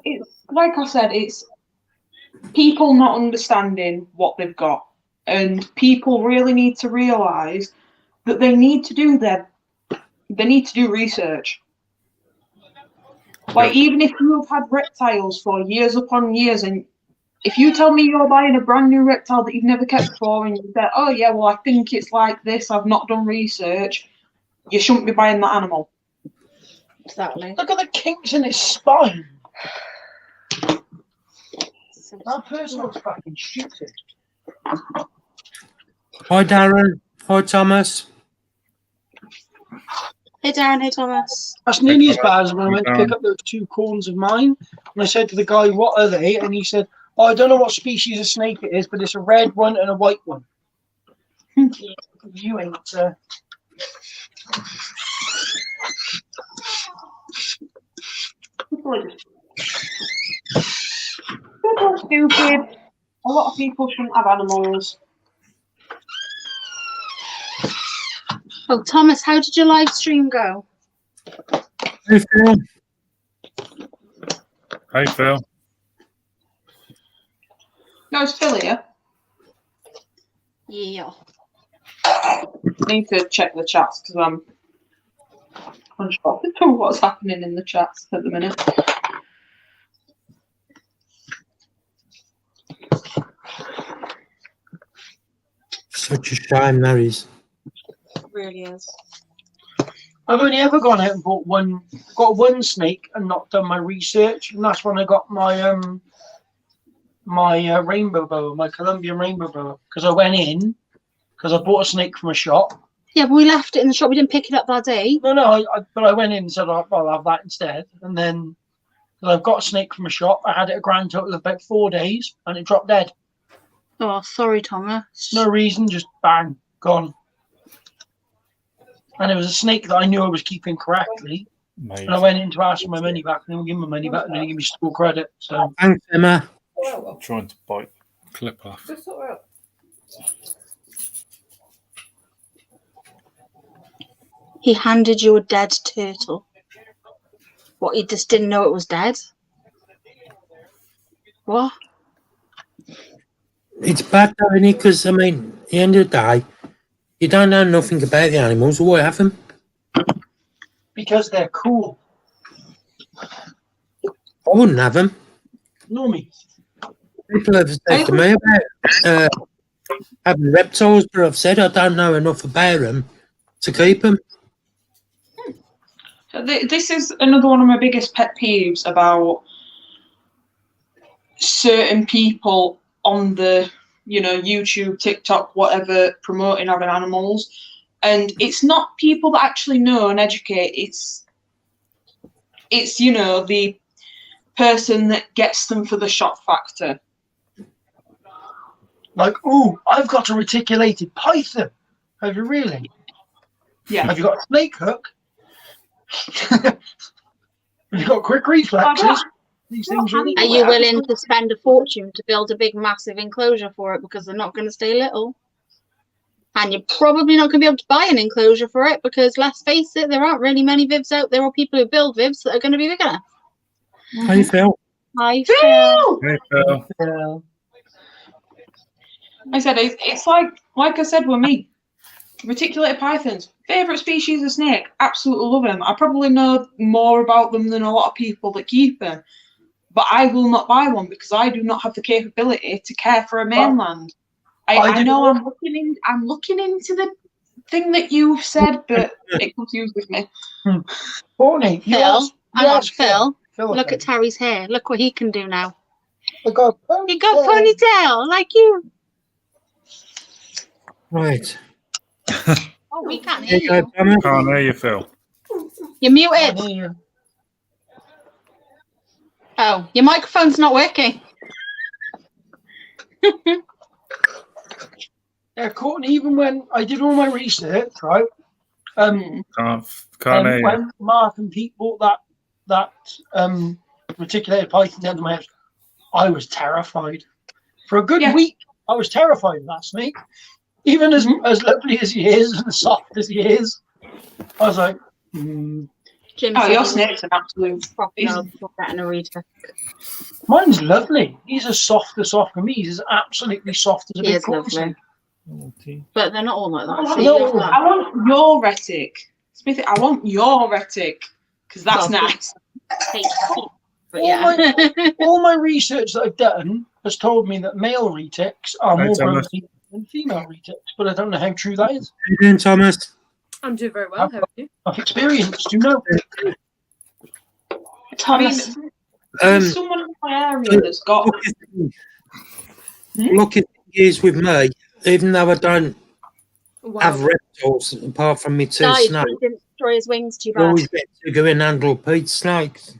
It's like I said, it's people not understanding what they've got, and people really need to realise that they need to do research. Like, even if you've had reptiles for years upon years, and if you tell me you're buying a brand new reptile that you've never kept before, and you say, oh yeah, well I think it's like this, I've not done research, you shouldn't be buying that animal. Exactly. Look at the kinks in its spine. That person looks fucking shooting. hi, Darren. Hi, Thomas. Hey Darren, hey Thomas. That's nearly as bad as when I went to pick up those 2 corns of mine. And I said to the guy, what are they? And he said, oh, I don't know what species of snake it is, but it's a red one and a white one. You ain't... People are stupid. A lot of people shouldn't have animals. Oh, Thomas, how did your live stream go? Hey, Phil. Hey, Phil. No, it's Phil here. Yeah. I need to check the chats because I'm unsure of what's happening in the chats at the minute. Such a shame, that is. It really is. I've only ever gone out and got one snake and not done my research, and that's when I got my my rainbow boa, my Colombian rainbow boa, because I went in because I bought a snake from a shop. Yeah, but we left it in the shop. We didn't pick it up that day. No, but I went in and said, I'll have that instead. And then, because I've got a snake from a shop, I had it a grand total of about 4 days, and it dropped dead. Oh, sorry, Thomas. No reason, just bang, gone. And it was a snake that I knew I was keeping correctly. Mate. And I went in to ask for my money back, and they would give me my money back, and then they give me store credit. So Thanks, Emma. I'm trying to bite the clip off. Just sort out. He handed you a dead turtle. What, he just didn't know it was dead? What? It's bad, though, isn't it? Because, I mean, at the end of the day, you don't know nothing about the animals. Why have them? because they're cool. I wouldn't have them. Know me. People have said to me about having reptiles, but I've said I don't know enough about them to keep them. This is another one of my biggest pet peeves about certain people on the, YouTube, TikTok, whatever, promoting having animals. And it's not people that actually know and educate. It's the person that gets them for the shock factor. Like, ooh, I've got a reticulated python. Have you really? Yeah. Have you got a snake hook? Have you got quick reflexes? These things Are you willing to spend a fortune to build a big, massive enclosure for it because they're not going to stay little? And you're probably not going to be able to buy an enclosure for it because, let's face it, there aren't really many Vivs out there or people who build Vivs that are going to be big enough. How you feel? Hi, Phil. Hey, Phil. Yeah. I said it's like I said with me, reticulated pythons, favourite species of snake, absolutely love them. I probably know more about them than a lot of people that keep them, but I will not buy one because I do not have the capability to care for a mainland. I know I'm looking into the thing that you've said, but it confuses me. Courtney, Phil, look at Terry's hair. Look what he can do now. He got ponytail like you. Right. Oh, we can't hear you. Can't hear you, Phil. You're muted. Oh, your microphone's not working. Yeah, Courtney, even when I did all my research, right? Can't hear you. When Mark and Pete bought that reticulated python down to my house, I was terrified. For a good week, I was terrified of that snake. Even as lovely as he is and soft as he is, I was like, your snake's an absolute Mine's lovely. He's as soft as soft for me. He's as absolutely soft as a big corn. But they're not all like that. I want your retic. Smithy, I want your retic because that's nice. All my research that I've done has told me that male retics are more protein than female retics, but I don't know how true that is. How you doing, Thomas? I'm doing very well. How are you? I've experienced, you know. Thomas, there's someone in my area that's got. Lucky thing is with me, even though I don't have reptiles apart from me two snakes, he didn't destroy his wings too I bad. always get to go and handle Pete's snakes.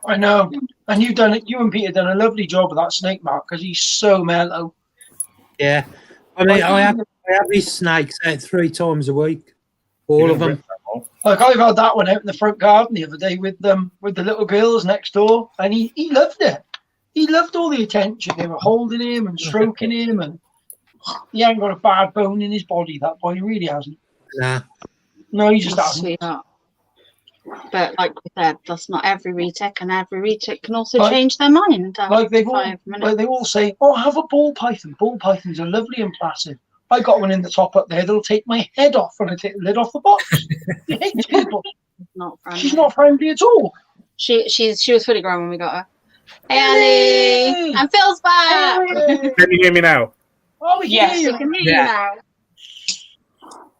I know, and you and Pete have done a lovely job of that snake, Mark, because he's so mellow. Yeah, I mean, I have these snakes out 3 times a week, all of them. Like I've had that one out in the front garden the other day with the little girls next door, and he loved it. He loved all the attention. They were holding him and stroking him, and he ain't got a bad bone in his body. That boy, he really hasn't. Nah. No, he just hasn't. Sweetheart. But like we said, that's not every retic, and every retic can also change their mind. Like they all say, "Oh, have a ball python. Ball pythons are lovely and placid." I got one in the top up there that'll take my head off when I take the lid off the box. She hates people. Not friendly. She's not friendly at all. She was fully grown when we got her. Hey, Ellie! And Phil's back! Can you hear me now? Oh, yes, we can hear you now.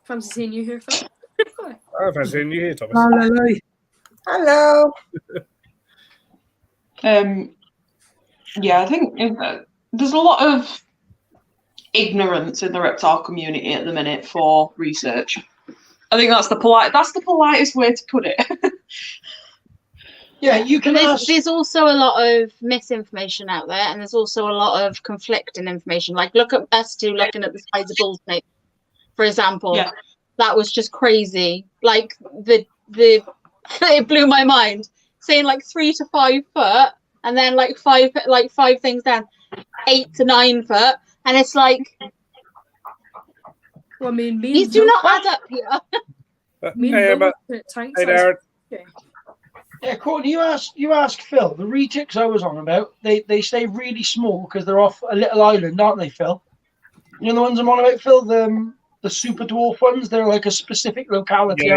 Fancy seeing you here, Phil. Oh, fancy seeing you here, Thomas. Hello. Yeah, I think there's a lot of ignorance in the reptile community at the minute for research. I think that's the politest way to put it. Yeah, you can. There's also a lot of misinformation out there, and there's also a lot of conflicting information. Like, look at us two looking at the size of bull snake, for example. Yeah. That was just crazy. Like it blew my mind. Saying like 3 to 5 foot, and then like five things down, 8 to 9 foot, and it's like, well, I mean, these do not add up here. Hey, Darren. Yeah, Courtney, you ask Phil. The retics I was on about, they stay really small because they're off a little island, aren't they, Phil? You know the ones I'm on about, Phil? The super dwarf ones. They're like a specific locality. Yeah,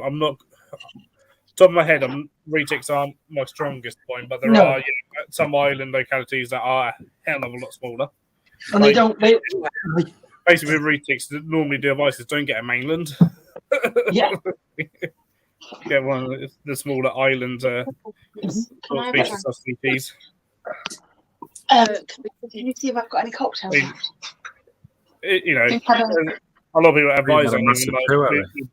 I'm not. Top of my head, retics aren't my strongest point, but there are some island localities that are a hell of a lot smaller. And basically with retics, normally devices don't get a mainland. Yeah. Get one of the smaller island species. Can you see if I've got any cocktails left? A lot of people advise on with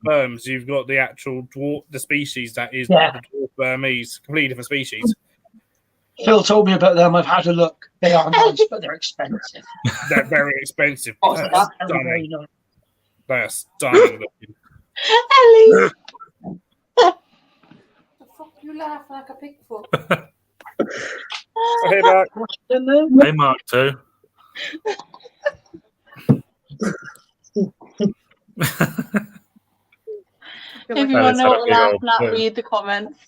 Burms. You've got the actual dwarf, the species that is the dwarf Burmese, completely different species. Phil told me about them. I've had a look. They are nice, but they're expensive. They're very expensive. They are stunning looking. Ellie! The fuck you laugh like a pig for? Hey, Mark. Hey, Mark, too. If you want to know what we're laughing at, read the comments.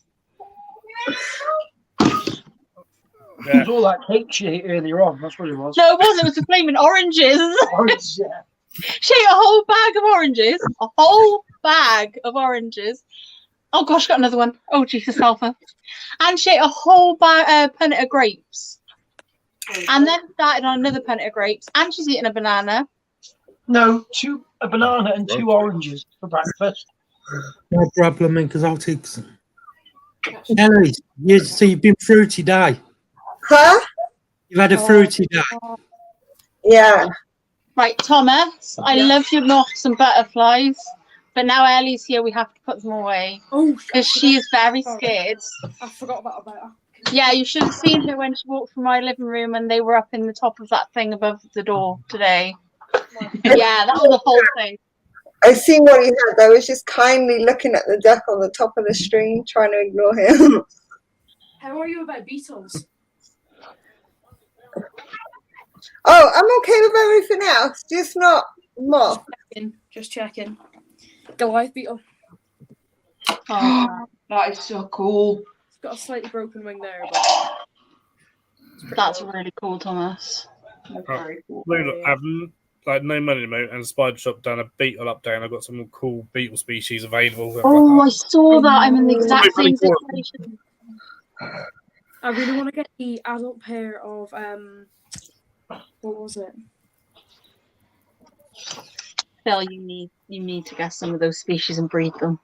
It was all that cake she ate earlier on. That's what it was. No, it wasn't. It was the flaming oranges. Oranges, yeah. She ate a whole bag of oranges. A whole bag of oranges. Oh gosh, got another one. Oh Jesus, Alpha. And she ate a whole punnet of grapes. And then started on another punnet of grapes. And she's eating a banana. No, a banana and 2 oranges for breakfast. No problem, because I'll take some. Ellie, you've been fruity day. Huh? You've had a fruity day. Yeah. Right, Thomas, I love your moths and butterflies. But now Ellie's here, we have to put them away. Oh, because she is very scared. I forgot about her. Yeah, you should have seen her when she walked from my living room and they were up in the top of that thing above the door today. Yeah, that was the whole thing. I seen what he had. I was just kindly looking at the duck on the top of the stream, trying to ignore him. How are you about beetles? Oh, I'm okay with everything else, just not moth. Just checking. The live beetle. Oh, that is so cool. It's got a slightly broken wing there, but that's really cool, Thomas. That's very cool. I've like no money at the moment, and Spider Shop done a beetle update. I've got some cool beetle species available. Oh, I saw that. I'm in the exact same situation. I really want to get the adult pair of what was it? Phil, you need to get some of those species and breed them.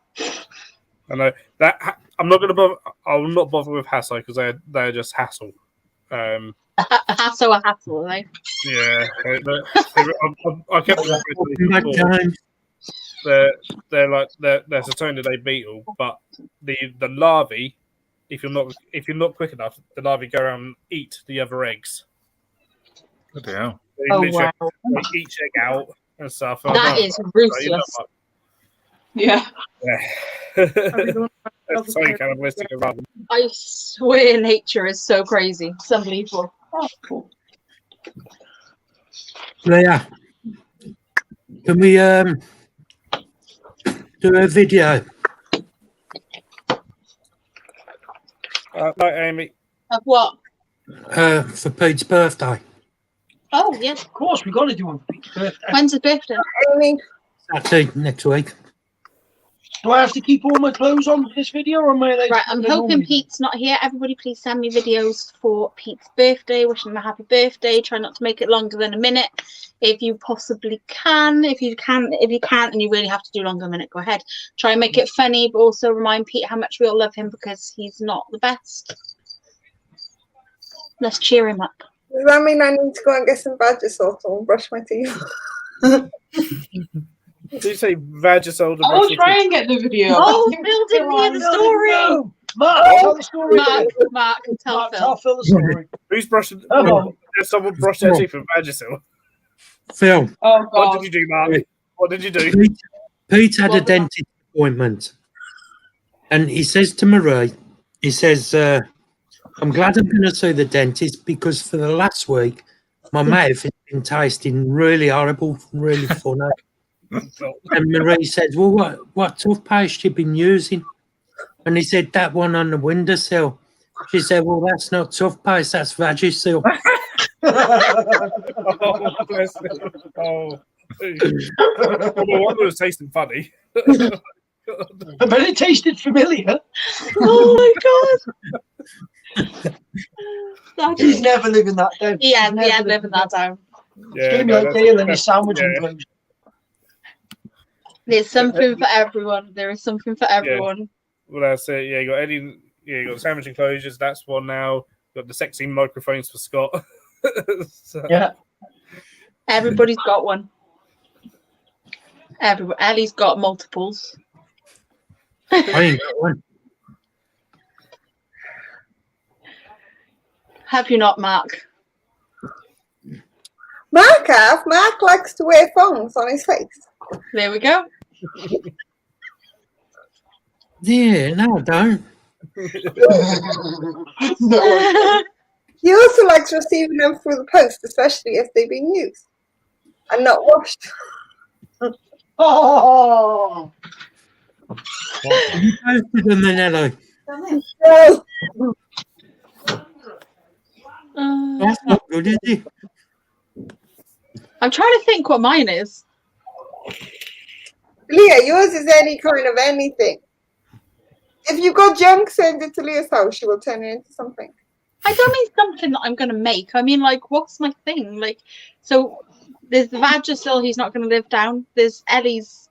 I know that I'm not going to bother. I'll not bother with hassle because they're just hassle. A hassle, are they? Yeah, I kept them they're Saturnaday beetle, but the larvae, if you're not quick enough, the larvae go around and eat the other eggs. What the hell? They eat egg out and stuff. That is ruthless. Yeah. That's so cannibalistic as well. I swear nature is so crazy. It's unbelievable. Oh, cool. Leah, can we do a video? Right, Amy. Of what? For Pete's birthday. Oh, yes. Of course, we got to do one for Pete's birthday. When's his birthday? Saturday next week. Do I have to keep all my clothes on for this video, or am I allowed? Right, I'm hoping Pete's not here. Everybody, please send me videos for Pete's birthday. Wishing him a happy birthday. Try not to make it longer than a minute, if you possibly can. If you can't, and you really have to do longer than a minute, go ahead. Try and make it funny, but also remind Pete how much we all love him because he's not the best. Let's cheer him up. Does that mean I need to go and get some Vagisil and brush my teeth? Did you say Vagisil? I will try and get the video. Oh, Phil didn't hear the story. Mark, tell the story. Mark, tell Phil the story. Who's brushing? Did someone brush their teeth with Vagisil? Phil. Oh, God. What did you do, Mark? What did you do? Pete had a dentist appointment, and he says to Marie, he says, I'm glad I'm going to see the dentist because for the last week, my mouth has been tasting really horrible, really funny. And Marie says, well, what toothpaste you been using? And he said, that one on the windowsill. She said, well, that's not toothpaste, that's Vagisil. Oh, bless him. Oh. No wonder it was tasting funny. I bet it tasted familiar. Oh my God. He's never living that down. Yeah, living that down. Yeah, It's going to be like Dale and his sandwich and clothes. There's something for everyone. There is something for everyone. Well, that's it. Yeah, you got Eddie. Yeah, you got sandwich enclosures. That's one now. You got the sexy microphones for Scott. So. Yeah. Everybody's got one. Ellie's got multiples. I ain't got one. Have you not, Mark? Mark likes to wear thongs on his face. There we go. Yeah, no, I don't. He also likes receiving them through the post, especially if they've been used and not washed. Oh! You posted them then, Ellie. No. That's not good, is it? I'm trying to think what mine is. Leah, yours is any kind of anything. If you got junk, send it to Leah's house. She will turn it into something. I don't mean something that I'm going to make. I mean, like, what's my thing? Like, so there's the Vagisil, he's not going to live down. There's Ellie's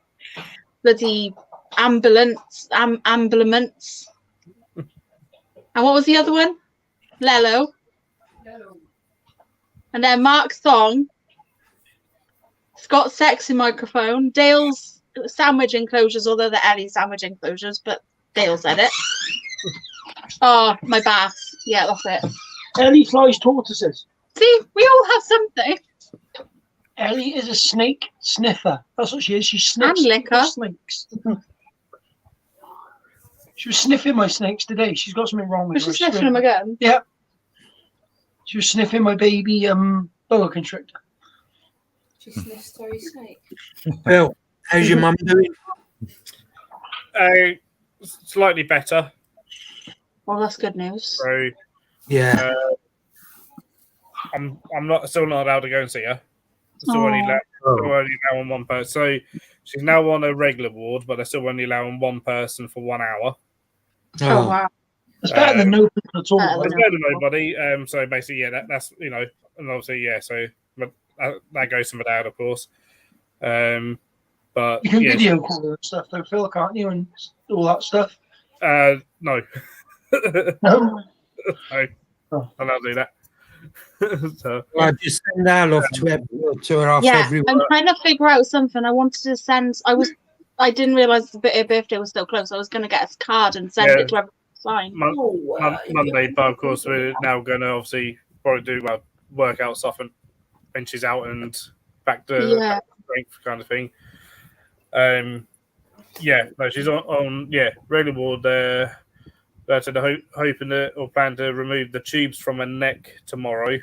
bloody ambulance. And what was the other one? Lello. And then Mark's song. Scott's sexy microphone. Dale's sandwich enclosures, although they're Ellie's sandwich enclosures, but Dale said it. Oh, my bath. Yeah, that's it. Ellie flies tortoises. See, we all have something. Ellie is a snake sniffer. That's what she is. She sniffs And liquor. snakes. She was sniffing my snakes today. She's got something wrong with Was her. she sniffing them again? Yeah. She was sniffing my baby boa constrictor. She sniffs Terry Snake. Well, how's your mum doing? Slightly better. Well, that's good news. So Yeah. I'm still not allowed to go and see her. Still only allowing one person. So she's now on a regular ward, but they're still only allowing one person for 1 hour. Oh, wow. It's better than no people at all. It's better than nobody. So basically, yeah, that's and obviously, yeah. So that goes to my dad, of course. But You can yeah, video call and stuff, though, Phil, can't you? And all that stuff. no. No. No, I'm not do that. So, I just send Al off to her off Yeah, everywhere. I'm trying to figure out something. I wanted to send. I didn't realize her birthday was still close. I was going to get a card and send it to everyone to sign. Monday, but of course we're now going to obviously probably do workout stuff and when she's out and back to strength kind of thing. Yeah, no, she's on regular ward there. That's hoping or plan to remove the tubes from her neck tomorrow.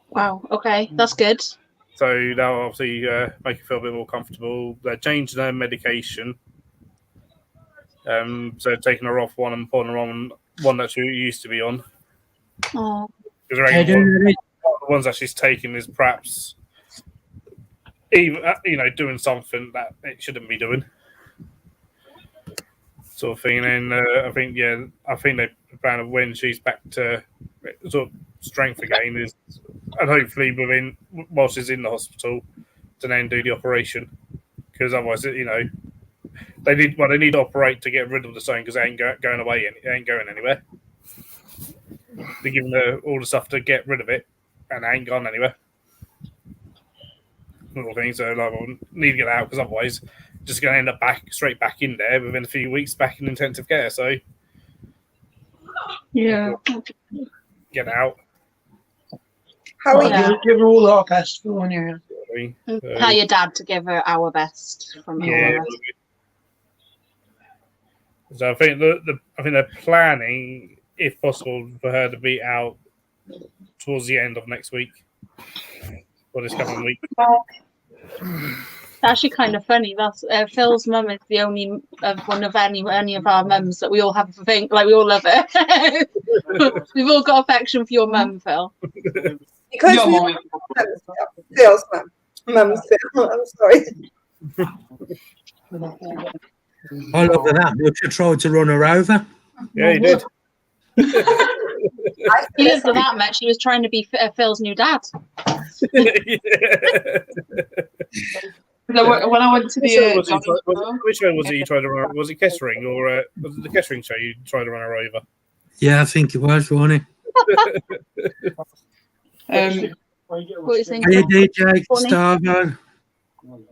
Wow. Okay, that's good. So that'll obviously make her feel a bit more comfortable. They're changing her medication. So taking her off one and putting her on one that she used to be on. Oh. Because the ones that she's taking is perhaps even doing something that it shouldn't be doing. Sort of thing, and I think they plan of when she's back to sort of strength again and hopefully while she's in the hospital to then do the operation, because otherwise they need to operate to get rid of the stone because they ain't going away, it ain't going anywhere. They're giving her all the stuff to get rid of it, and they ain't gone anywhere. Little thing, so we'll need to get out because otherwise. Just going to end up straight back in there within a few weeks, back in intensive care. So, yeah, get out. How give her all our best for 1 year. Tell your dad to give her our best from all of us. So I think they're planning, if possible, for her to be out towards the end of next week or this coming week. It's actually kind of funny. That's Phil's mum is the only one of any of our mums that we all have a thing. Like we all love it. We've all got affection for your mum, Phil. Because Your mum. Phil's mum. Mum's Phil. I'm sorry. I love her that much. I tried to run her over. Yeah, you did. He loved her that much. He was trying to be Phil's new dad. When I went to the which one was it you tried to run? Was it Kessering or was it the Kessering show you tried to run her over? Yeah, I think it was, wasn't it? What do you think? Hey, DJ, Starvo.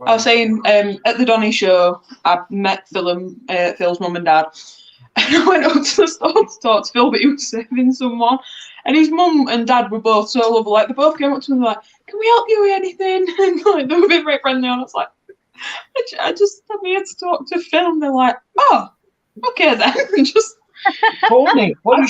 I was saying at the Donny show, I met Phil's mum and dad. And I went up to the store to talk to Phil, but he was saving someone. And his mum and dad were both so lovely. Like, they both came up to me like, can we help you with anything? And like, they were being very friendly. And I was like, I'm here to talk to Phil. And they're like, oh, okay then. And just Courtney, what you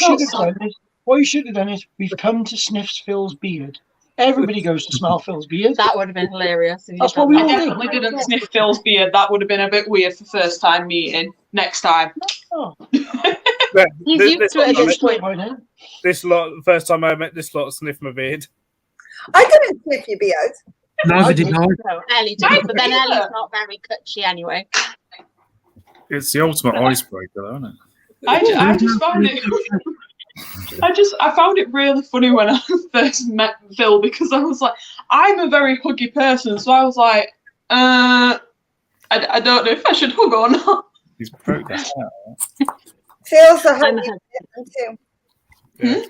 should have done is we've come to sniff Phil's beard. Everybody goes to smell Phil's beard. That would have been hilarious. That's what we I all do. definitely didn't sniff Phil's beard. That would have been a bit weird for first time meeting. Next time. Oh. He's used to it at this point. This lot, first time I met this lot, sniffed my beard. I didn't sniff your beard. Neither did I. No, Ellie did, but then Ellie's not very cutchy anyway. It's the ultimate icebreaker, isn't it? I just found it. I found it really funny when I first met Phil because I was like, I'm a very huggy person, so I was like, I don't know if I should hug or not. He's broke that out. Phil's a huggy person too. Yeah.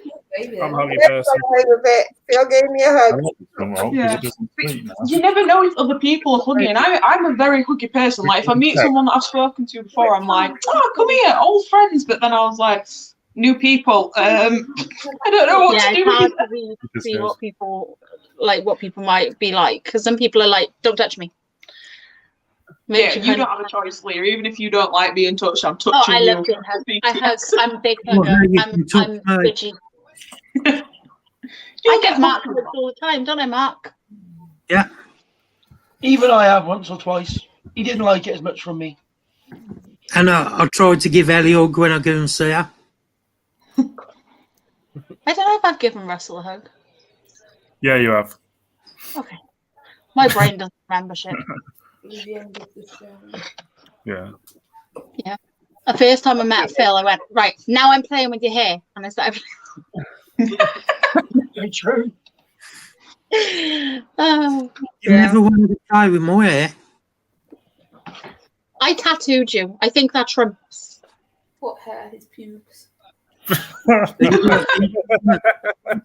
I'm a huggy person. Phil gave me a hug. Yeah. You never know if other people are hugging. I'm a very huggy person. Like if I meet someone that I've spoken to before, I'm like, oh, come here, old friends. But then I was like, new people. I don't know what to do. It's hard to see what people might be like because some people are like, don't touch me. You don't have a choice, Leah. Even if you don't like being touched, I'm touching you. I love being hugged. I'm a big hugger. I'm bitchy. I get Mark hugs all the time, don't I, Mark? Yeah. Even I have once or twice. He didn't like it as much from me. And I tried to give Ellie a hug when I go and see her. I don't know if I've given Russell a hug. Yeah, you have. Okay. My brain doesn't remember shit. Yeah. Yeah. The first time I met Phil, I went, right, now I'm playing with your hair. And I started. Very true. Oh, You never wanted to play with my hair. I tattooed you. I think that trumps. What hair? His pubes. On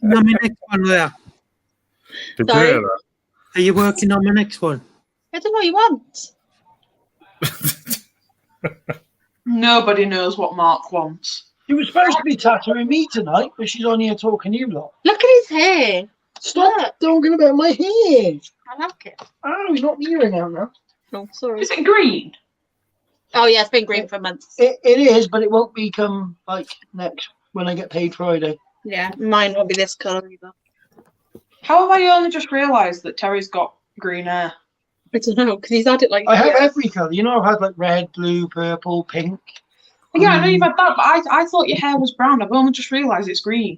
my next one, Leah. Sorry? Are you working on my next one? I don't know what you want. Nobody knows what Mark wants. He was supposed to be tattooing me tonight, but she's on here talking to you lot. Look at his hair. Stop talking about my hair. I like it. Oh, he's not nearing out now. Oh, sorry. Is it green? Oh, yeah, it's been green for months. It is, but it won't become like next when I get paid Friday. Yeah, mine won't be this colour either. How have I only just realised that Terry's got green hair? I don't know, because he's had it like... I have every colour. You know, I've had like red, blue, purple, pink. Yeah, I know you've had that, but I thought your hair was brown. I've only just realised it's green.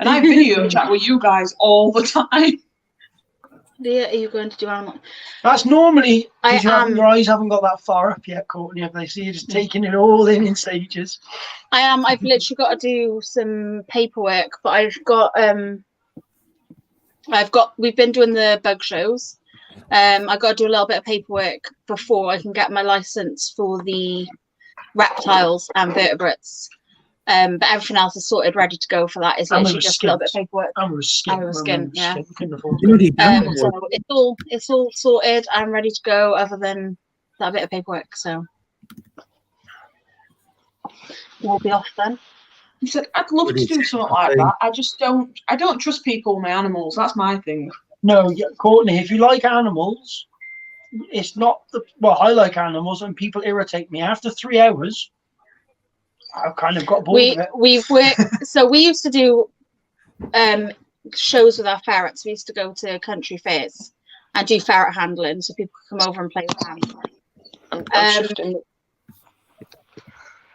And I video chat with you guys all the time. Leah, are you going to do animal? That's normally am. your eyes haven't got that far up yet, Courtney. Have they? So you're just taking it all in stages. I am. I've literally got to do some paperwork, but we've been doing the bug shows. I've got to do a little bit of paperwork before I can get my license for the reptiles and vertebrates. But everything else is sorted, ready to go for that. It's literally just a little bit of paperwork. And with skin. Yeah. So it's all sorted. I'm ready to go. Other than that bit of paperwork, so we'll be off then. He said, "I'd love to do something like that. I just don't. I don't trust people with my animals. That's my thing." No, Courtney. If you like animals, it's not the well. I like animals, and people irritate me. After 3 hours, I've kind of got bored of it. We've worked. So we used to do shows with our ferrets. We used to go to country fairs and do ferret handling, so people could come over and play with them.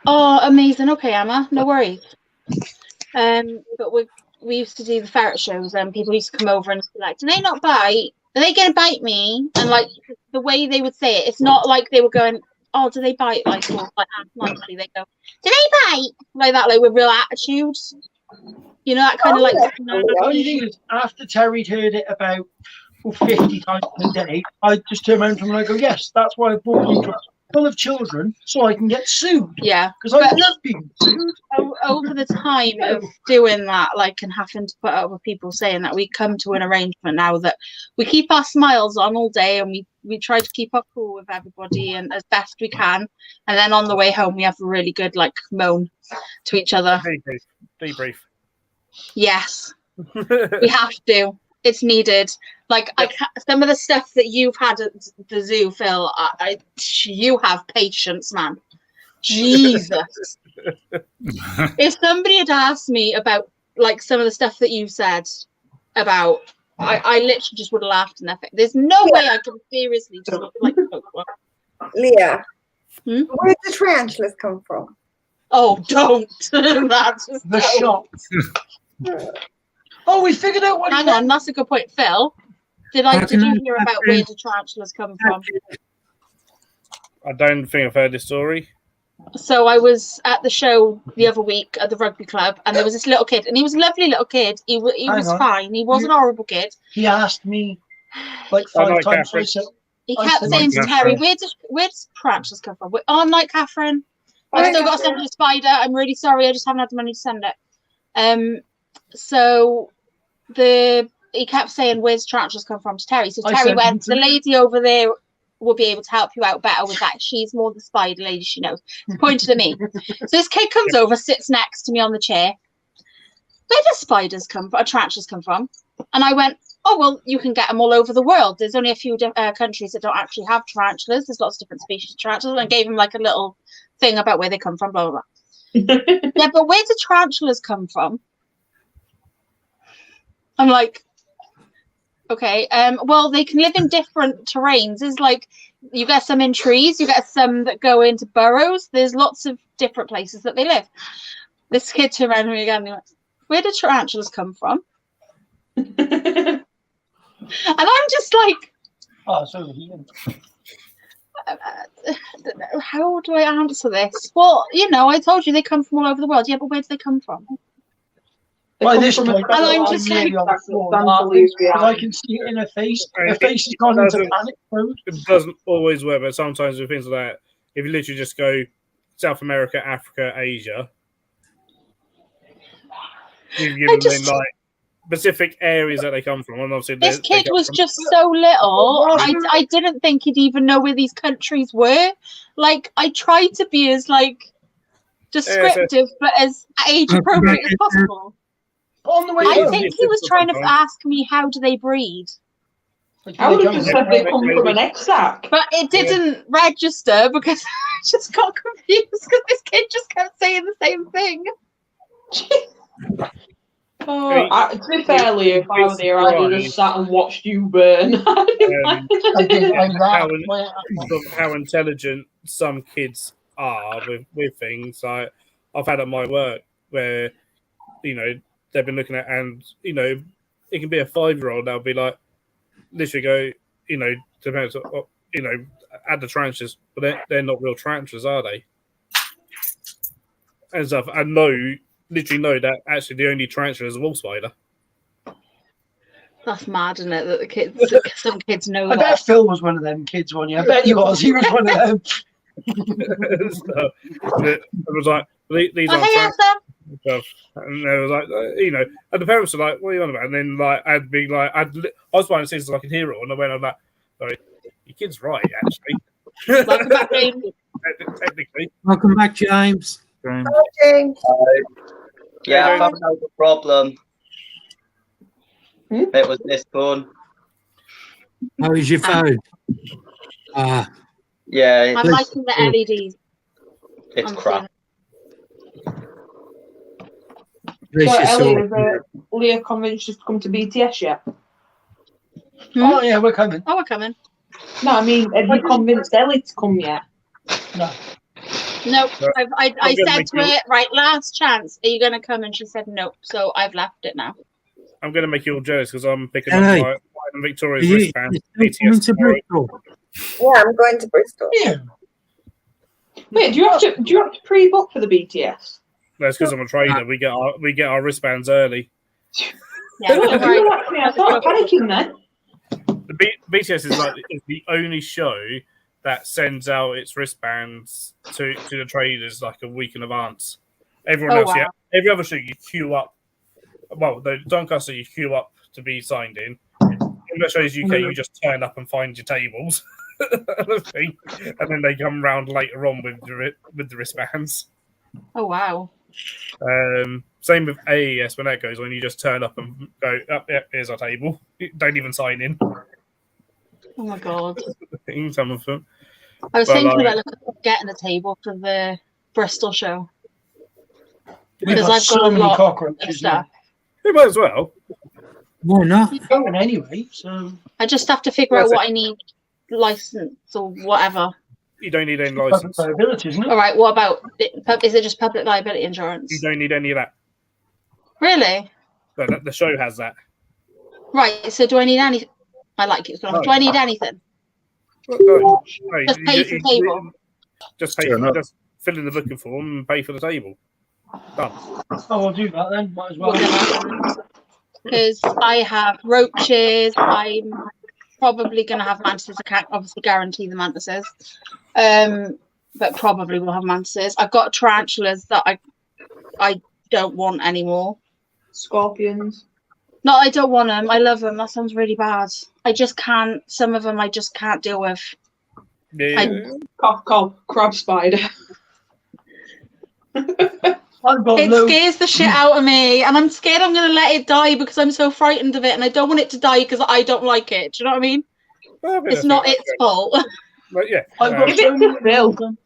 Oh, amazing! Okay, Emma, no worries. But we used to do the ferret shows, and people used to come over and be like, "Do they not bite? Are they going to bite me?" And like the way they would say it, it's not like they were going, "Oh, do they bite?" Like nicely, they go, "Do they bite?" Like that, like with real attitude. You know, that kind of like. The only thing is, after Terry'd heard it about 50 times a day, I just turn around to him and I go, "Yes, that's why I bought you full of children so I can get sued." Yeah, because I love being sued. Over the time of doing that, like, and having to put up with people saying that, we come to an arrangement now that we keep our smiles on all day, and we try to keep up cool with everybody and as best we can, and then on the way home we have a really good like moan to each other. Debrief. Yes, we have to. It's needed. Like some of the stuff that you've had at the zoo, Phil. You have patience, man. Jesus. If somebody had asked me about like some of the stuff that you've said about, I literally just would have laughed in their face. There's no way I could seriously just like. Leah, where did the tarantulas come from? Oh, don't. That's just the shop. Oh, we figured out what. Hang on, that's a good point, Phil. Did you hear about where the tarantulas come from? I don't think I've heard this story. So I was at the show the other week at the rugby club, and there was this little kid, and he was a lovely little kid. He was fine. He wasn't a horrible kid. He asked me like 5 times. So I said, he kept saying to Terry, where does tarantulas come from? Oh, night, Catherine. I've still got to send you a spider. I'm really sorry. I just haven't had the money to send it. So he kept saying, where's tarantulas come from to Terry? So Terry went, the lady over there will be able to help you out better with that. She's more the spider lady, she knows. He pointed at me. So this kid comes over, sits next to me on the chair. Where do spiders come from? Tarantulas come from? And I went, oh, well, you can get them all over the world. There's only a few countries that don't actually have tarantulas. There's lots of different species of tarantulas. And I gave him like a little thing about where they come from, blah, blah, blah. Yeah, but where do tarantulas come from? I'm like, okay, well, they can live in different terrains. There's like, you get some in trees, you get some that go into burrows. There's lots of different places that they live. This kid turned around to me again and he went, where do tarantulas come from? And I'm just like, oh, so he how do I answer this? Well, you know, I told you they come from all over the world. Yeah, but where do they come from? By this point, and I'm just like, I can see it in her face. Her face has gone into panic mode. It doesn't always work, but sometimes with things like that, if you literally just go South America, Africa, Asia, you've given them like specific areas that they come from. And obviously, this kid was just so little. I didn't think he'd even know where these countries were. Like, I tried to be as like descriptive, but as age appropriate as possible. On the way I think he was trying to ask me, how do they breed? I would have just said they come from an egg sac. But it didn't register because I just got confused because this kid just kept saying the same thing. To be fair, Lee, if I were there, I would have just sat and watched you burn. How intelligent some kids are with things. Like, I've had at my work where, you know, they've been looking at, and, you know, it can be a 5-year-old that'll be like, literally go, you know, depends on, you know, add the tarantulas, but they're not real tarantulas, are they? And stuff. I literally know that actually the only tarantula is a wolf spider. That's mad, isn't it? That the kids, some kids know I that. bet Phil was one of them kids, wasn't he? I bet he was. He was one of them. So, it was like, these are stuff. And they was like, you know, and the parents were like, what are you on about? And then, like, I'd be like, I was finding things so I could hear it all, and I went on like, sorry, your kid's right, actually. Welcome back, James. Technically. Welcome back, James. Hello, James. Yeah, I found out the problem. It was this phone. How is your phone? Yeah, I'm liking the LEDs. it's crap. So, Ellie, is Leah convinced you to come to BTS yet? Oh, yeah, we're coming. Oh, we're coming. No, I mean, have you convinced Ellie to come yet? No. Nope. I said to her, right, last chance, are you going to come? And she said nope. So I've left it now. I'm going to make you all jealous because I'm picking up my Victoria's wristband. Yeah, I'm going to Bristol. Yeah. Wait, do you have to pre-book for the BTS? That's because I'm a trainer. We get our wristbands early. Yeah, I started panicking then. The BTS is the only show that sends out its wristbands to the traders like a week in advance. Everyone else, yeah. Every other show you queue up. Well, the Doncaster you queue up to be signed in. In the shows UK, you just turn up and find your tables, and then they come round later on with the wristbands. Oh wow. Same with AES when that goes on. You just turn up and go, oh, yeah, here's our table. Don't even sign in. Oh my god. Some of them. I was thinking about getting a table for the Bristol show because I've got a lot of stuff. You might as well. Why not? You're going anyway, so I just have to figure out what I need, license or whatever. You don't need any license. Liability, isn't it? All right. What about? Is it just public liability insurance? You don't need any of that. Really? But the show has that. Right. So do I need any? I like it. Do I need anything? No, just pay for the table. Just pay fill in the booking form and pay for the table. Done. Oh, I'll do that then. Might as well. Because I have roaches. I'm probably going to have mantises. I can't obviously guarantee the mantises, but probably will have mantises. I've got tarantulas that I don't want anymore. Scorpions. No, I don't want them. I love them. That sounds really bad. I just can't. Some of them I just can't deal with. Yeah. Crab spider. It scares the shit out of me, and I'm scared I'm going to let it die because I'm so frightened of it, and I don't want it to die because I don't like it. Do you know what I mean? Well, it's not its fault. But yeah. I've got so many.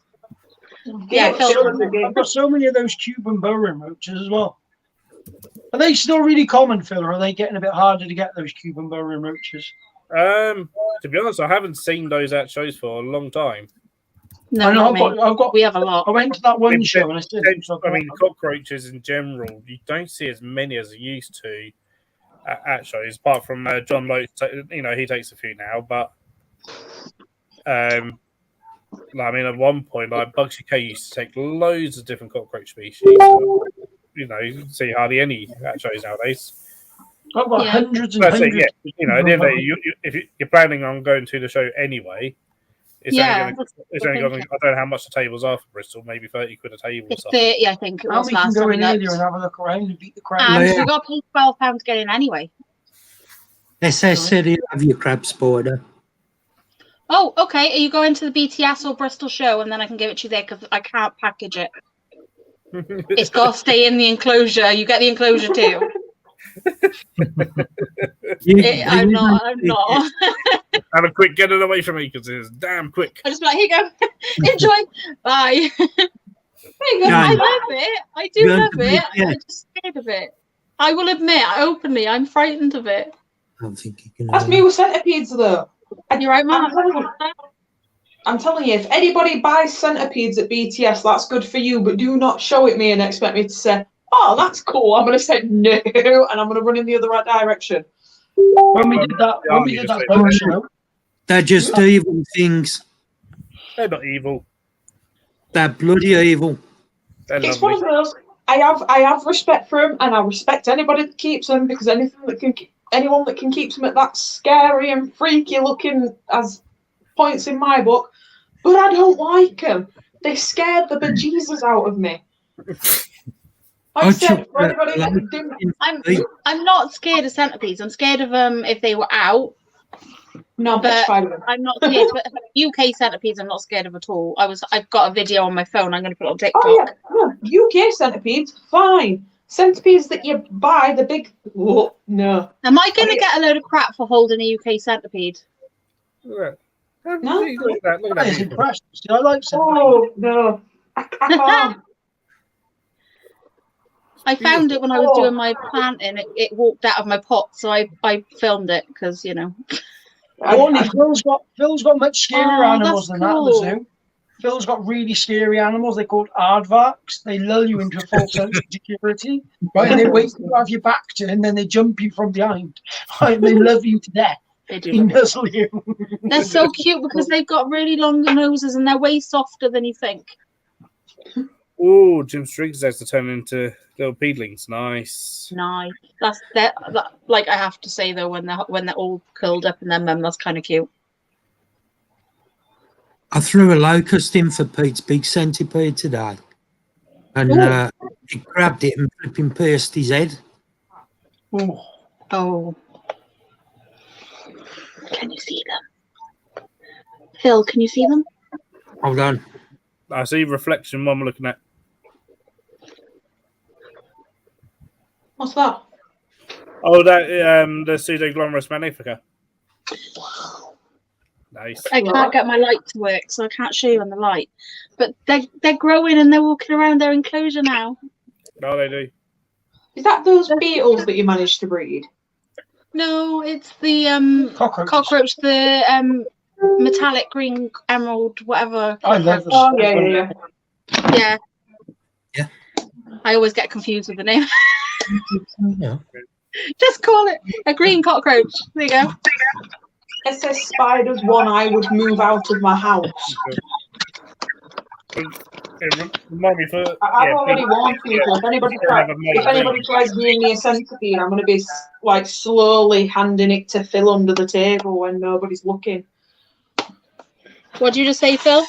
Yeah, I've got so many of those Cuban burrowing roaches as well. Are they still really common, Phil, or are they getting a bit harder to get those Cuban burrowing roaches? To be honest, I haven't seen those at shows for a long time. No, we have a lot. I went to that one show and I said, I mean, cockroaches in general, you don't see as many as you used to at shows, apart from John Lowe. You know, he takes a few now, but I mean, at one point, like Bugsy K used to take loads of different cockroach species. You know, you see hardly any at shows nowadays. I've got hundreds and That's hundreds. it, yeah. You know, at the end of the day, if you're planning on going to the show anyway, it's only going. I don't know how much the tables are for Bristol. Maybe 30 quid a table. It's 30, I think it was we last can go time. in earlier and have a look around and beat the crowd. And we got to pay £12 to get in anyway. SS said he'll have your crab spider. Oh, okay. Are you going to the BTS or Bristol show, and then I can give it to you there because I can't package it. It's got to stay in the enclosure. You get the enclosure too. I'm not. Have a quick get it away from me because it's damn quick. I just be like, here you go. Enjoy. Bye. There you go. I love it. I do love it. I'm just scared of it. I will admit, openly, I'm frightened of it. I don't think you can. That's me with centipedes, though. And you're right, Mum. I'm telling you, if anybody buys centipedes at BTS, that's good for you, but do not show it me and expect me to say, oh, that's cool. I'm going to say no, and I'm going to run in the other right direction. When we did that boat show, they're just evil things. They're not evil. They're bloody evil. They're It's one of those. I have respect for them, and I respect anybody that keeps them because anyone that can keep them at that scary and freaky looking as points in my book, but I don't like them. They scared the bejesus out of me. I said for anybody that didn't. I'm not scared of centipedes. I'm scared of them if they were out. No, but I'm not scared. But UK centipedes, I'm not scared of at all. I've got a video on my phone. I'm going to put it on TikTok. Oh yeah, UK centipedes, fine. Centipedes that you buy, the big. Oh, no. Am I going to get a load of crap for holding a UK centipede? No. Look at that. Impressed. I like centipedes. Oh no. I can't. I found it when I was doing my planting. It walked out of my pot, so I filmed it because you know. Phil's got much scarier animals than that in the zoo. Phil's got really scary animals. They're called aardvarks. They lull you into a false sense of security. Right, and they wait to have your back to, and then they jump you from behind. Right, and they love you to death. They do. Nuzzle you. They're so cute because they've got really long noses and they're way softer than you think. Oh, Jim Striggs has to turn into little peedlings. Nice. That's that. Like I have to say though, when they're all curled up in their mum, that's kind of cute. I threw a locust in for Pete's big centipede today, and he grabbed it and flipping pierced his head. Oh. Can you see them? Phil, can you see them? Hold on. I see reflection. What I'm looking at. What's that? Oh, that the Pseudoglomerus magnifica. Nice. I can't get my light to work, so I can't show you on the light. But they're growing and they're walking around their enclosure now. No, they do. Is that those beetles that you managed to breed? No, it's the cockroach, the metallic green emerald, whatever. I love this. Oh yeah. Yeah. I always get confused with the name. Yeah. Just call it a green cockroach. There you go. SS Spider's one I would move out of my house. remind me for. I've already warned people. If anybody tries being me a centipede, I'm going to be like slowly handing it to Phil under the table when nobody's looking. What did you just say, Phil?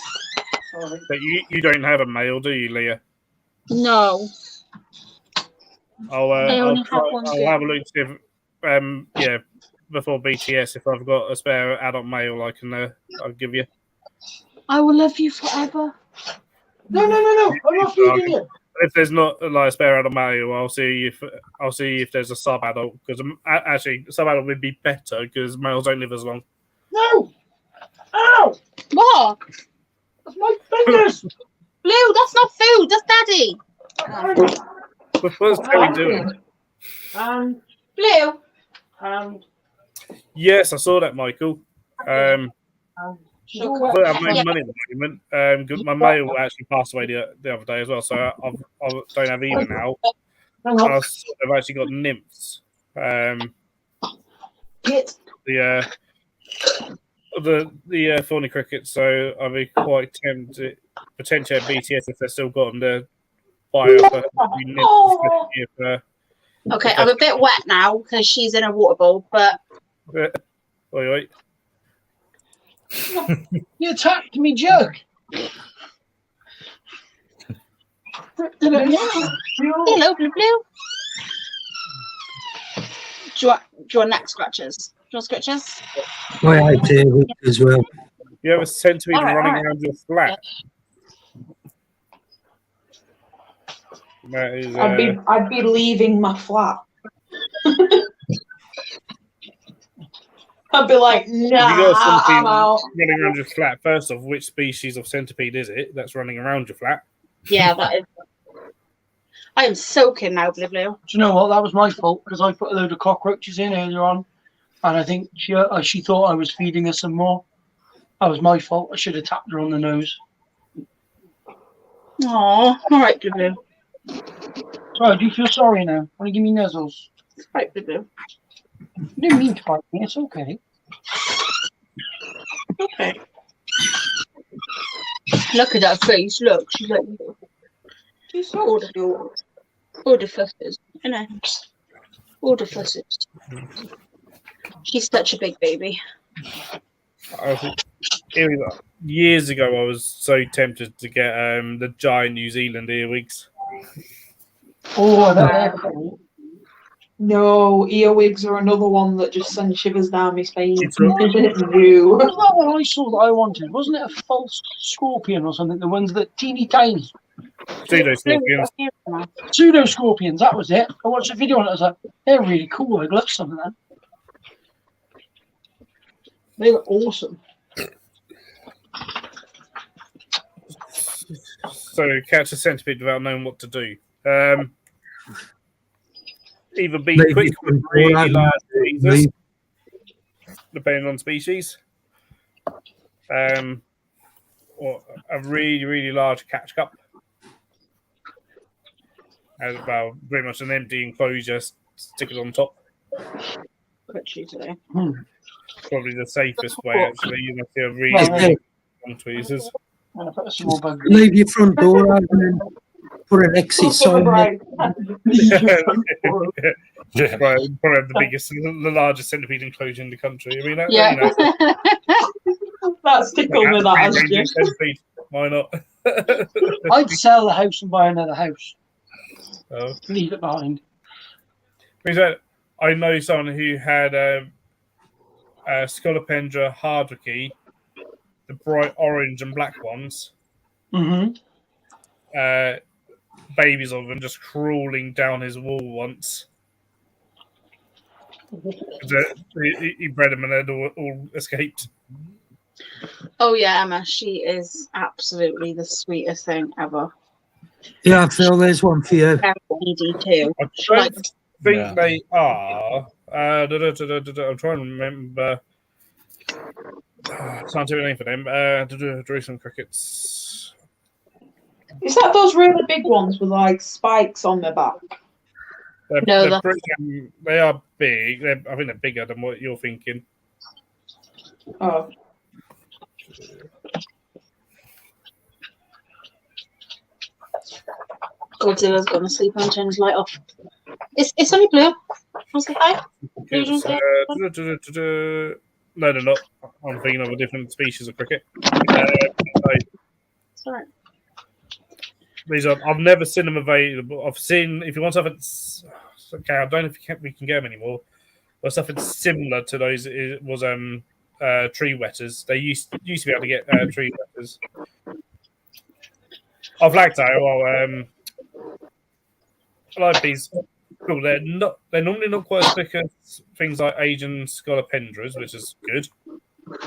But you don't have a male, do you, Leah? No. I'll only have try, one I'll girl. have a look to if before BTS if I've got a spare adult male I'll give you. I will love you forever. No. I'm not feeding you. If there's not like a spare adult male, I'll see if there's a sub adult because actually sub adult would be better because males don't live as long. No. Ow! What? That's my fingers. Blue, that's not food. That's Daddy. What's Terry doing? Blue. Yes, I saw that, Michael. I don't have no money at the moment. My male actually passed away the other day as well, so I don't have either now. I've actually got nymphs. The thorny crickets, so I'll be quite tempted potentially at BTS if they've still got them to buy up a few nymphs. Okay, I'm a bit wet now because she's in a water bowl, but. Oi. You attacked me, jerk. Hello, Blue. Do you want neck scratches? Do you want scratches? I do as well. You have a centipede running around your flat. That is, I'd be leaving my flat. I'd be like, nah, I'm out. Running around your flat. First off, which species of centipede is it that's running around your flat? Yeah, that is. I am soaking now, Blue. Do you know what? That was my fault because I put a load of cockroaches in earlier on, and I think she thought I was feeding her some more. That was my fault. I should have tapped her on the nose. Aw, all right, Blue. Sorry, do you feel sorry now? Want to give me nuzzles? Right, Blue. You didn't mean to fight me. It's okay. Okay. Look at that face. Look, she's like, she's all the flutters, you know, all the flutters. She's such a big baby. Years ago, I was so tempted to get the giant New Zealand earwigs. Oh, no, earwigs are another one that just sends shivers down my spine. Wasn't that what I saw that I wanted? Wasn't it a false scorpion or something? The ones that teeny tiny. Pseudo scorpions, that was it. I watched a video on it. I was like, they're really cool. I'd love some of them. They look awesome. So catch a centipede without knowing what to do. Either be quick with really large tweezers, depending on species, or a really, really large catch cup. As well, pretty much an empty enclosure, stick it on top. Probably the safest way, actually. You must have really long tweezers. Leave your front door open and put an exit sign there. Yeah, probably have the largest centipede enclosure in the country. I mean, That's tickled with that. Centipede. Why not? I'd sell the house and buy another house. Oh. Leave it behind. I know someone who had a Scolopendra hardwicki, the bright orange and black ones. Mm-hmm. Babies of them just crawling down his wall once. He bred them and they'd all escaped. Oh yeah, Emma, she is absolutely the sweetest thing ever. Yeah, Phil, there's one for you. Very needy too. I don't think they are. I'm trying to remember. Scientific name for them. Jerusalem crickets. Is that those really big ones with like spikes on their back? They are big. I think they're bigger than what you're thinking. Oh. Godzilla's gone to sleep and turned his light off. It's only blue. I'll say hi. It's, no, they're not. I'm thinking of a different species of cricket. It's alright. These are. I've never seen them available. I've seen if you want something. Okay, I don't know if we can get them anymore. But something similar to those was tree wetters. They used to be able to get tree wetters. I've lagged out. Well, I like these. Cool. They're normally not quite as thick as things like Asian Scolopendras, which is good,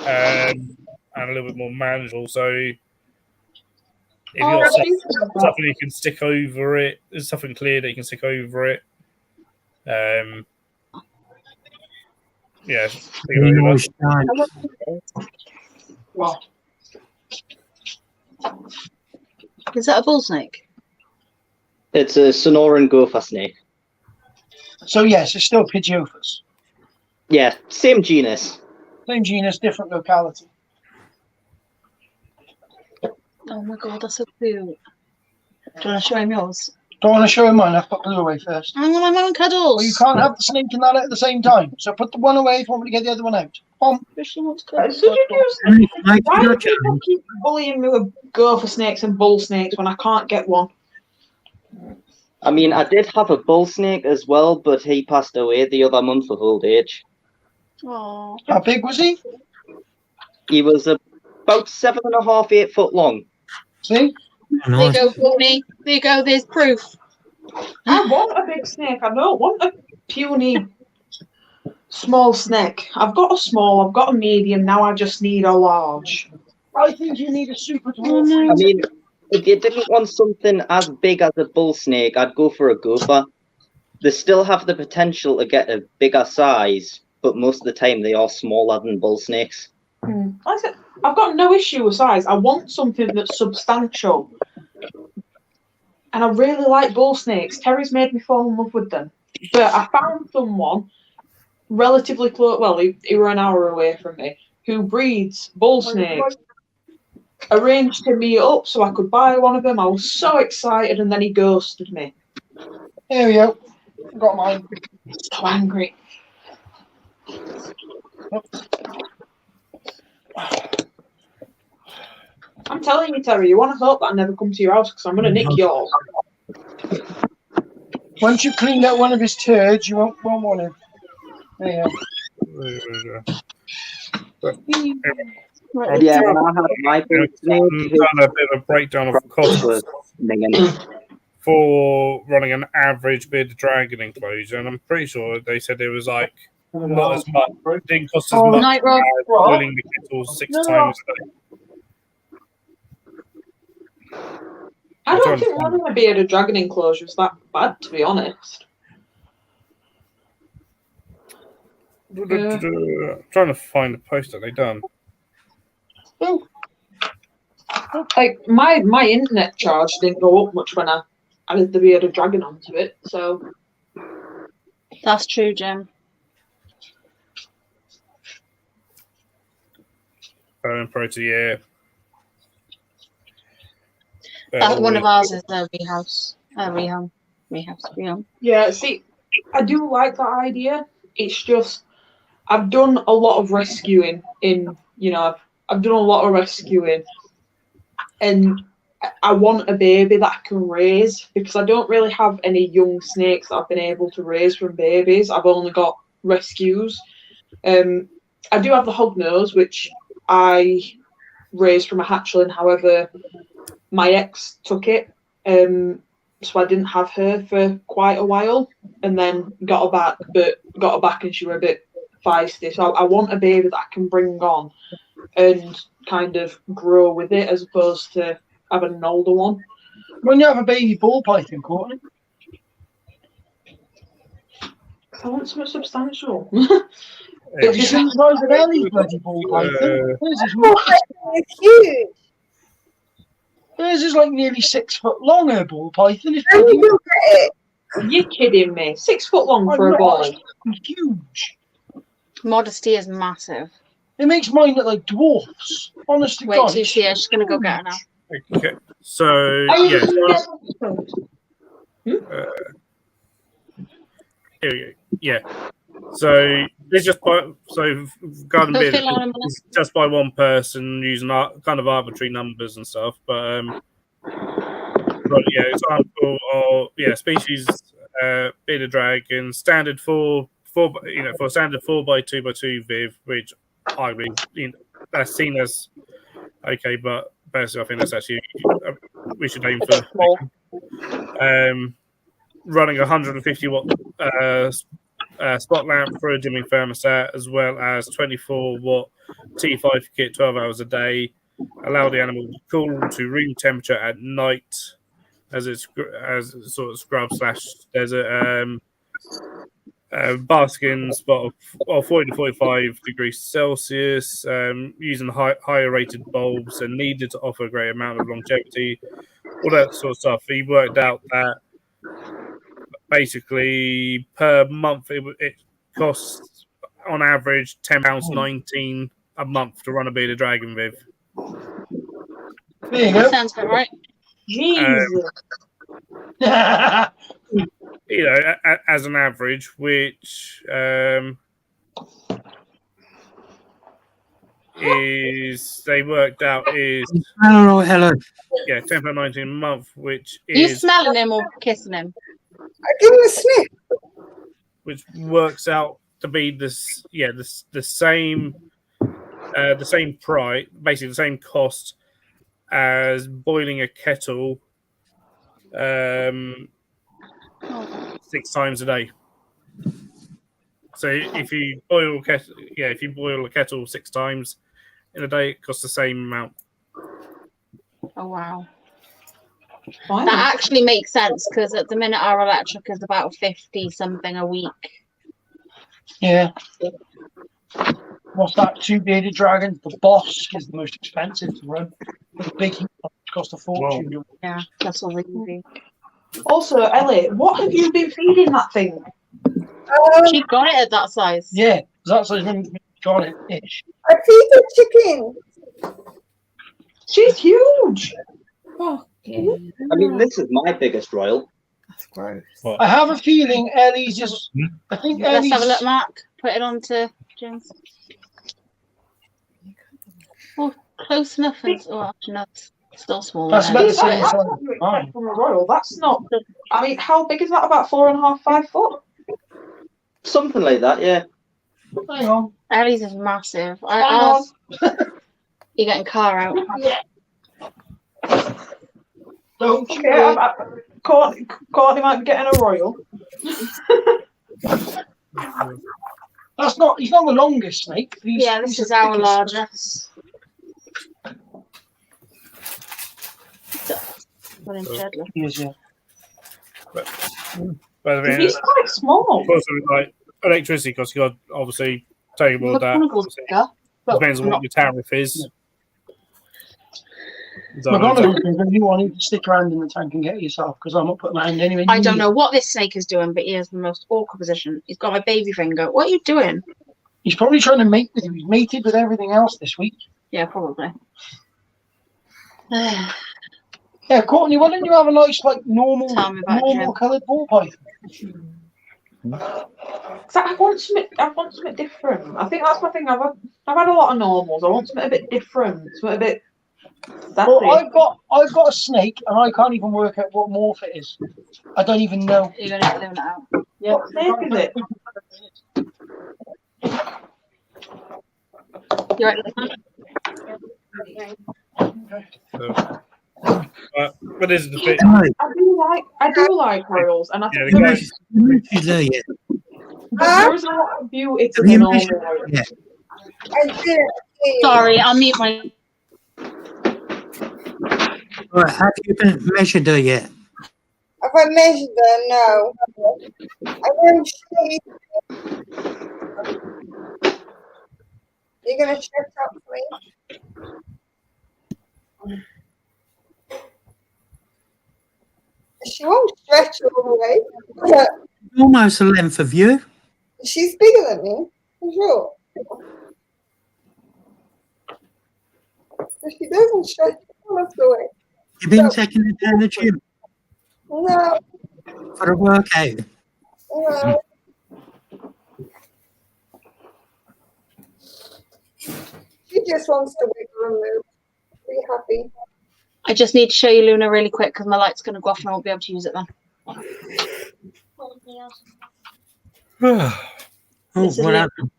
and a little bit more manageable. So if you've got something you can stick over it, there's something clear that you can stick over it. Yeah. Well, Is that a bull snake? It's a Sonoran Gopher snake. so yes, it's still Pidgeothus. Yeah, same genus. Same genus, different locality. Oh my god, that's so cute. Do you want to show him yours? Don't want to show him mine. I've put blue away first. I'm on my own cuddles. Well, you can't have the snake and that at the same time. So put the one away if you want me to get the other one out. She wants cuddles. Why do people keep bullying me with gopher snakes and bull snakes when I can't get one? I mean, I did have a bull snake as well, but he passed away the other month of old age. Aww. How big was he? He was about 7.5, 8 foot long. See? There you go, Courtney. There you go, there's proof. I want a big snake. I don't want a puny small snake. I've got a small, I've got a medium, now I just need a large. I think you need a super dwarf. I mean, if you didn't want something as big as a bull snake, I'd go for a gopher. They still have the potential to get a bigger size, but most of the time they are smaller than bull snakes. Like I said, I've got no issue with size. I want something that's substantial. And I really like bull snakes. Terry's made me fall in love with them. But I found someone relatively close, well, he were an hour away from me, who breeds bull snakes. Arranged to meet up so I could buy one of them. I was so excited, and then he ghosted me. There we go. Got mine. So angry. I'm telling you, Terry, you want to hope that I never come to your house because I'm going to nick yours. Once you clean out one of his turds, you won't want him. There you go. Yeah, when I had my done a bit of a breakdown of costs for running an average bearded dragon enclosure, and I'm pretty sure they said it was like not as much. It didn't cost as much as boiling the kettle 6 times a day. I don't think running a bearded dragon enclosure is that bad, to be honest. I'm trying to find the post that they done. Like my internet charge didn't go up much when I added the bearded dragon onto it, so That's true, Jim. Proto, yeah. One of ours is a rehome. Yeah, see, I do like that idea. It's just I've done a lot of rescuing I've done a lot of rescuing, and I want a baby that I can raise because I don't really have any young snakes that I've been able to raise from babies. I've only got rescues. I do have the hognose, which I raised from a hatchling. However, my ex took it, so I didn't have her for quite a while, and then got her back, and she was a bit feisty. So I want a baby that I can bring on and kind of grow with it, as opposed to having an older one. When you have a baby ball python, Courtney? I want something substantial. It's the same size as Ellie's bloody ball python. It's huge. Hers is like nearly 6 foot long, her ball python. It's How do pretty you get it? You're kidding me. 6 foot long for a ball. It's huge. Modesty is massive. It makes mine look like dwarfs. Honestly, Wait till you see her. She's going to go get her now. Okay, so Are you yeah, gonna get Here we go. Yeah. So it's just garden beer is just by one person using kind of arbitrary numbers and stuff, but yeah, example of species bearded dragon standard for standard 4x2x2 viv, which I mean that's seen as okay, but personally I think that's actually we should aim for running 150 watt spot lamp for a dimming thermostat, as well as 24 watt T5 kit 12 hours a day. Allow the animal to cool to room temperature at night as sort of scrub / desert. Basking spot of 40 to 45 degrees Celsius, using higher rated bulbs and needed to offer a great amount of longevity, all that sort of stuff. He worked out that basically per month it costs on average £10.19 a month to run a bearded dragon viv. There you go. Sounds about right. Jesus. As an average, which is they worked out is hello. Yeah, £10.19 a month, which Are you is smelling him or kissing him? I give him a sniff. which works out to be the same price, basically the same cost as boiling a kettle 6 times a day. So if you boil a kettle 6 times in a day, it costs the same amount. Oh wow. That actually makes sense because at the minute our electric is about 50 something a week. Yeah. What's that? 2 bearded dragons. The boss is the most expensive to run. The big heat pump cost a fortune. Wow. Yeah, that's all they can do. Also, Ellie, what have you been feeding that thing? She got it at that size. Yeah, that size when you got it ish. I feed the chicken. She's huge. Oh, I mean, this is my biggest royal. That's gross. I have a feeling Ellie's just. I think Let's Ellie's. have a look, Mark. Put it on to James. Oh, close enough. Actually, no, it's still small. That's about the same That's size. what you expect from a royal. That's not. I mean, how big is that? About 4.5, 5 foot? Something like that, yeah. Hang on. Ellie's is massive. Hang on. You're getting car out. Don't Okay, Courtney might be getting a royal. That's not. He's not the longest snake. Yeah, this is our largest. Yeah. But I mean, He's quite small. Also, like electricity costs, you got obviously table that. Depends on what your tariff is. You want to stick around in the tank and get it yourself because I'm not putting my hand anywhere. I don't know what this snake is doing, but he has the most awkward position. He's got my baby finger. What are you doing? He's probably trying to mate with you. He's mated with everything else this week. Yeah, probably. Yeah, Courtney, why don't you have a nice, like, normal coloured ball python? I want something different. I think that's my thing. I've had a lot of normals. I want something a bit different. Something a bit. Well, I've got a snake, and I can't even work out what morph it is. I don't even know. You're gonna have to out. Yeah. What snake is it? You right? But this is the thing. I do like royals, and I think there is a lot of beauty to the normal royal. Sorry, I'll mute my. Right, have you been measured her yet? Have I measured her? No. I'm going to show you. You're going to shut up, please. She won't stretch all the way. But Almost the length of you. she's bigger than me, for sure. But she doesn't stretch all of the way. You've been taking her down the gym. No. For a workout. Well, she just wants to wiggle and move. Be happy. I just need to show you Luna really quick because my light's going to go off and I won't be able to use it then. Oh, This is what it. happened?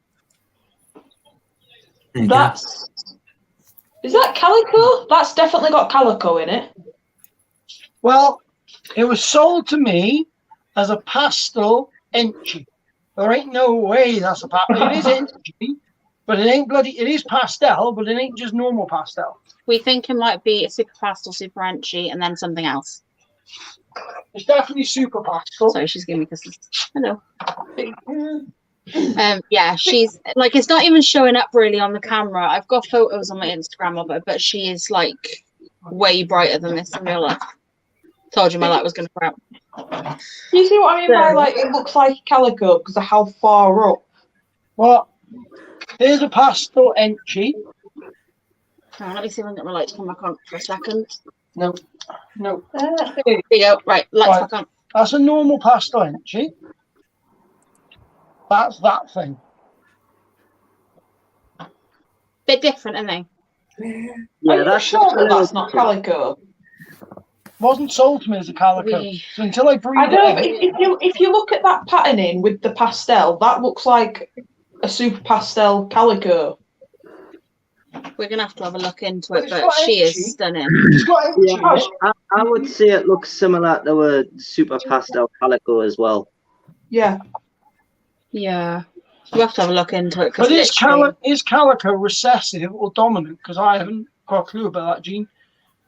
There you go. Is that calico? That's definitely got calico in it. Well, it was sold to me as a pastel entry. There ain't no way that's a pastel. It is entry, but it ain't bloody. It is pastel, but it ain't just normal pastel. We think it might be a super pastel, super enchi, and then something else. It's definitely super pastel. Sorry, she's giving me kisses. Hello. Yeah, she's like, it's not even showing up really on the camera. I've got photos on my Instagram of her, but she is like way brighter than this in real life. Told you my light was going to go out. You see what I mean by like it looks like calico because of how far up? Well, here's a pastel entry. Oh, let me see if I can get my light to come back on for a second. No. There you go. Right, lights back on. That's a normal pastel entry. That's that thing. Bit different, isn't they? Yeah, Are you that's sure that that's not calico? Wasn't sold to me as a calico. So until I breathe I don't. it If you look at that patterning with the pastel, that looks like a super pastel calico. We're gonna have to have a look into it, It's but got she entry. is stunning. Yeah, I would say it looks similar to a super pastel calico as well. Yeah. Yeah. We have to have a look into it. But is calico recessive or dominant? Because I haven't got a clue about that gene.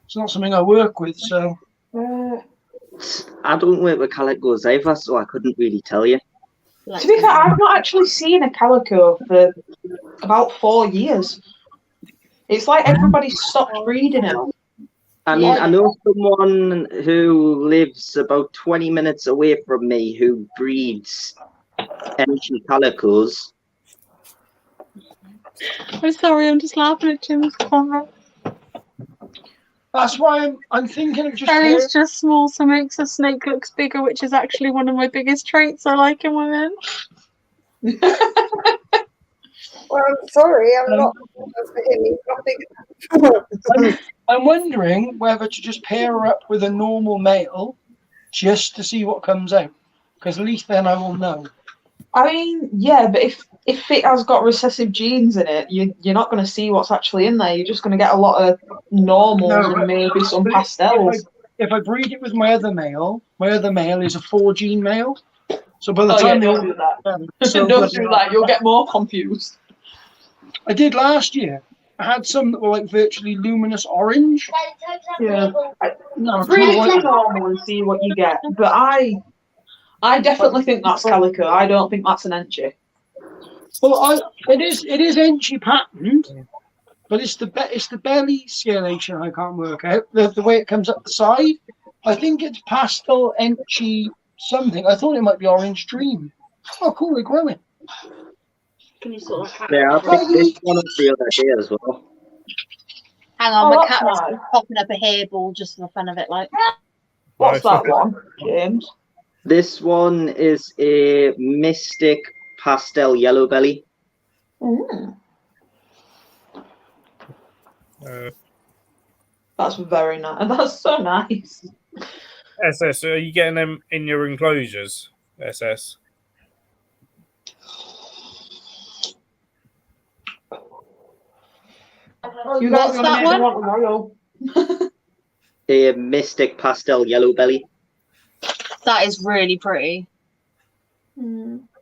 It's not something I work with, so. I don't work with calicos either, so I couldn't really tell you. To be fair, I've not actually seen a calico for about 4 years. It's like everybody stopped breeding them. I mean, I know someone who lives about 20 minutes away from me who breeds entry calicos. I'm sorry, I'm just laughing at Jim's comment. That's why I'm thinking of just. Harry's just small, so makes a snake looks bigger, which is actually one of my biggest traits I like in women. Well, I'm sorry, I'm not for him. He's not big. I'm wondering whether to just pair her up with a normal male just to see what comes out. Because at least then I will know. I mean, yeah, but if it has got recessive genes in it, you're not going to see what's actually in there. You're just going to get a lot of normals and maybe some pastels. If I breed it with my other male is a 4-gene male. So by the time don't do that. Don't do that. You'll get more confused. I did last year. I had some that were like virtually luminous orange. Yeah. No, Breed it to normal and see what you get. But I definitely think that's calico. I don't think that's an enchi. Well, it is enchi patterned, but it's the belly scalation I can't work out. The way it comes up the side. I think it's pastel enchi something. I thought it might be orange dream. Oh, cool! They're growing. Can you sort of Yeah, I picked this one up the other day as well. hang on? My that's cat was nice. popping up a hairball just for the fun of it, like. What's that one, James? This one is a Mystic Pastel Yellow Belly. That's very nice. That's so nice. SS, are you getting them in your enclosures? SS. You guys What's want that to one? want the royal? A Mystic Pastel Yellow Belly. That is really pretty.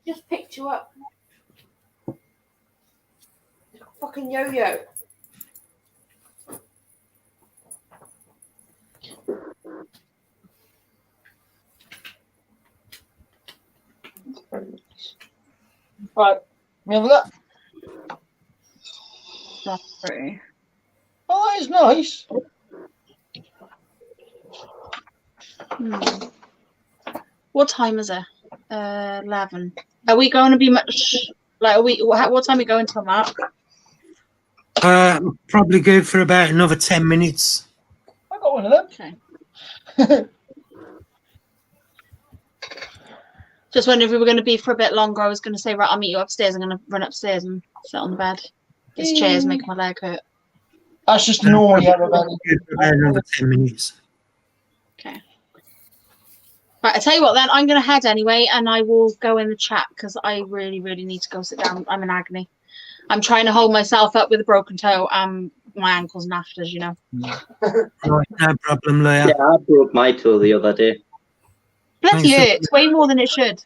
Just picked you up. Fucking yo-yo. Right, we have that. That's pretty. Oh, that is nice. What time is it? 11. Are we going to be much? Like, are we? What time are we going to, Mark? Probably go for about another 10 minutes. I got one of them. Okay. Just wondering if we were going to be for a bit longer. I was going to say, right, I'll meet you upstairs. I'm going to run upstairs and sit on the bed. This chair's making my leg hurt. That's just normal yellow belly. Another 10 minutes. Okay. Right, I tell you what then, I'm going to head anyway, and I will go in the chat because I really, really need to go sit down. I'm in agony. I'm trying to hold myself up with a broken toe, and my ankle's naffed, as you know. Right, no problem, Leah. Yeah, I broke my toe the other day. Bloody hurts, way more than it should.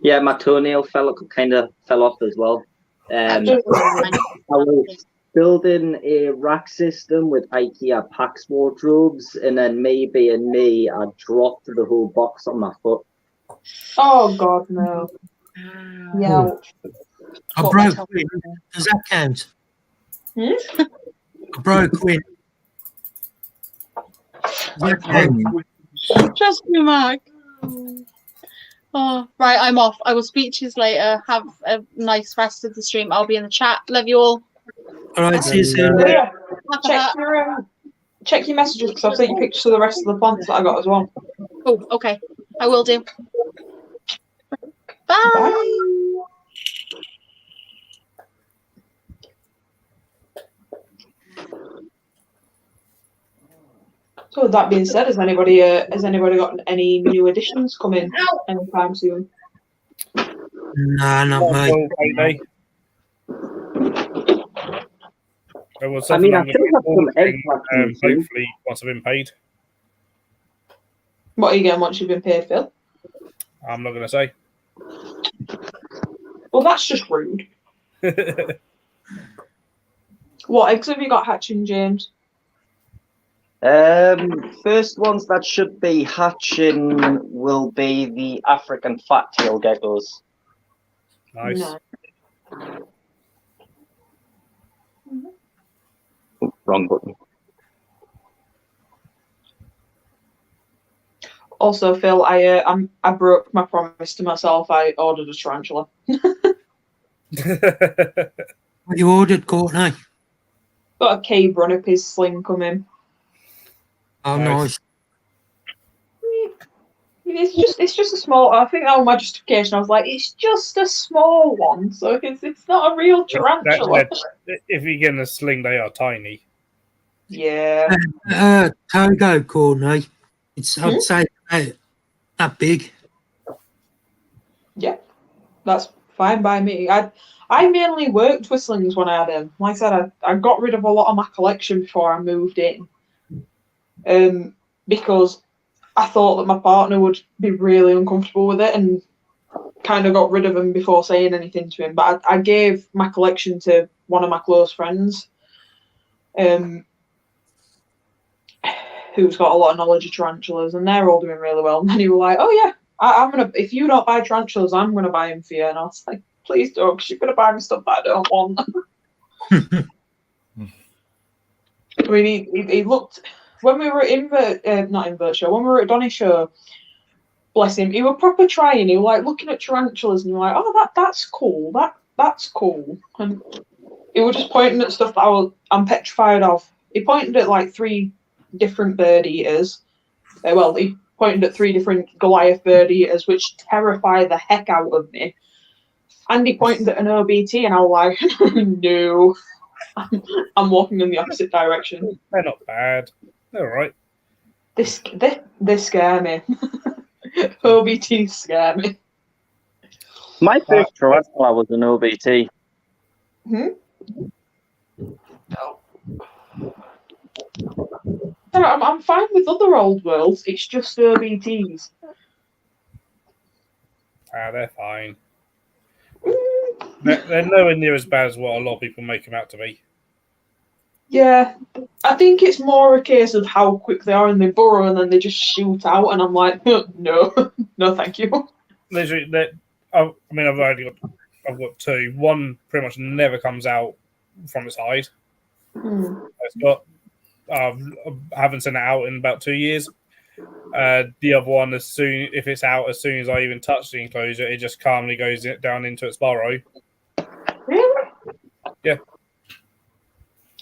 Yeah, my toenail kind of fell off as well. I was building a rack system with IKEA Pax wardrobes, and then me being me, I dropped the whole box on my foot. Oh God, no! Yeah. I broke Quinn. Does that count? I broke Quinn. Just me, Mark. Oh, right, I'm off. I will speak to you later. Have a nice rest of the stream. I'll be in the chat. Love you all. All right, see you soon. Yeah. Check your messages because I've sent you pictures of the rest of the plants that I got as well. Oh, okay. I will do. Bye. Bye. So with that being said, has anybody got any new additions coming anytime soon? No, not me. I mean, I should have some eggs. Hopefully, once I've been paid. What are you getting once you've been paid, Phil? I'm not going to say. Well, that's just rude. What eggs have you got hatching, James? First ones that should be hatching will be the African fat-tail geckos. Nice. No. Oh, wrong button. Also, Phil, I broke my promise to myself. I ordered a tarantula. What you ordered, Courtney? Got a cave run-up sling coming. Oh, nice. It's just a small. I think that was my justification. I was like, it's just a small one, so it's not a real tarantula. If you get in a sling, they are tiny. Yeah. Togo, Courtney. It's I'd say about that big. Yeah, that's fine by me. I mainly worked with slings when I had them. Like I said, I got rid of a lot of my collection before I moved in. Because I thought that my partner would be really uncomfortable with it, and kind of got rid of him before saying anything to him. But I gave my collection to one of my close friends, who's got a lot of knowledge of tarantulas, and they're all doing really well. And then he was like, "Oh yeah, I'm gonna. If you don't buy tarantulas, I'm gonna buy them for you." And I was like, "Please don't, because you're gonna buy me stuff that I don't want." I mean, he looked. When we were at not Invert Show, when we were at Donny Show, bless him, he was proper trying. He was like looking at tarantulas and he was like, "Oh, that's cool. That's cool." And he was just pointing at stuff that I'm petrified of. He pointed at like 3 different bird eaters. He pointed at 3 different Goliath bird eaters, which terrify the heck out of me. And he pointed at an OBT, and I was like, "No, I'm walking in the opposite direction." They're not bad. They're all right. They scare me. OBTs scare me. My first tarantula was an OBT. I'm fine with other old worlds. It's just OBTs. They're fine. They're nowhere near as bad as what a lot of people make them out to be. Yeah, I think it's more a case of how quick they are and they burrow and then they just shoot out, and I'm like, no, thank you. Literally, I've got 2. One pretty much never comes out from its hide. It's got. I haven't sent it out in about 2 years. The other one, if it's out as soon as I even touch the enclosure, it just calmly goes down into its burrow. Really? Yeah.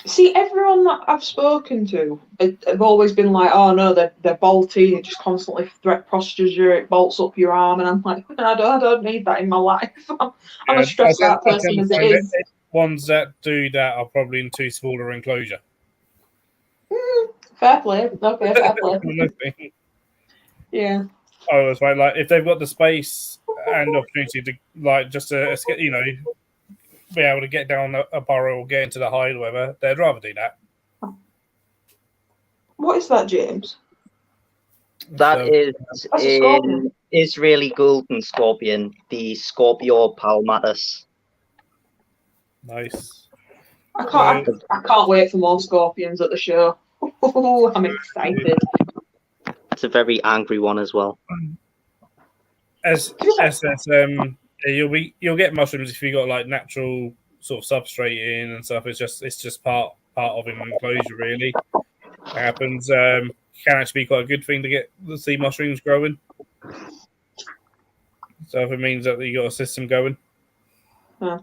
See, everyone that I've spoken to have always been like, "Oh no, they're bolty. It just constantly threat postures you. It bolts up your arm." And I'm like, I don't need that in my life. I'm a stressed out person as it is. Ones that do that are probably in too small an enclosure. Fair play. Okay, fair play. Yeah. I was right. Like if they've got the space and opportunity to, like, just to, you know, be able to get down a burrow or get into the hide or whatever, they'd rather do that. What is that, James? That is an Israeli golden scorpion, the Scorpio palmatus. Nice. I can't wait for more scorpions at the show. I'm excited. It's a very angry one as well. You'll get mushrooms if you got like natural sort of substrate in and stuff. It's just part of an enclosure, really. It happens. Can actually be quite a good thing to see mushrooms growing. So if it means that you got a system going. Huh.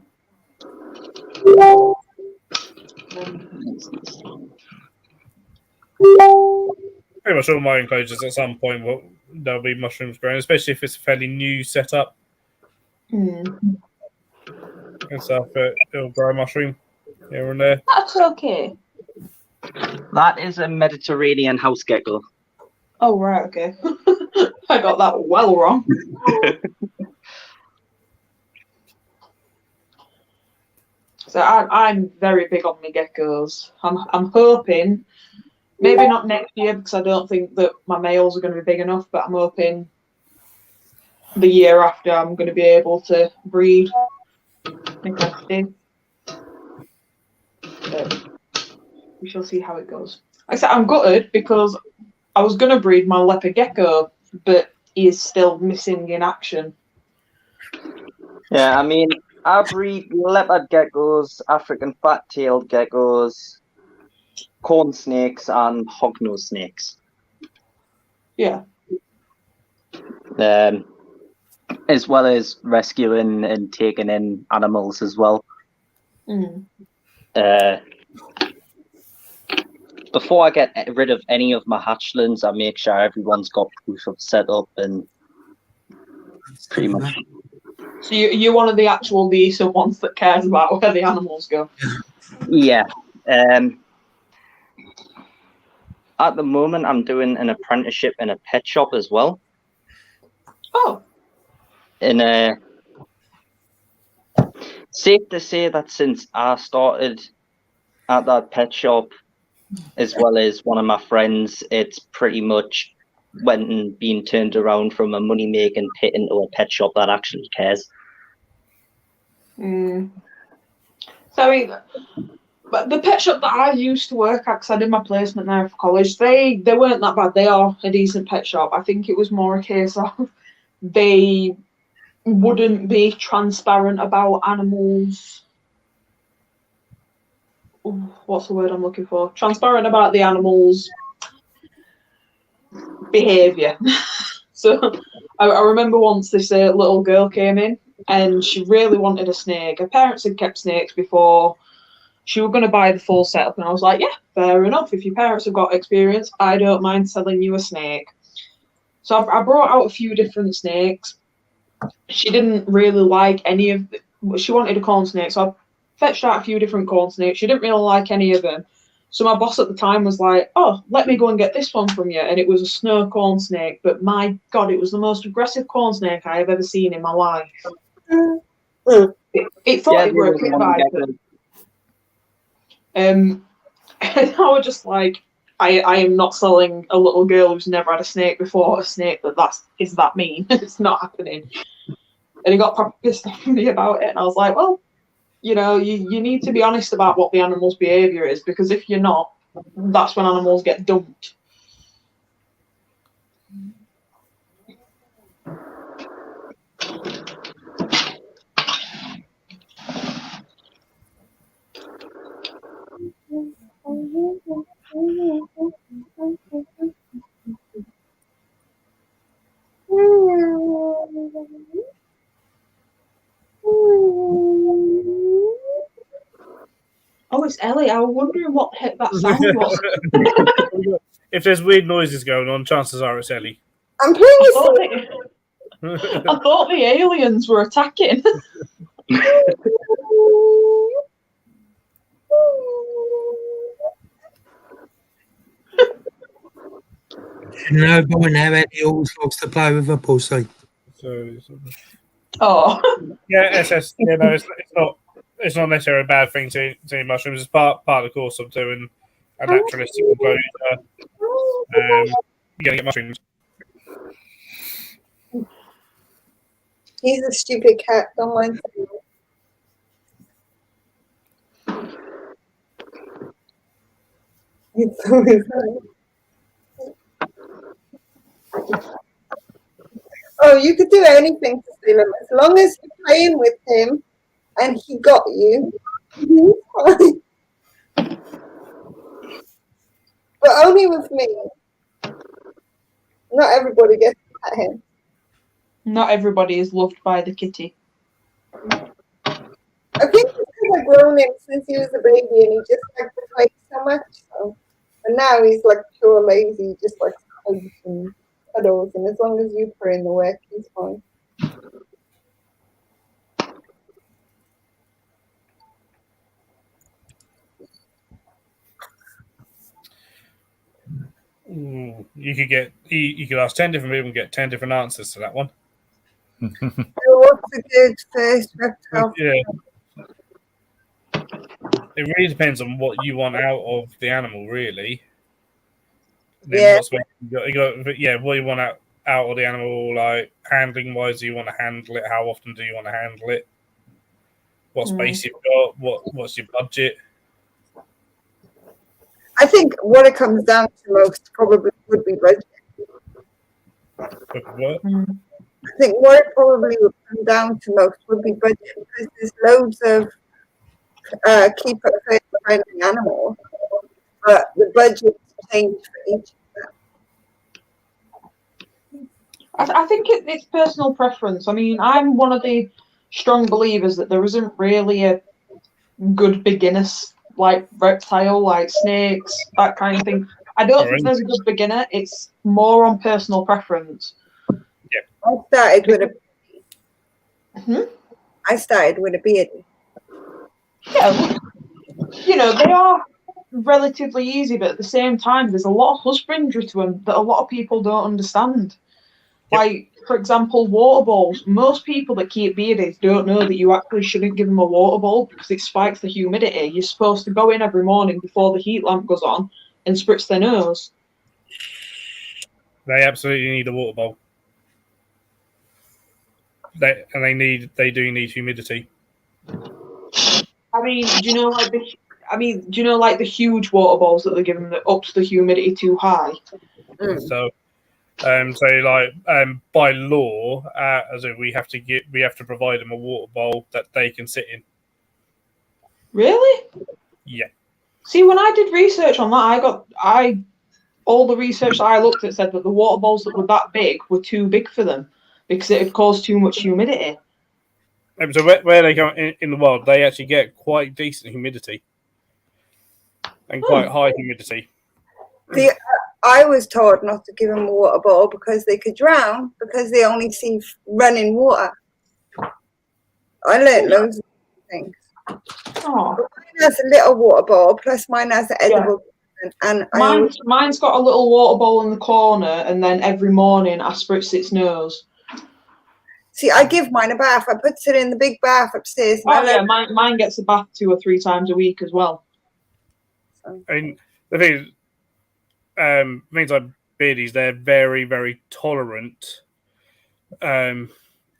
Pretty much all my enclosures at some point there'll be mushrooms growing, especially if it's a fairly new setup. And stuff, it'll grow a mushroom here and there. That's okay. That is a Mediterranean house gecko. Oh, right, okay. I got that well wrong. So I'm very big on my geckos. I'm hoping, maybe not next year because I don't think that my males are going to be big enough, but I'm hoping the year after I'm going to be able to breed. I think I do. We shall see how it goes. Like I said, I'm gutted because I was going to breed my leopard gecko, but he is still missing in action. Yeah, I mean, I breed leopard geckos, African fat-tailed geckos, corn snakes, and hognose snakes. Yeah. As well as rescuing and taking in animals as well. Before I get rid of any of my hatchlings, I make sure everyone's got proof of setup and pretty much. So you're one of the actual decent ones that cares about where the animals go. Yeah. At the moment, I'm doing an apprenticeship in a pet shop as well. Oh. Safe to say that since I started at that pet shop, as well as one of my friends, it's pretty much went and been turned around from a money-making pit into a pet shop that actually cares. So I mean, but the pet shop that I used to work at, because I did my placement there for college, they weren't that bad. They are a decent pet shop. I think it was more a case of they wouldn't be transparent about animals. What's the word I'm looking for? Transparent about the animals' behaviour. So I remember once this little girl came in and she really wanted a snake. Her parents had kept snakes before. She was going to buy the full setup, and I was like, yeah, fair enough. If your parents have got experience, I don't mind selling you a snake. So I brought out a few different snakes. She didn't really like any of them. She wanted a corn snake, so I fetched out a few different corn snakes. She didn't really like any of them. So my boss at the time was like, oh, let me go and get this one from you. And it was a snow corn snake. But my God, it was the most aggressive corn snake I have ever seen in my life. It thought it were a pit viper. And I was just like, I am not selling a little girl who's never had a snake before a snake is that mean. It's not happening. And he got proper pissed off at me about it. And I was like, well, you know, you need to be honest about what the animal's behaviour is, because if you're not, that's when animals get dumped. Oh, it's Ellie. I was wondering what the heck that sound was. If there's weird noises going on, chances are it's Ellie. I'm playing with I thought the aliens were attacking. No, by now, Eddie always likes to play with a pussy. Oh. Yeah, SS. Yeah, no, it's not necessarily a bad thing to eat mushrooms. It's part of the course of doing a naturalistic enclosure. You're gonna get mushrooms. He's a stupid cat. Don't mind him. It's always Oh, you could do anything to steal him as long as you're playing with him and he got you. He's fine. But only with me. Not everybody gets at him. Not everybody is loved by the kitty. I think it's because I've grown him since he was a baby and he just liked to play so much. So. And now he's like pure lazy, just like hugs and cuddles. And as long as you put in the work, he's fine. Ooh, you could ask 10 different people and get 10 different answers to that one. What's a good first reptile? Yeah. It really depends on what you want out of the animal, really. Yeah. What you want out of the animal, like handling wise, do you want to handle it? How often do you want to handle it? What space you've got? What's your budget? I think what it comes down to most probably would be budget. What? I think what it probably would come down to most would be budget because there's loads of keeper friendly animals, but the budget change for each. I think it's personal preference. I mean, I'm one of the strong believers that there isn't really a good beginners like reptile, like snakes, that kind of thing. I don't think there's a good beginner. It's more on personal preference. Yeah. I started with a beard. Yeah, you know, they are relatively easy, but at the same time, there's a lot of husbandry to them that a lot of people don't understand. Yep. Like, for example, water bowls. Most people that keep beardies don't know that you actually shouldn't give them a water bowl because it spikes the humidity. You're supposed to go in every morning before the heat lamp goes on and spritz their nose. They absolutely need a water bowl. They do need humidity. I mean, do you know like the huge water bowls that they're giving that ups the humidity too high? So by law, we have to provide them a water bowl that they can sit in. Really? Yeah. See, when I did research on that, all the research that I looked at said that the water bowls that were that big were too big for them because it would cause too much humidity. So where they go in the wild, they actually get quite decent humidity and quite high humidity. See, I was told not to give them a water bowl because they could drown because they only see running water. I learned loads of things. Oh. Mine has a little water bowl, plus mine has an edible. And mine's got a little water bowl in the corner, and then every morning I spritz its nose. See, I give mine a bath. I put it in the big bath upstairs. Oh yeah, mine gets a bath 2 or 3 times a week as well. And the thing is, things like beardies, they're very, very tolerant, and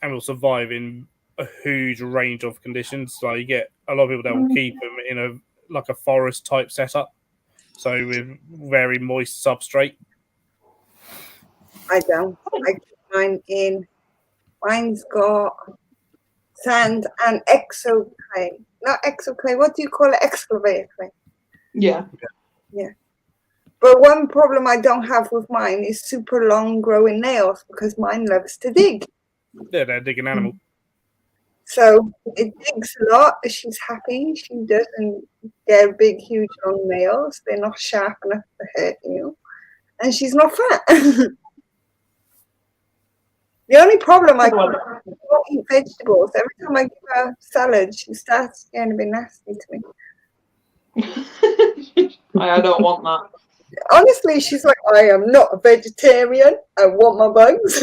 will survive in a huge range of conditions. So you get a lot of people that will keep them in a forest type setup, so with very moist substrate. I don't. I keep mine in. Mine's got sand and exo clay. Not exo clay. What do you call it? Excavator clay. Yeah. Yeah. But one problem I don't have with mine is super long growing nails because mine loves to dig. Yeah, they're a digging animal. So it digs a lot. She's happy. She doesn't get big, huge, long nails. They're not sharp enough to hurt you. And she's not fat. The only problem I don't eat vegetables. Every time I give her salad, she starts getting a bit nasty to me. I don't want that. Honestly, she's like, I am not a vegetarian. I want my bugs.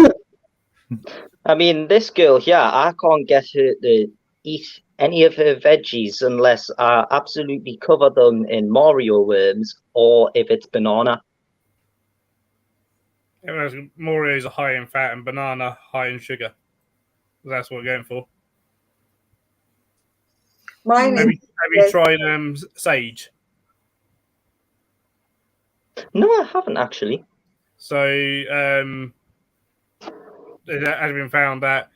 I mean, this girl here, I can't get her to eat any of her veggies unless I absolutely cover them in Mario worms or if it's banana. Morio's are high in fat and banana high in sugar. That's what we're going for. Have you tried sage? No, I haven't actually. So it has been found that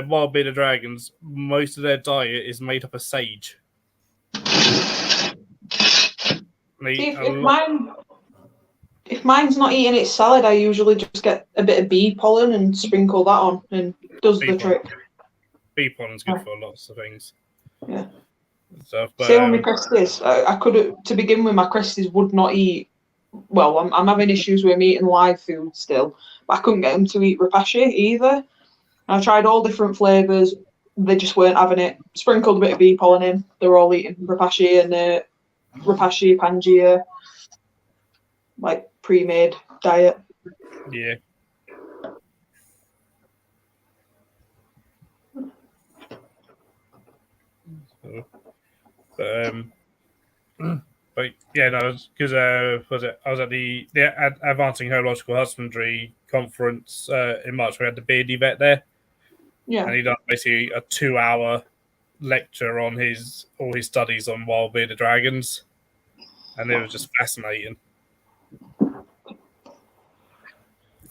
wild bearded dragons, most of their diet is made up of sage. If mine's not eating its salad, I usually just get a bit of bee pollen and sprinkle that on, and does the trick. Bee pollen's good for lots of things. Yeah. Stuff, but, same with my cresties. I could, to begin with, my cresties would not eat. Well, I'm having issues with them eating live food still, but I couldn't get them to eat rapashi either. I tried all different flavours. They just weren't having it. Sprinkled a bit of bee pollen in. They're all eating rapashi and rapashi, Pangea, like pre-made diet. Yeah. But yeah, no, because I was at the Advancing Horological Husbandry conference in March. We had the beardy vet there, yeah, and he done basically a 2-hour lecture on all his studies on wild bearded dragons, and it was just fascinating.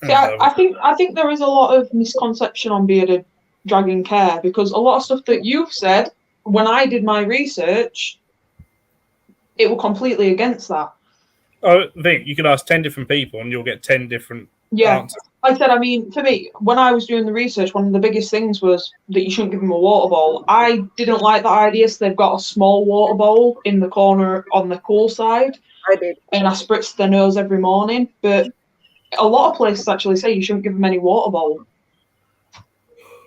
See, I think there is a lot of misconception on bearded dragon care, because a lot of stuff that you've said, when I did my research, it was completely against that. I think you can ask 10 different people and you'll get 10 different answers. Like I said, I mean, for me, when I was doing the research, one of the biggest things was that you shouldn't give them a water bowl. I didn't like that idea, so they've got a small water bowl in the corner on the cool side. I did. And I spritz their nose every morning, but a lot of places actually say you shouldn't give them any water bowl.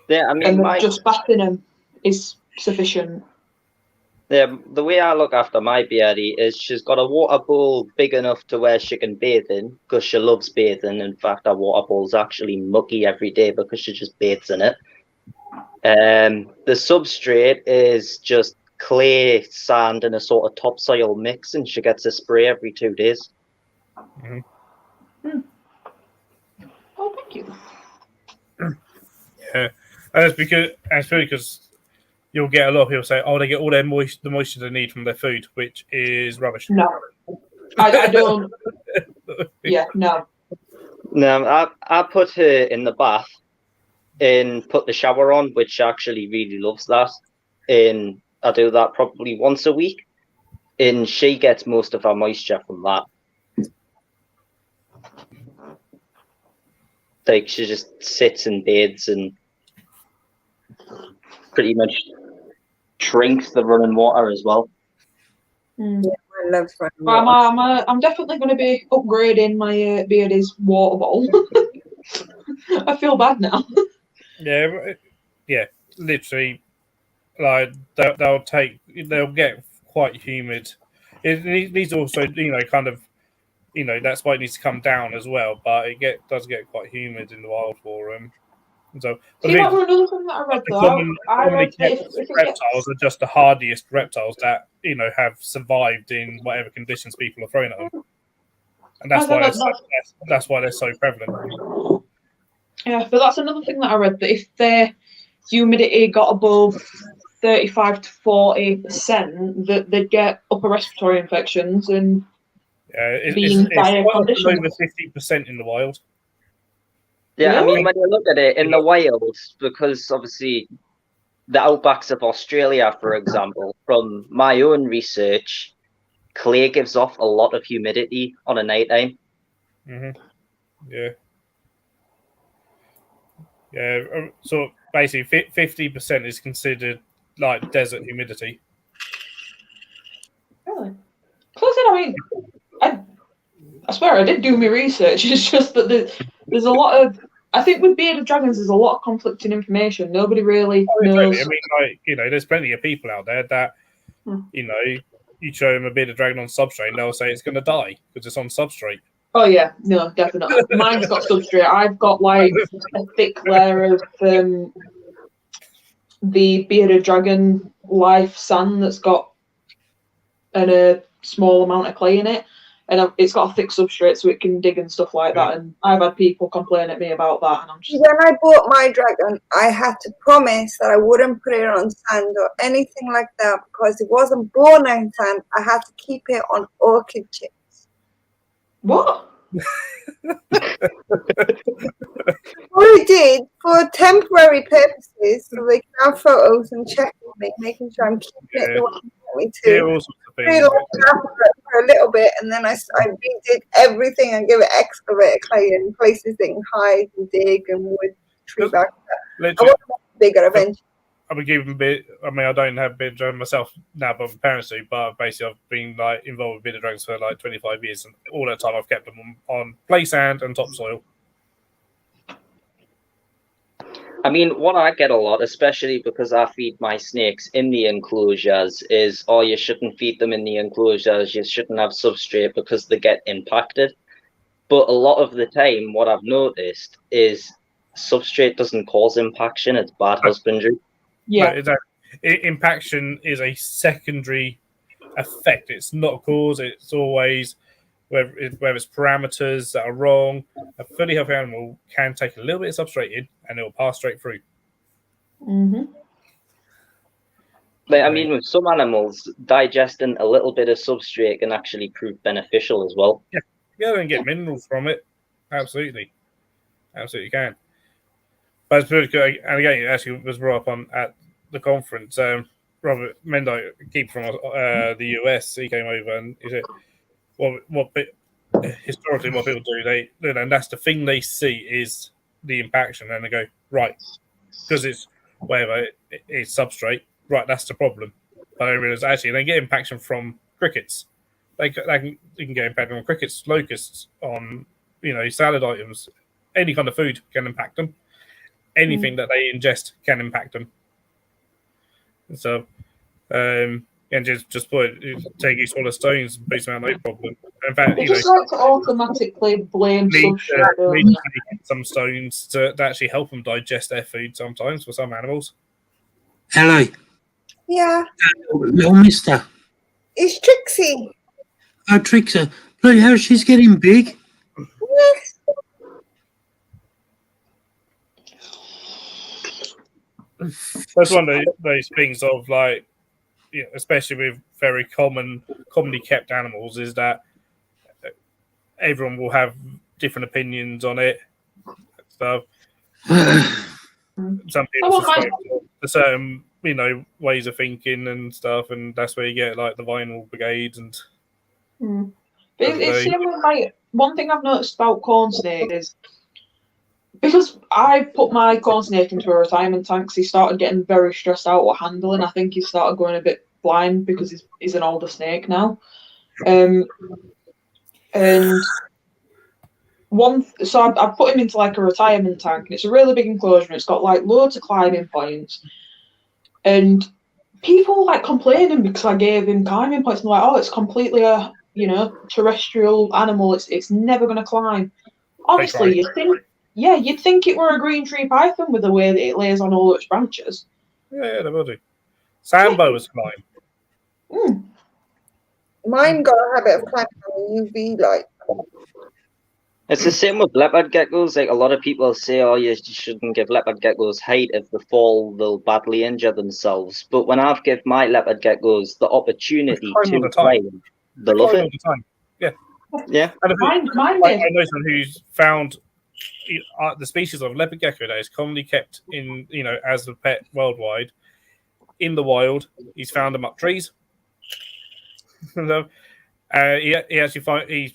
Yeah, I mean, and just bathing them is sufficient. Yeah, the way I look after my beardy is she's got a water bowl big enough to where she can bathe in, because she loves bathing. In fact, our water bowl's actually mucky every day because she just bathes in it. The substrate is just clay, sand, and a sort of topsoil mix, and she gets a spray every 2 days. Mm-hmm. Oh, thank you. Yeah, and it's because you'll get a lot of people say, "Oh, they get all the moisture they need from their food," which is rubbish. No, I don't. Yeah, no. No, I put her in the bath and put the shower on, which she actually really loves that. And I do that probably once a week, and she gets most of her moisture from that. Like, she just sits and bathes and pretty much drinks the running water as well. Mm. Yeah, I love running water. I'm definitely going to be upgrading my beardy's water bowl. I feel bad now. Yeah, literally, like they'll get quite humid. It needs also, kind of, that's why it needs to come down as well. But it does get quite humid in the wild for them. So, see, that was another thing that I read though. Reptiles are just the hardiest reptiles that have survived in whatever conditions people are throwing at them, and that's why they're so prevalent. Yeah, but that's another thing that I read, that if their humidity got above 35 to 40%, that they'd get upper respiratory infections and be in dire conditions. Over 50% in the wild. Yeah, really? I mean, when you look at it in the wild, because obviously the outbacks of Australia, for example, from my own research, clay gives off a lot of humidity on a night time. Mm-hmm. Yeah. Yeah. So basically 50% is considered like desert humidity. Really? Close it. I mean, I swear I did do my research. It's just that there's a lot of. I think with bearded dragons, there's a lot of conflicting information. Nobody really knows. I mean, like, you know, there's plenty of people out there that, you know, you show them a bearded dragon on substrate, and they'll say it's going to die because it's on substrate. Oh yeah, no, definitely. Mine's got substrate. I've got like a thick layer of the bearded dragon life sand that's got a small amount of clay in it, and it's got a thick substrate so it can dig and stuff like that. And I've had people complain at me about that, and I'm just when I bought my dragon, I had to promise that I wouldn't put it on sand or anything like that because it wasn't born on sand. I had to keep it on orchid chips. What? What I did for temporary purposes, so they can have photos and check with me, making sure I'm keeping it the way they want me to. All sorts of things. For a little bit, and then I redid everything and give it excavator clay in places they can hide and dig and wood tree back. I want to make it bigger eventually. I've been keeping a bit. I mean, I don't have bearded dragon myself now, but my parents do. But basically, I've been like involved with bearded dragons for like 25 years, and all that time I've kept them on play sand and topsoil. I mean, what I get a lot, especially because I feed my snakes in the enclosures, is, oh, you shouldn't feed them in the enclosures, you shouldn't have substrate because they get impacted. But a lot of the time, what I've noticed is substrate doesn't cause impaction, it's bad husbandry. Yeah. Impaction is a secondary effect. It's not a cause, it's always... Whether it's parameters that are wrong, a fully healthy animal can take a little bit of substrate in and it will pass straight through. Mm-hmm. But I mean, with some animals, digesting a little bit of substrate can actually prove beneficial as well. Yeah, they can get minerals from it. Absolutely can. But it's pretty good. And again, it actually was brought up at the conference. Robert Mendo, keeper from the US, he came over and he said, historically, what people do, and that's the thing they see is the impaction, and they go, right, because it's whatever, it's substrate, right, that's the problem. But I realize actually they get impaction from crickets. You can get impact on crickets, locusts, on salad items, any kind of food can impact them. Anything that they ingest can impact them. So, and just take each one of stones and boost them out, no problem. In fact, They just like to automatically blame some stones to actually help them digest their food sometimes for some animals. Ellie. Yeah. Little mister. It's Trixie. Oh, Trixie. Bloody hell, she's getting big. Yes. That's one of those things of like, especially with very commonly kept animals, is that everyone will have different opinions on it. Stuff. Some people subscribe to certain, ways of thinking and stuff, and that's where you get like the vinyl brigades and. It's similar. Like one thing I've noticed about corn snake is because I put my corn snake into a retirement tank, he started getting very stressed out with handling. I think he started going a bit blind because he's an older snake now. And so I put him into like a retirement tank, and it's a really big enclosure, and it's got like loads of climbing points. And people like complaining because I gave him climbing points, and they're like, oh, it's completely a terrestrial animal. It's never going to climb. Honestly, you'd think it were a green tree python with the way that it lays on all its branches. Yeah, they will do. Sambo's climb. Mine got a habit of climbing on the UV light. It's the same with leopard geckos. Like a lot of people say, oh, you shouldn't give leopard geckos height. If they fall, they'll badly injure themselves. But when I've given my leopard geckos the opportunity to climb, they love it. All the time. Yeah. Yeah. Mine I know someone who's found the species of leopard gecko that is commonly kept in, as a pet worldwide. In the wild, he's found them up trees. He actually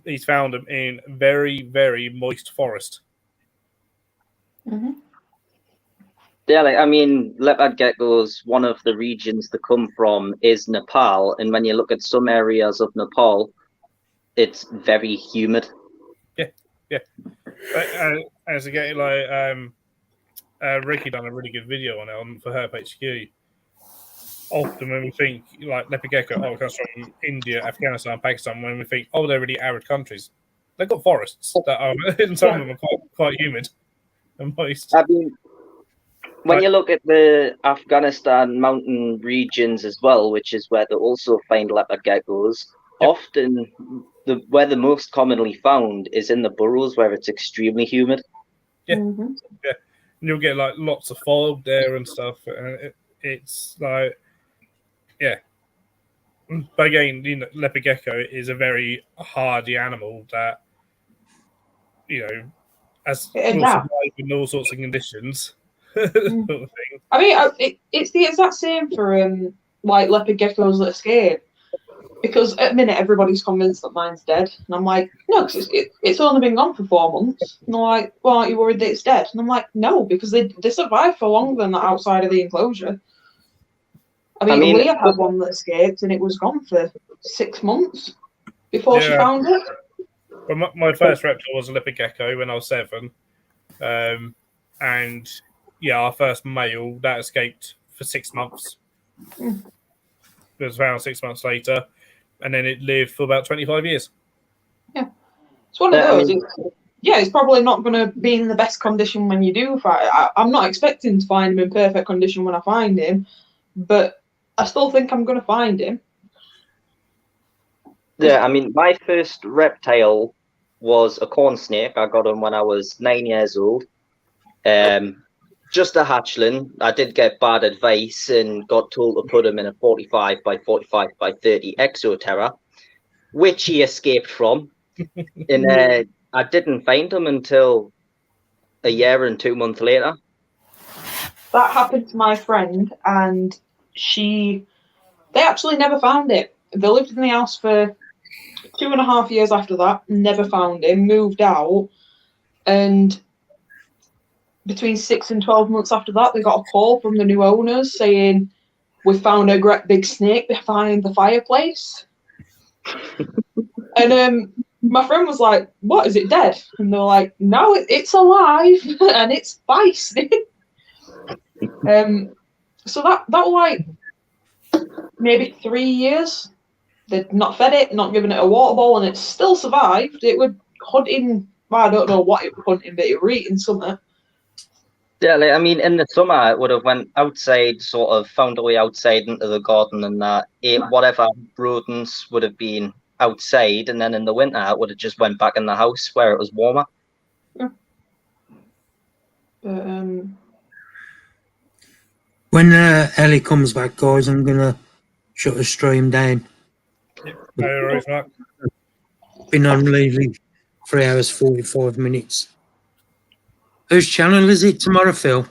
he's found them in very, very moist forest. Mm-hmm. Yeah, like, I mean, leopard geckos, one of the regions they come from is Nepal. And when you look at some areas of Nepal, it's very humid. Yeah. As again, Ricky done a really good video on it for Herp HQ. Often when we think like leopard gecko, it comes from India, Afghanistan, Pakistan. When we think, they're really arid countries, they've got forests that are, and some of them are quite humid and moist. I mean, when you look at the Afghanistan mountain regions as well, which is where they also find leopard geckos, often where they're most commonly found is in the burrows where it's extremely humid. Yeah, yeah. And you'll get like lots of fog there and stuff, and it's like, yeah. But again, leopard gecko is a very hardy animal that, will survive in all sorts of conditions. Sort of thing. I mean, it's the exact same for like leopard geckos that escape. Because at the minute everybody's convinced that mine's dead, and I'm like, no, because it's only been gone for 4 months. And they're like, well, aren't you worried that it's dead? And I'm like, no, because they survive for longer than that outside of the enclosure. I mean Leah had one that escaped, and it was gone for 6 months before she found it. Well, my first reptile was a leopard gecko when I was 7, and our first male that escaped for 6 months. It was found 6 months later. And then it lived for about 25 years. Yeah. It's one of those. It's probably not going to be in the best condition when you do find I'm not expecting to find him in perfect condition when I find him, but I still think I'm going to find him. Yeah, I mean, my first reptile was a corn snake. I got him when I was 9 years old. Just a hatchling. I did get bad advice and got told to put him in a 45 by 45 by 30 Exoterra, which he escaped from. And I didn't find him until a year and 2 months later. That happened to my friend, and they actually never found it. They lived in the house for 2.5 years after that, never found him, moved out, and between 6 and 12 months after that, they got a call from the new owners saying, we found a great big snake behind the fireplace. And my friend was like, what, is it dead? And they were like, no, it's alive, and it's feisty. So that was like maybe 3 years. They'd not fed it, not given it a water bowl, and it still survived. It would hunting, I don't know what it was hunting, but it was eating something. Yeah, I mean, in the summer, it would have went outside, sort of found a way outside into the garden and that, ate whatever rodents would have been outside, and then in the winter, it would have just went back in the house where it was warmer. Yeah. When Ellie comes back, guys, I'm going to shut the stream down. No worries, Mark. Been on lately 3 hours, 45 minutes. Whose channel is it tomorrow, Phil?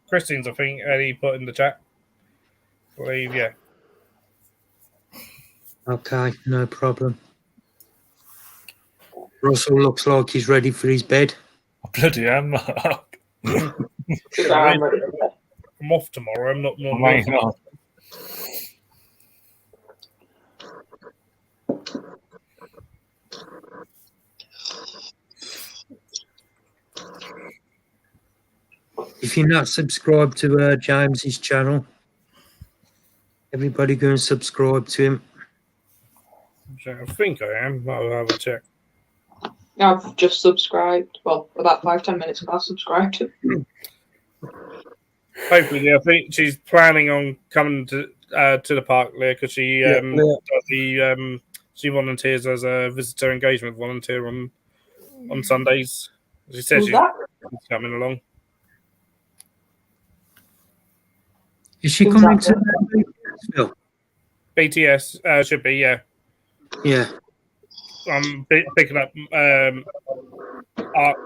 Christine's, I think, Eddie put in the chat. I believe, yeah. Okay, no problem. Russell looks like he's ready for his bed. Bloody hell, Mark. I'm off tomorrow. I'm not. If you're not subscribed to James's channel, everybody go and subscribe to him. I think I am. I'll have a check. I've just subscribed. Well, about 5-10 minutes ago, I subscribed. Hopefully, I think she's planning on coming to the park, Leah, because she does she volunteers as a visitor engagement volunteer on Sundays. She says she's coming along. Is she coming to BTS, Phil? BTS should be, yeah. Yeah. I'm picking up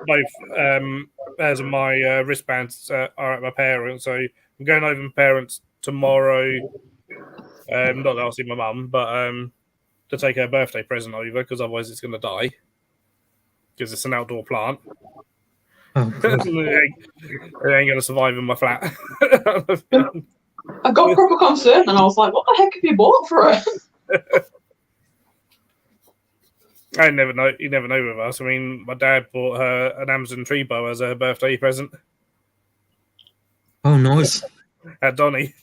both pairs of my wristbands are at my parents, so I'm going over to my parents tomorrow. Not that I'll see my mum, but to take her birthday present over, because otherwise it's going to die, because it's an outdoor plant. Oh, God. It ain't gonna survive in my flat. I got proper concerned and I was like, what the heck have you bought for it? I never know. You never know with us. I mean, my dad bought her an Amazon tree bow as her birthday present Oh, nice. at Donny.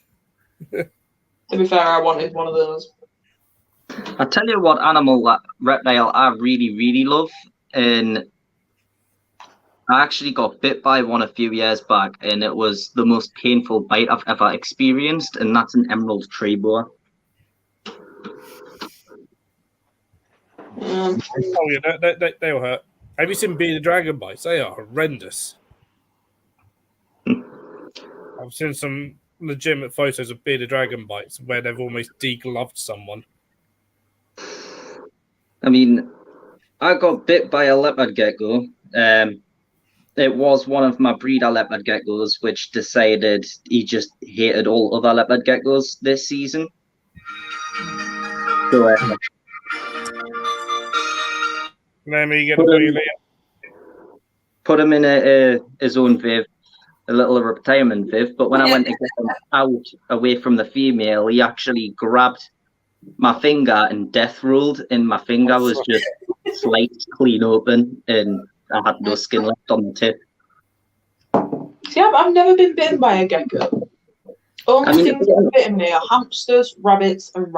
To be fair, I wanted one of those. I tell you what animal that reptile I really, really love, and I actually got bit by one a few years back, and it was the most painful bite I've ever experienced, and that's an emerald tree boa. Oh yeah, they'll hurt. Have you seen bearded dragon bites? They are horrendous. I've seen some legitimate photos of bearded dragon bites where they've almost degloved someone. I mean, I got bit by a leopard gecko. It was one of my breeder leopard geckos, which decided he just hated all other leopard geckos this season. So, Let me get it for you later. put him in his own viv, a little retirement viv. But when I went to get him out away from the female, he actually grabbed my finger and death rolled, and my finger was just sliced clean open, and I had no skin left on the tip. See, I've never been bitten by a gecko. Only things that have bitten me are hamsters, rabbits, and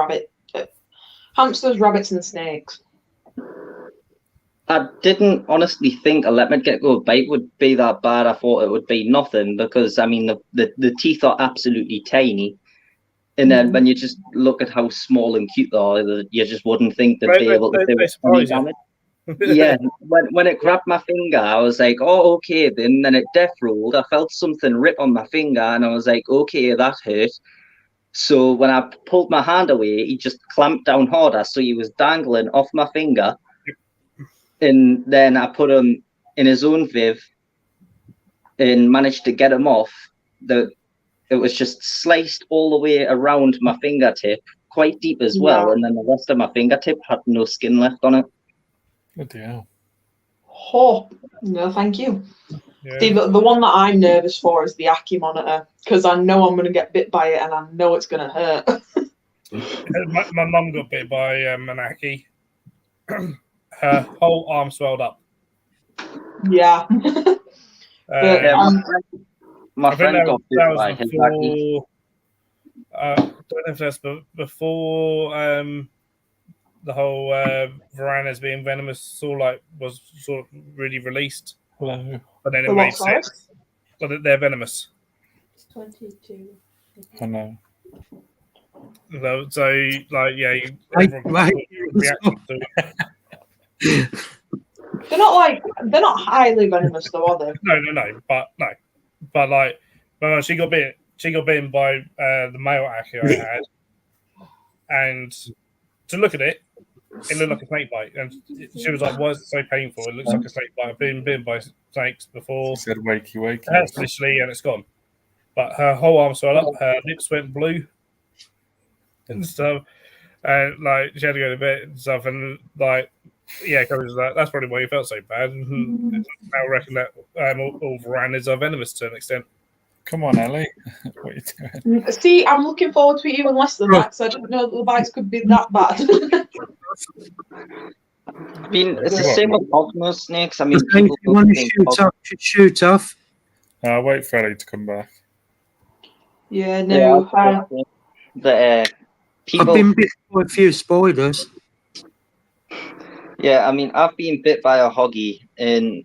hamsters, rabbits, and snakes. I didn't honestly think a leopard gecko bite would be that bad. I thought it would be nothing because, I mean, the teeth are absolutely tiny. And then when you just look at how small and cute they are, you just wouldn't think they'd be able to do any damage. Yeah, when it grabbed my finger, I was like, oh, okay. Then it death rolled. I felt something rip on my finger, and I was like, okay, that hurt. So when I pulled my hand away, he just clamped down harder, so he was dangling off my finger. And then I put him in his own viv and managed to get him off. It was just sliced all the way around my fingertip, quite deep as well, and then the rest of my fingertip had no skin left on it. Good deal. Oh, no, thank you. Yeah. See, the one that I'm nervous for is the Aki monitor, because I know I'm going to get bit by it and I know it's going to hurt. My mum got bit by an Aki. Her whole arm swelled up. Yeah. My friend got bit by his Aki. I don't know if that's before the whole Varanus being venomous was sort of really released. Hello. But then it made sense. But they're venomous. 22. I know. So yeah, They're not highly venomous though, are they? No. But when she got bitten by the male Aki I had, and to look at it, it looked like a snake bite, and she was like, "Why is it so painful? It looks like a snake bite. I've been bitten by snakes before." She said, "Wakey." That's initially, and it's gone. But her whole arm swelled up, her lips went blue and stuff, and she had to go to bed and stuff, and that's probably why you felt so bad. And I reckon that all Varanids are venomous to an extent. Come on, Ellie. What are you doing? See, I'm looking forward to it even less than that, so I didn't know that the bites could be that bad. I mean, it's the same with hognose snakes. I mean, if you want to shoot off. I'll wait for Ellie to come back. Yeah, no. People... I've been bit by a few spiders. Yeah, I mean, I've been bit by a hoggy, and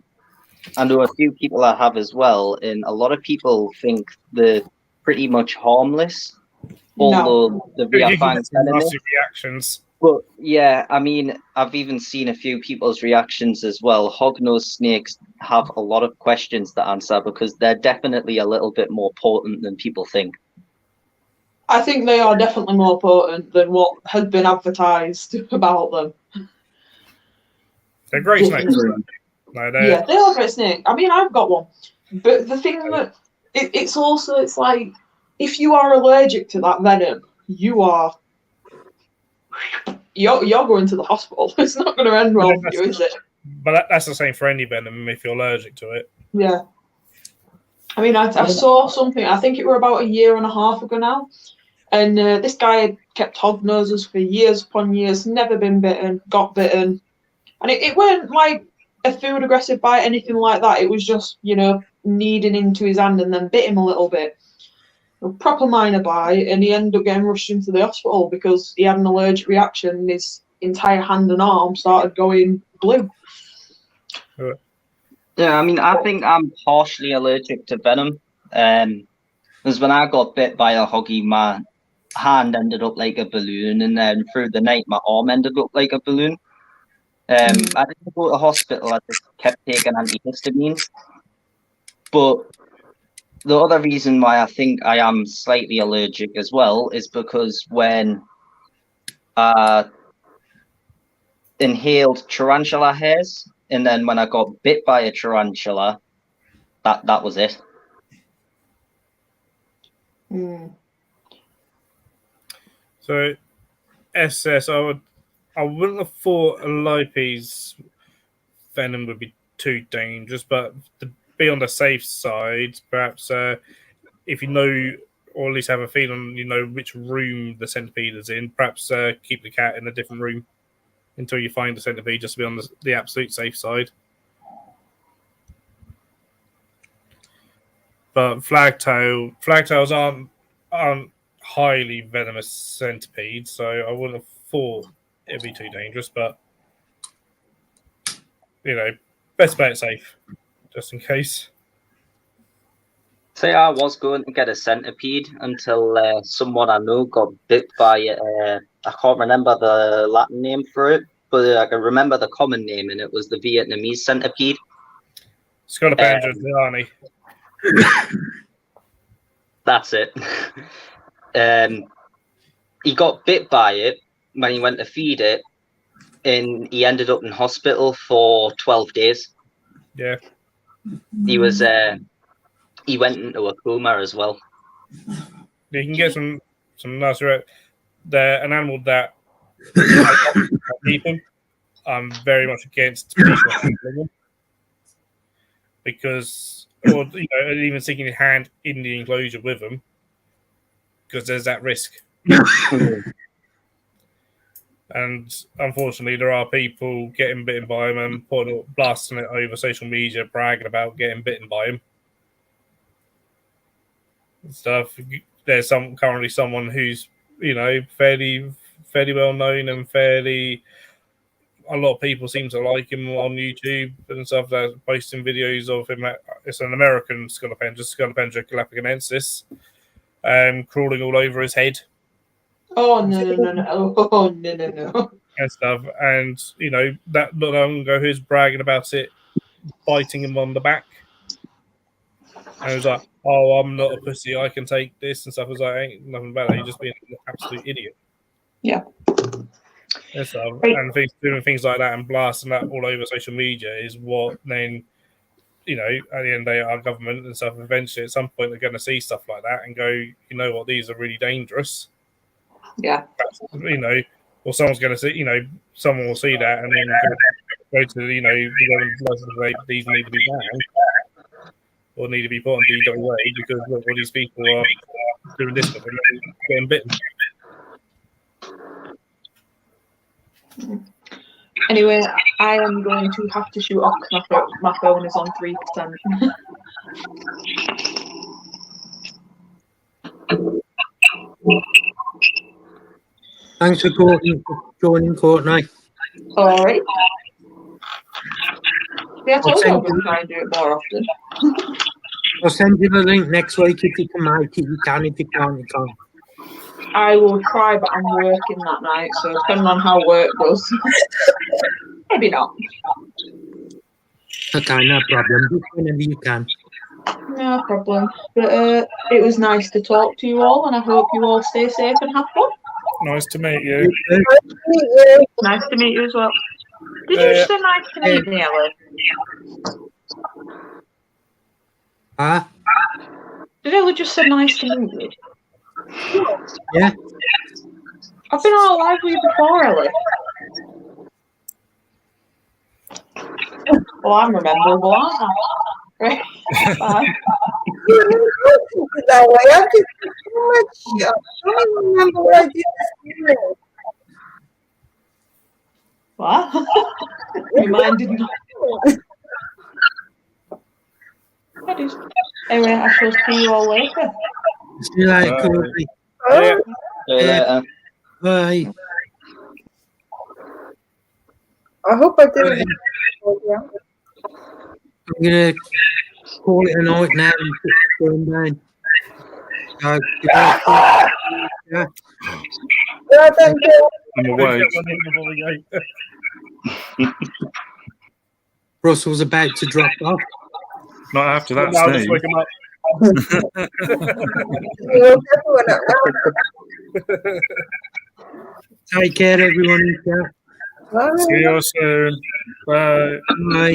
I know a few people that have as well, and a lot of people think they're pretty much harmless, although the reactions. But yeah, I mean, I've even seen a few people's reactions as well. Hognose snakes have a lot of questions to answer because they're definitely a little bit more potent than people think. I think they are definitely more potent than what had been advertised about them. They're great snakes. Yeah, they are great snakes. I mean, I've got one. But the thing that it's like if you are allergic to that venom, you're going to the hospital. It's not going to end well for you, is it? But that's the same for any venom if you're allergic to it. Yeah. I mean, I saw something, I think it were about a year and a half ago now, and this guy had kept hog noses for years upon years, never been bitten, got bitten. And it weren't like a food aggressive bite, anything like that. It was just, kneading into his hand and then bit him a little bit. A proper minor bite, and he ended up getting rushed into the hospital because he had an allergic reaction and his entire hand and arm started going blue. Yeah, I mean, I think I'm partially allergic to venom. Because when I got bit by a hoggy, my hand ended up like a balloon, and then through the night, my arm ended up like a balloon. I didn't go to the hospital. I just kept taking antihistamines. But the other reason why I think I am slightly allergic as well is because when I inhaled tarantula hairs, and then when I got bit by a tarantula, that was it. So, SS, I wouldn't have thought a Lipes venom would be too dangerous, but to be on the safe side, perhaps if you know, or at least have a feeling, which room the centipede is in, perhaps keep the cat in a different room until you find the centipede, just to be on the absolute safe side. But flagtails aren't highly venomous centipedes, so I wouldn't have thought it'd be too dangerous. But best play it safe, just in case. Say I was going to get a centipede until someone I know got bit by I can't remember the Latin name for it, but I can remember the common name, and it was the Vietnamese centipede. Scolopendra Zilani. That's it. He got bit by it when he went to feed it, and he ended up in hospital for 12 days. Yeah. He was he went into a coma as well. You can get some nice. They're an animal that keep them. I'm very much against people handling them because, or even sticking your hand in the enclosure with them, because there's that risk. And unfortunately, there are people getting bitten by them and blasting it over social media, bragging about getting bitten by them. Stuff. There's currently someone who's fairly well known and a lot of people seem to like him on YouTube and stuff. They're posting videos of him. It's an American Scolopendra calapaganensis, crawling all over his head. Oh no! Oh no! And stuff, and that not long ago, who's bragging about it, biting him on the back. And he was like, "Oh, I'm not a pussy. I can take this," and stuff. I was like, "Ain't nothing about that. You're just being an absolute idiot." Yeah. And stuff, and doing things like that and blasting that all over social media is what then, at the end of the day, our government and stuff. Eventually, at some point, they're going to see stuff like that and go, "You know what? These are really dangerous." Yeah. Or someone's going to see, someone will see that and then go to, these need to be banned or need to be put on DWA because look, all these people are doing this with them and getting bitten. Anyway, I am going to have to shoot off because my phone is on 3%. Thanks for joining, Courtney. All right. Yeah, I told you I'm going to try and do it more often. I'll send you the link next week if you can make it. You can. If you can't, you can't. I will try, but I'm working that night, so depending on how work goes, maybe not. Okay, no problem. Just whenever you can. No problem. But it was nice to talk to you all, and I hope you all stay safe and have fun. Nice to meet you. Nice to meet you as well. Did you say nice to meet me, Ellie? Huh? Did Ellie just say nice to meet me? Yeah. I've been on a live with you before, Ellie. Well, I'm rememberable, aren't I? Bye. That way. I've just done so much shit. I don't even remember what I did this morning. What? Reminded me. Anyway, I shall see you all later. See you later, Courtney. Yeah. See you later. Bye. I hope I didn't. I'm gonna call it a night now and put the phone down. So, yeah. Well done, Joe. I'm awake. Russell's about to drop off. Not after that, I'll just Steve. wake him up. You woke everyone up now. Take care, everyone. Bye. See you soon. Bye. Bye.